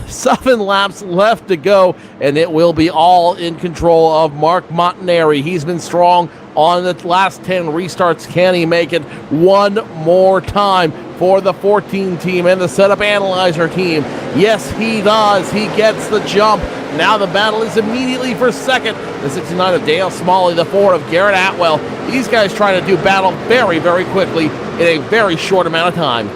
7 laps left to go, and it will be all in control of Mark Montanari. He's been strong on the last 10 restarts. Can he make it one more time for the 14 team and the setup analyzer team? Yes, he does. He gets the jump. Now the battle is immediately for second. The 69 of Dale Smalley, the 4 of Garrett Atwell. These guys trying to do battle very, very quickly in a very short amount of time.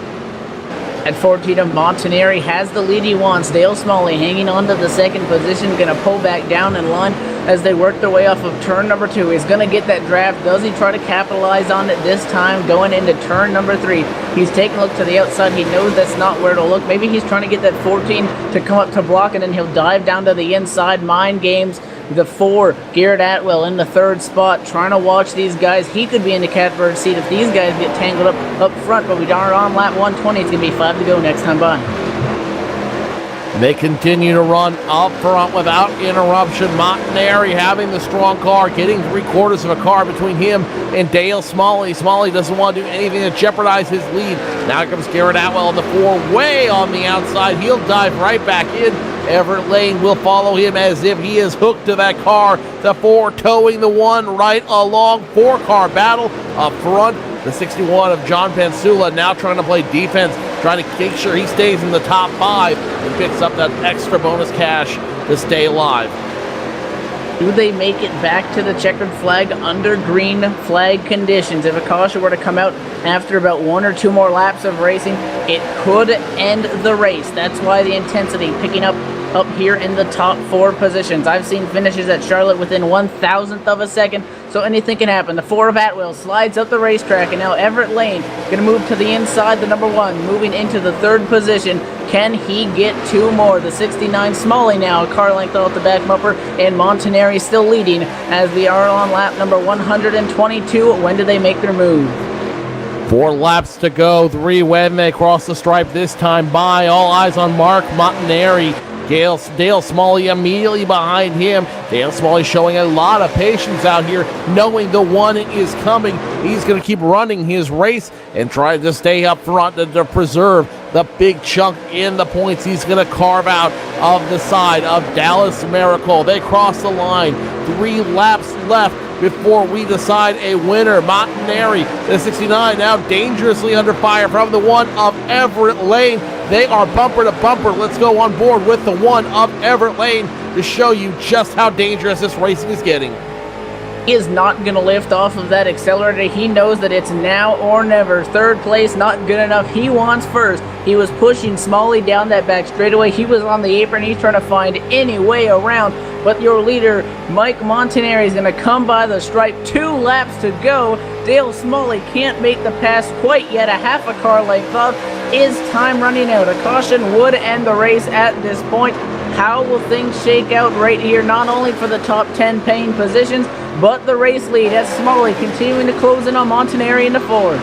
At 14 of Montanari has the lead he wants. Dale Smalley hanging on to the second position, going to pull back down in line as they work their way off of turn number 2. He's going to get that draft. Does he try to capitalize on it this time going into turn number 3? He's taking a look to the outside. He knows that's not where to look. Maybe he's trying to get that 14 to come up to block, and then he'll dive down to the inside. Mind games. The 4, Garrett Atwell in the 3rd spot, trying to watch these guys. He could be in the catbird seat if these guys get tangled up front, but we are on lap 120. It's going to be 5 to go next time by. They continue to run up front without interruption. Montanari having the strong car, getting 3/4 of a car between him and Dale Smalley. Smalley doesn't want to do anything to jeopardize his lead. Now comes Garrett Atwell in the 4, way on the outside. He'll dive right back in. Everett Lane will follow him as if he is hooked to that car. The 4 towing the 1 right along. 4-car battle up front. The 61 of John Pansula now trying to play defense, trying to make sure he stays in the top 5 and picks up that extra bonus cash to stay alive. Do they make it back to the checkered flag under green flag conditions? If a caution were to come out after about 1 or 2 more laps of racing, it could end the race. That's why the intensity picking up up here in the top 4 positions. I've seen finishes at Charlotte within 1,000th of a second, so anything can happen. The 4 of Atwell slides up the racetrack, and now Everett Lane going to move to the inside, the number 1, moving into the 3rd position. Can he get 2 more? The 69 Smalley now, a car length off the back bumper, and Montanari still leading as we are on lap number 122. When do they make their move? 4 laps to go, 3 when they cross the stripe this time by. All eyes on Mark Montanari. Dale Smalley immediately behind him. Dale Smalley showing a lot of patience out here, knowing the one is coming. He's going to keep running his race and try to stay up front to preserve the big chunk in the points he's going to carve out of the side of Dallas Miracle. They cross the line. 3 laps left before we decide a winner. Montanari, the 69, now dangerously under fire from the 1 of Everett Lane. They are bumper to bumper. Let's go on board with the 1 of Everett Lane to show you just how dangerous this racing is getting. He is not going to lift off of that accelerator. He knows that it's now or never. 3rd place, not good enough. He wants first. He was pushing Smalley down that back straightaway. He was on the apron. He's trying to find any way around. But your leader, Mike Montanari, is going to come by the stripe. 2 laps to go. Dale Smalley can't make the pass quite yet. A half a car length off. Is time running out? A caution would end the race at this point. How will things shake out right here, not only for the top 10 paying positions, but the race lead as Smalley continuing to close in on Montanari in the 4th.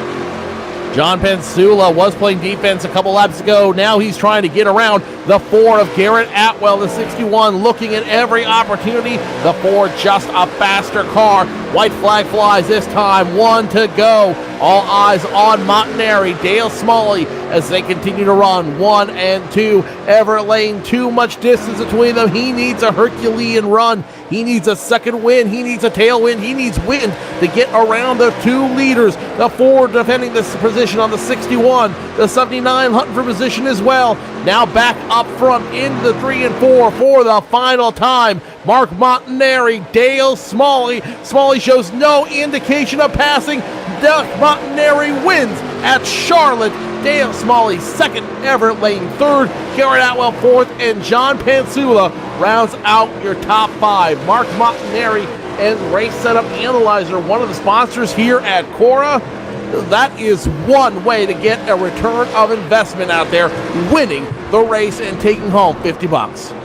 John Pensula was playing defense a couple laps ago. Now he's trying to get around the 4 of Garrett Atwell, the 61, looking at every opportunity. The 4 just a faster car. White flag flies this time. 1 to go. All eyes on Montanari, Dale Smalley, as they continue to run. 1 and 2. Everett Lane, too much distance between them. He needs a Herculean run. He needs a second win. He needs a tailwind. He needs wind to get around the 2 leaders. The 4 defending this position on the 61. The 79 hunting for position as well. Now back up front in the 3 and 4 for the final time. Mark Montanari, Dale Smalley. Smalley shows no indication of passing. Montanari wins at Charlotte. Dale Smalley 2nd, Everett Lane 3rd, Garrett Atwell 4th, and John Pensula rounds out your top 5. Mark Montanari and Race Setup Analyzer, one of the sponsors here at Cora. That is one way to get a return of investment out there, winning the race and taking home $50.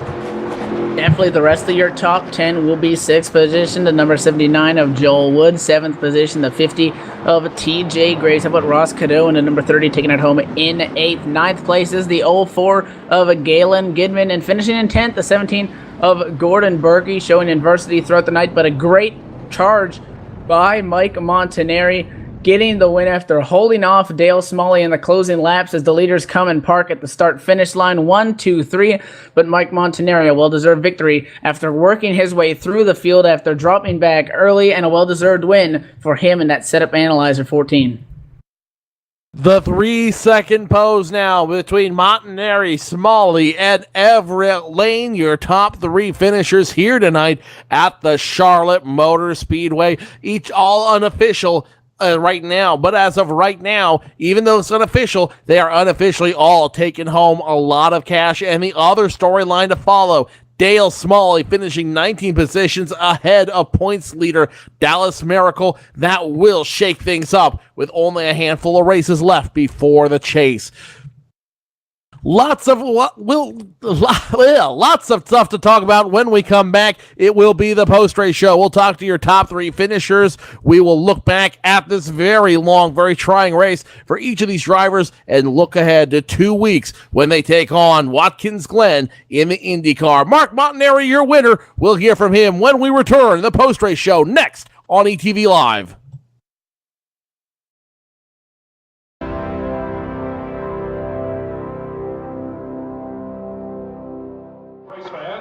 Definitely the rest of your top 10 will be 6th position, the number 79 of Joel Wood, 7th position, the 50 of TJ Grace. How about Ross Cadeau and the number 30 taking it home in 8th. 9th place is the 04 of Galen Gidman, and finishing in 10th, the 17 of Gordon Berkey, showing adversity throughout the night, but a great charge by Mike Montanari, getting the win after holding off Dale Smalley in the closing laps as the leaders come and park at the start-finish line. 1, 2, 3, but Mike Montanari, a well-deserved victory after working his way through the field after dropping back early, and a well-deserved win for him in that Setup Analyzer 14. The 3-second pose now between Montanari, Smalley, and Everett Lane, your top 3 finishers here tonight at the Charlotte Motor Speedway, each all unofficial right now. But as of right now, even though it's unofficial, they are unofficially all taking home a lot of cash. And the other storyline to follow, Dale Smalley finishing 19 positions ahead of points leader Dallas Miracle. That will shake things up with only a handful of races left before the chase. Lots of stuff to talk about when we come back. It will be the post-race show. We'll talk to your top 3 finishers. We will look back at this very long, very trying race for each of these drivers and look ahead to 2 weeks when they take on Watkins Glen in the IndyCar. Mark Montanari, your winner. We'll hear from him when we return. The post-race show next on ETV Live.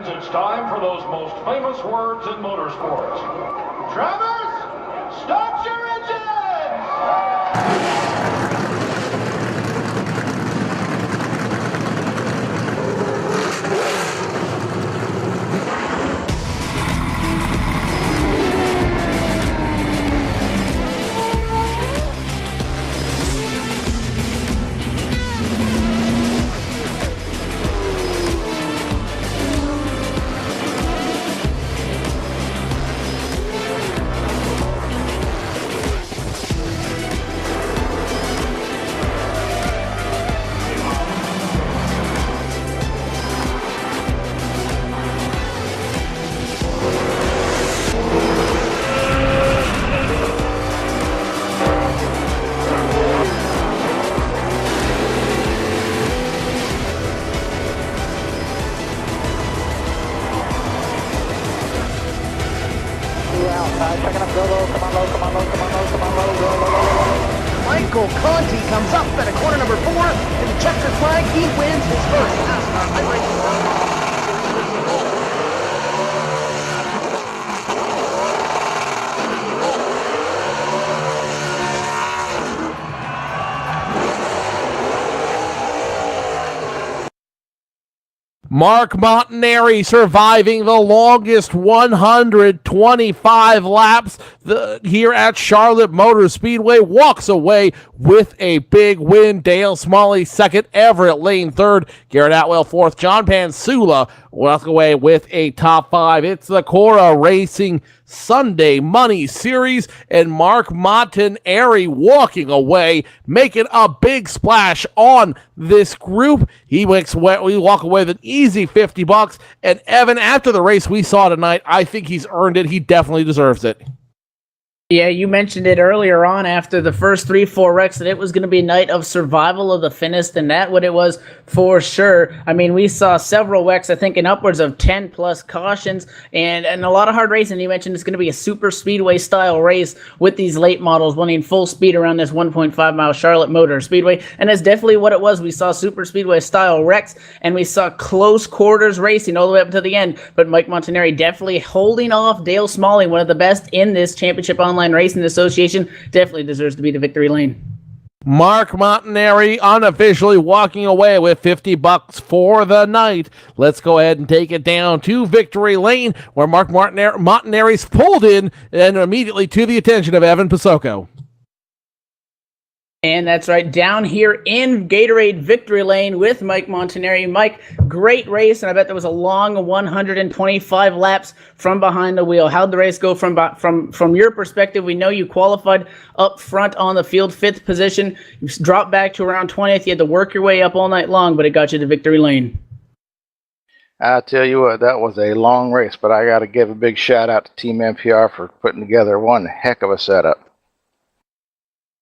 It's time for those most famous words in motorsports. Drivers, start your engines! outside, checking up, go low, come on low, come on low, come on low, come on low, low. Michael Conti comes up at a corner number 4 in the checkered flag. He wins his first NASCAR iRacing. Mark Montanari surviving the longest 125 laps here at Charlotte Motor Speedway, walks away with a big win. Dale Smalley second, Everett Lane third, Garrett Atwell fourth, John Pansula walks away with a top 5. It's the Cora Racing Sunday Money Series, and Mark Montanari walking away, making a big splash on this group. We walk away with an easy $50. And Evan, after the race we saw tonight, I think he's earned it. He definitely deserves it. Yeah, you mentioned it earlier on after the first 3-4 wrecks that it was going to be a night of survival of the fittest, and that's what it was for sure. I mean, we saw several wrecks, I think in upwards of 10 plus cautions, and a lot of hard racing. You mentioned it's going to be a super speedway style race with these late models running full speed around this 1.5 mile Charlotte Motor Speedway, and that's definitely what it was. We saw super speedway style wrecks, and we saw close quarters racing all the way up to the end, but Mike Montanari definitely holding off Dale Smalley, one of the best in this championship online Racing Association, definitely deserves to be the victory lane. Mark Montanari unofficially walking away with $50 for the night. Let's go ahead and take it down to victory lane, where Mark Montanari's pulled in and immediately to the attention of Evan Pasocco. And that's right, down here in Gatorade Victory Lane with Mike Montanari. Mike, great race, and I bet there was a long 125 laps from behind the wheel. How'd the race go from your perspective? We know you qualified up front on the field, 5th position. You dropped back to around 20th. You had to work your way up all night long, but it got you to victory lane. I tell you what, that was a long race, but I got to give a big shout out to Team NPR for putting together one heck of a setup.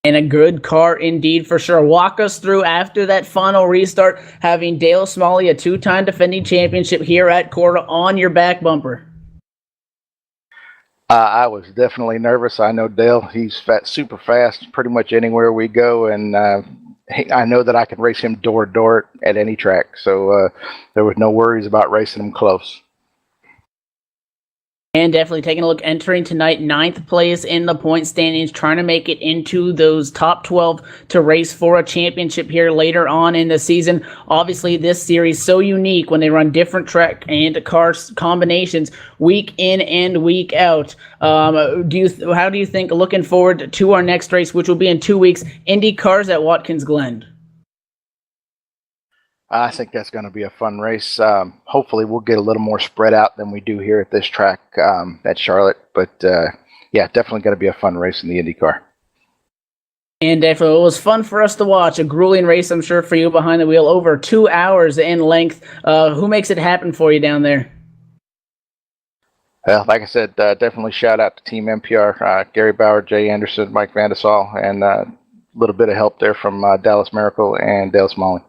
And a good car indeed, for sure. Walk us through after that final restart, having Dale Smalley, a 2-time defending championship here at Cora, on your back bumper. I was definitely nervous. I know Dale, he's super fast pretty much anywhere we go, and I know that I can race him door to door at any track. So there was no worries about racing him close. And definitely taking a look, entering tonight, 9th place in the point standings, trying to make it into those top 12 to race for a championship here later on in the season. Obviously, this series so unique when they run different track and car combinations week in and week out. How do you think, looking forward to our next race, which will be in 2 weeks, Indy Cars at Watkins Glen? I think that's going to be a fun race. Hopefully we'll get a little more spread out than we do here at this track at Charlotte. But yeah, definitely going to be a fun race in the IndyCar. And definitely, it was fun for us to watch. A grueling race, I'm sure, for you behind the wheel. Over 2 hours in length. Who makes it happen for you down there? Well, like I said, definitely shout out to Team NPR, Gary Bauer, Jay Anderson, Mike Vandesal, and a little bit of help there from Dallas Miracle and Dale Smalley.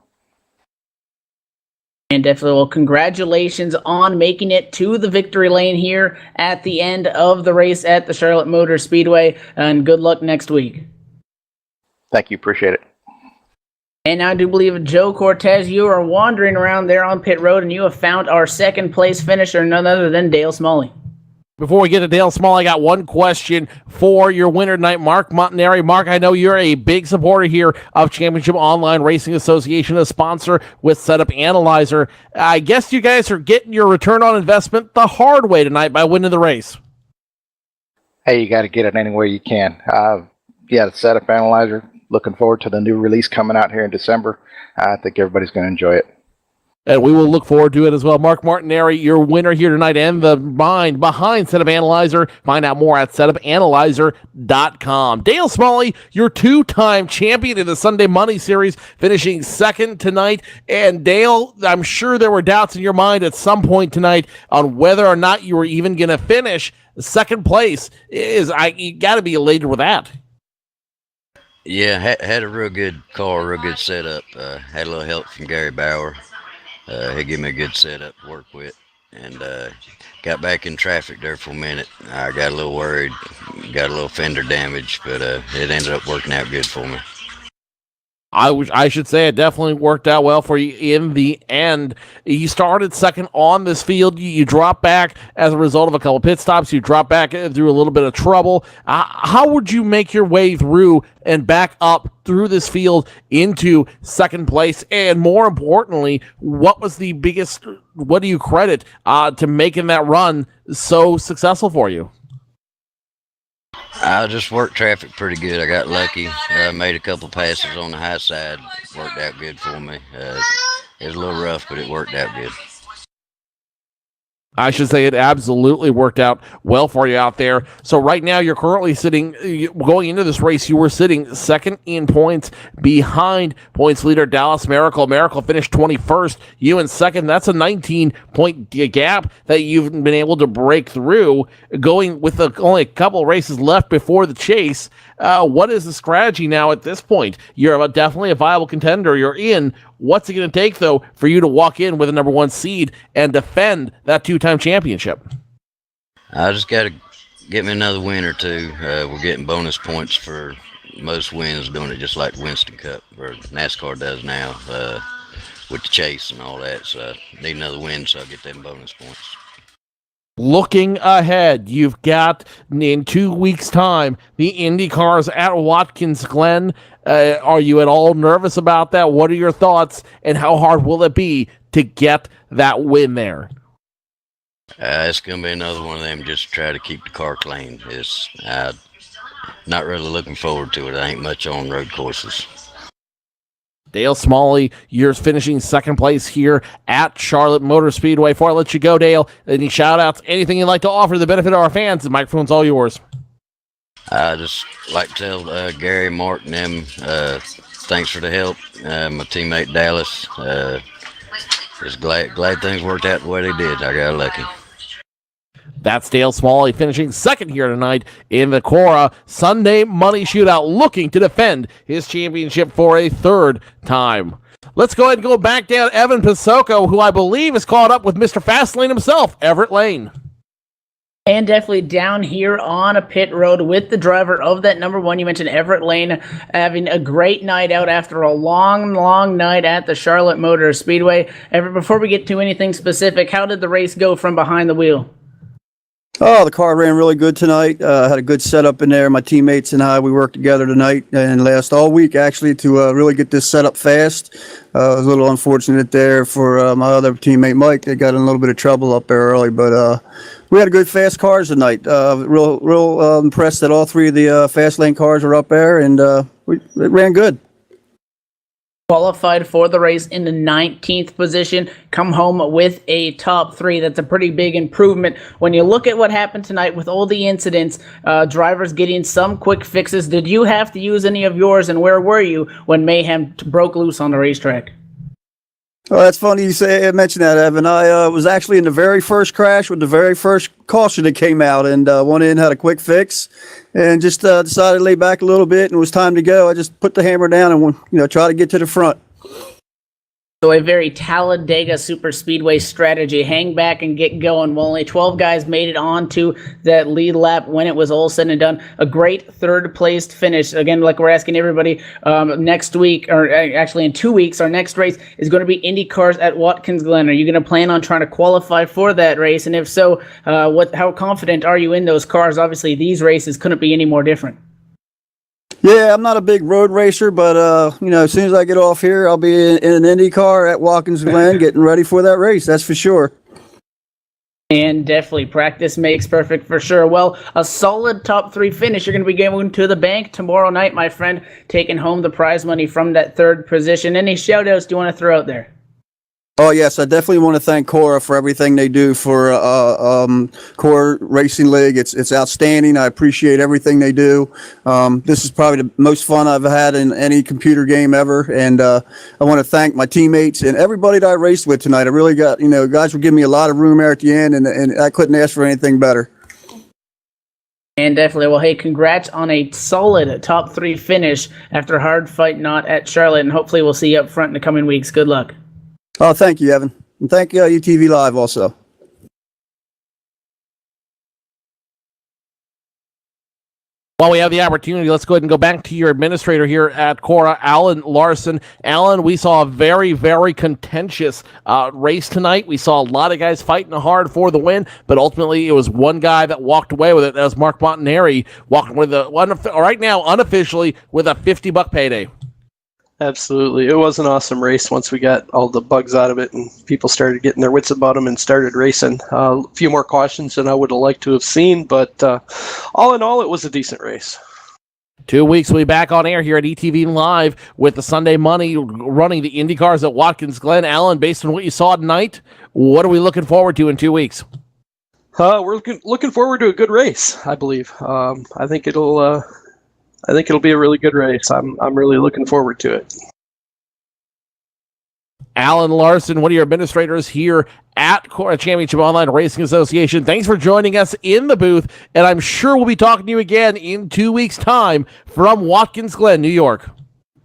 And definitely, well, congratulations on making it to the victory lane here at the end of the race at the Charlotte Motor Speedway, and good luck next week. Thank you. Appreciate it. And I do believe, Joe Cortez, you are wandering around there on pit road, and you have found our 2nd place finisher, none other than Dale Smalley. Before we get to Dale Smalley, I got one question for your winner tonight, Mark Montanari. Mark, I know you're a big supporter here of Championship Online Racing Association, a sponsor with Setup Analyzer. I guess you guys are getting your return on investment the hard way tonight by winning the race. Hey, you got to get it any way you can. Yeah, the Setup Analyzer, looking forward to the new release coming out here in December. I think everybody's going to enjoy it. And we will look forward to it as well. Mark Montanari, your winner here tonight, and the mind behind Setup Analyzer. Find out more at setupanalyzer.com. Dale Smalley, your 2-time champion in the Sunday Money Series, finishing 2nd tonight. And Dale, I'm sure there were doubts in your mind at some point tonight on whether or not you were even going to finish 2nd place. You got to be elated with that. Yeah, had a real good car, real good setup. Had a little help from Gary Bauer. He gave me a good setup to work with. and got back in traffic there for a minute. I got a little worried, got a little fender damage, but it ended up working out good for me. I should say it definitely worked out well for you in the end. You started second on this field. You dropped back as a result of a couple pit stops. You dropped back through a little bit of trouble. How would you make your way through and back up through this field into second place? And more importantly, what was the biggest, what do you credit to making that run so successful for you? I just worked traffic pretty good. I got lucky. Made a couple passes on the high side. Worked out good for me. It was a little rough, but it worked out good. I should say it absolutely worked out well for you out there. So right now you're currently sitting, going into this race, you were sitting second in points behind points leader Dallas Miracle. Miracle finished 21st. You in second. That's a 19-point gap that you've been able to break through, going with only a couple races left before the chase. What is the strategy now at this point? You're definitely a viable contender. You're in. What's it going to take, though, for you to walk in with a number one seed and defend that two-time championship? I just got to get me another win or two. We're getting bonus points for most wins, doing it just like the Winston Cup, or NASCAR does now, with the chase and all that. So I need another win so I get them bonus points. Looking ahead, you've got, in 2 weeks' time, the Indy cars at Watkins Glen. Are you at all nervous about that? What are your thoughts, and how hard will it be to get that win there? It's going to be another one of them, just to try to keep the car clean. It's not really looking forward to it. I ain't much on road courses. Dale Smalley, you're finishing second place here at Charlotte Motor Speedway. Before I let you go, Dale, any shout-outs, anything you'd like to offer to the benefit of our fans? The microphone's all yours. I just like to tell Gary, Mark, and them thanks for the help. My teammate Dallas, just glad things worked out the way they did. I got lucky. That's Dale Smalley finishing second here tonight in the Cora Sunday Money Shootout, looking to defend his championship for a third time. Let's go ahead and go back down Evan Pisoko, who I believe is caught up with Mr. Fastlane himself, Everett Lane. And definitely down here on a pit road with the driver of that number one. You mentioned Everett Lane having a great night out after a long, long night at the Charlotte Motor Speedway. Everett, before we get to anything specific, how did the race go from behind the wheel? Oh, the car ran really good tonight. Had a good setup in there. My teammates and I, we worked together tonight and last all week, actually, to really get this set up fast. It was a little unfortunate there for my other teammate, Mike. They got in a little bit of trouble up there early, but we had a good fast cars tonight. Real impressed that all three of the fast lane cars were up there, and it ran good. Qualified for the race in the 19th position, come home with a top three. That's a pretty big improvement. When you look at what happened tonight with all the incidents, drivers getting some quick fixes, did you have to use any of yours, and where were you when mayhem broke loose on the racetrack? Oh, that's funny you mention that, Evan. I was actually in the very first crash with the very first caution that came out, and went in, had a quick fix, and just decided to lay back a little bit, and it was time to go. I just put the hammer down and try to get to the front. So a very Talladega Super Speedway strategy. Hang back and get going. Well, only 12 guys made it onto that lead lap when it was all said and done. A great third-placed finish. Again, like we're asking everybody, next week, or actually in 2 weeks, our next race is going to be Indy cars at Watkins Glen. Are you going to plan on trying to qualify for that race? And if so, how confident are you in those cars? Obviously, these races couldn't be any more different. Yeah, I'm not a big road racer, but as soon as I get off here, I'll be in an Indy car at Watkins Glen getting ready for that race. That's for sure. And definitely, practice makes perfect for sure. Well, a solid top three finish. You're going to be going to the bank tomorrow night, my friend, taking home the prize money from that third position. Any shout-outs do you want to throw out there? Oh, yes, I definitely want to thank Cora for everything they do for Cora Racing League. It's outstanding. I appreciate everything they do. This is probably the most fun I've had in any computer game ever, and I want to thank my teammates and everybody that I raced with tonight. I really got, guys were giving me a lot of room there at the end, and I couldn't ask for anything better. And definitely, well, hey, congrats on a solid top three finish after a hard fight not at Charlotte, and hopefully we'll see you up front in the coming weeks. Good luck. Oh, thank you, Evan. And thank you, UTV Live also. While we have the opportunity, let's go ahead and go back to your administrator here at Cora, Alan Larson. Alan, we saw a very, very contentious race tonight. We saw a lot of guys fighting hard for the win, but ultimately it was one guy that walked away with it. That was Mark Montanari, walking with right now unofficially with a $50 payday. Absolutely. It was an awesome race once we got all the bugs out of it and people started getting their wits about them and started racing. A few more cautions than I would have liked to have seen, but all in all, it was a decent race. 2 weeks, we'll be back on air here at ETV Live with the Sunday Money running the Indy cars at Watkins Glen. Alan, based on what you saw tonight, what are we looking forward to in 2 weeks? We're looking forward to a good race, I believe. I think it'll be a really good race. I'm really looking forward to it. Alan Larson, one of your administrators here at Cora Championship Online Racing Association. Thanks for joining us in the booth, and I'm sure we'll be talking to you again in 2 weeks' time from Watkins Glen, New York.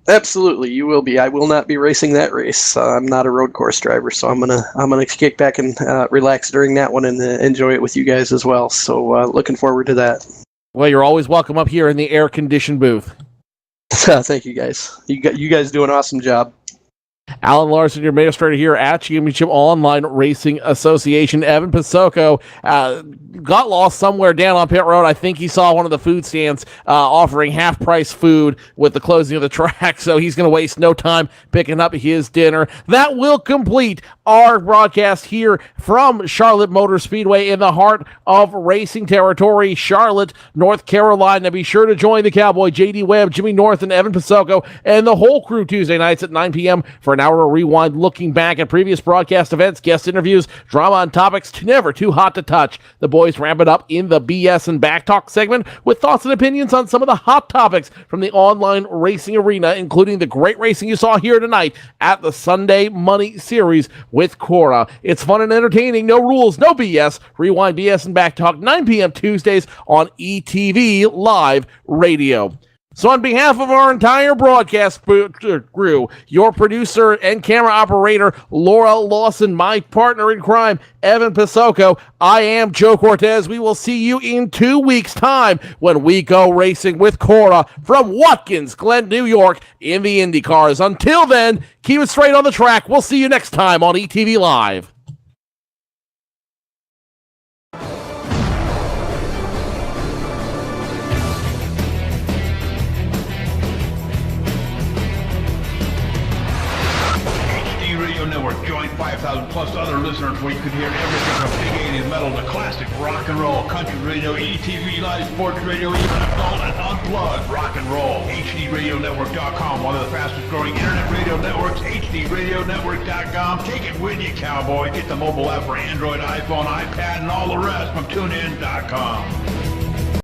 Absolutely, you will be. I will not be racing that race. I'm not a road course driver, so I'm gonna kick back and relax during that one and enjoy it with you guys as well. So looking forward to that. Well, you're always welcome up here in the air-conditioned booth. Thank you, guys. You guys do an awesome job. Alan Larson, your administrator here at Championship Online Racing Association. Evan Pasocco got lost somewhere down on pit road. I think he saw one of the food stands offering half-price food with the closing of the track, so he's going to waste no time picking up his dinner. That will complete our broadcast here from Charlotte Motor Speedway in the heart of racing territory, Charlotte, North Carolina. Be sure to join the Cowboy, J.D. Webb, Jimmy North, and Evan Pasocco, and the whole crew Tuesday nights at 9 p.m. for an hour of rewind, looking back at previous broadcast events, guest interviews, drama, and topics never too hot to touch. The boys ramp it up in the BS and Back Talk segment with thoughts and opinions on some of the hot topics from the online racing arena, including the great racing you saw here tonight at the Sunday Money Series with Cora. It's fun and entertaining, no rules, no BS. Rewind, BS, and Back Talk, 9 p.m. Tuesdays on ETV Live Radio. So on behalf of our entire broadcast crew, your producer and camera operator, Laura Lawson, my partner in crime, Evan Pasocco, I am Joe Cortez. We will see you in 2 weeks' time when we go racing with Cora from Watkins Glen, New York in the Indy cars. Until then, keep it straight on the track. We'll see you next time on ETV Live. Network. Join 5,000 plus other listeners where you can hear everything from big 80s metal to classic rock and roll, country radio, ETV live sports radio, even adult and unplugged rock and roll. HDRadioNetwork.com, one of the fastest growing internet radio networks. HDRadioNetwork.com. Take it with you, cowboy. Get the mobile app for Android, iPhone, iPad, and all the rest from TuneIn.com.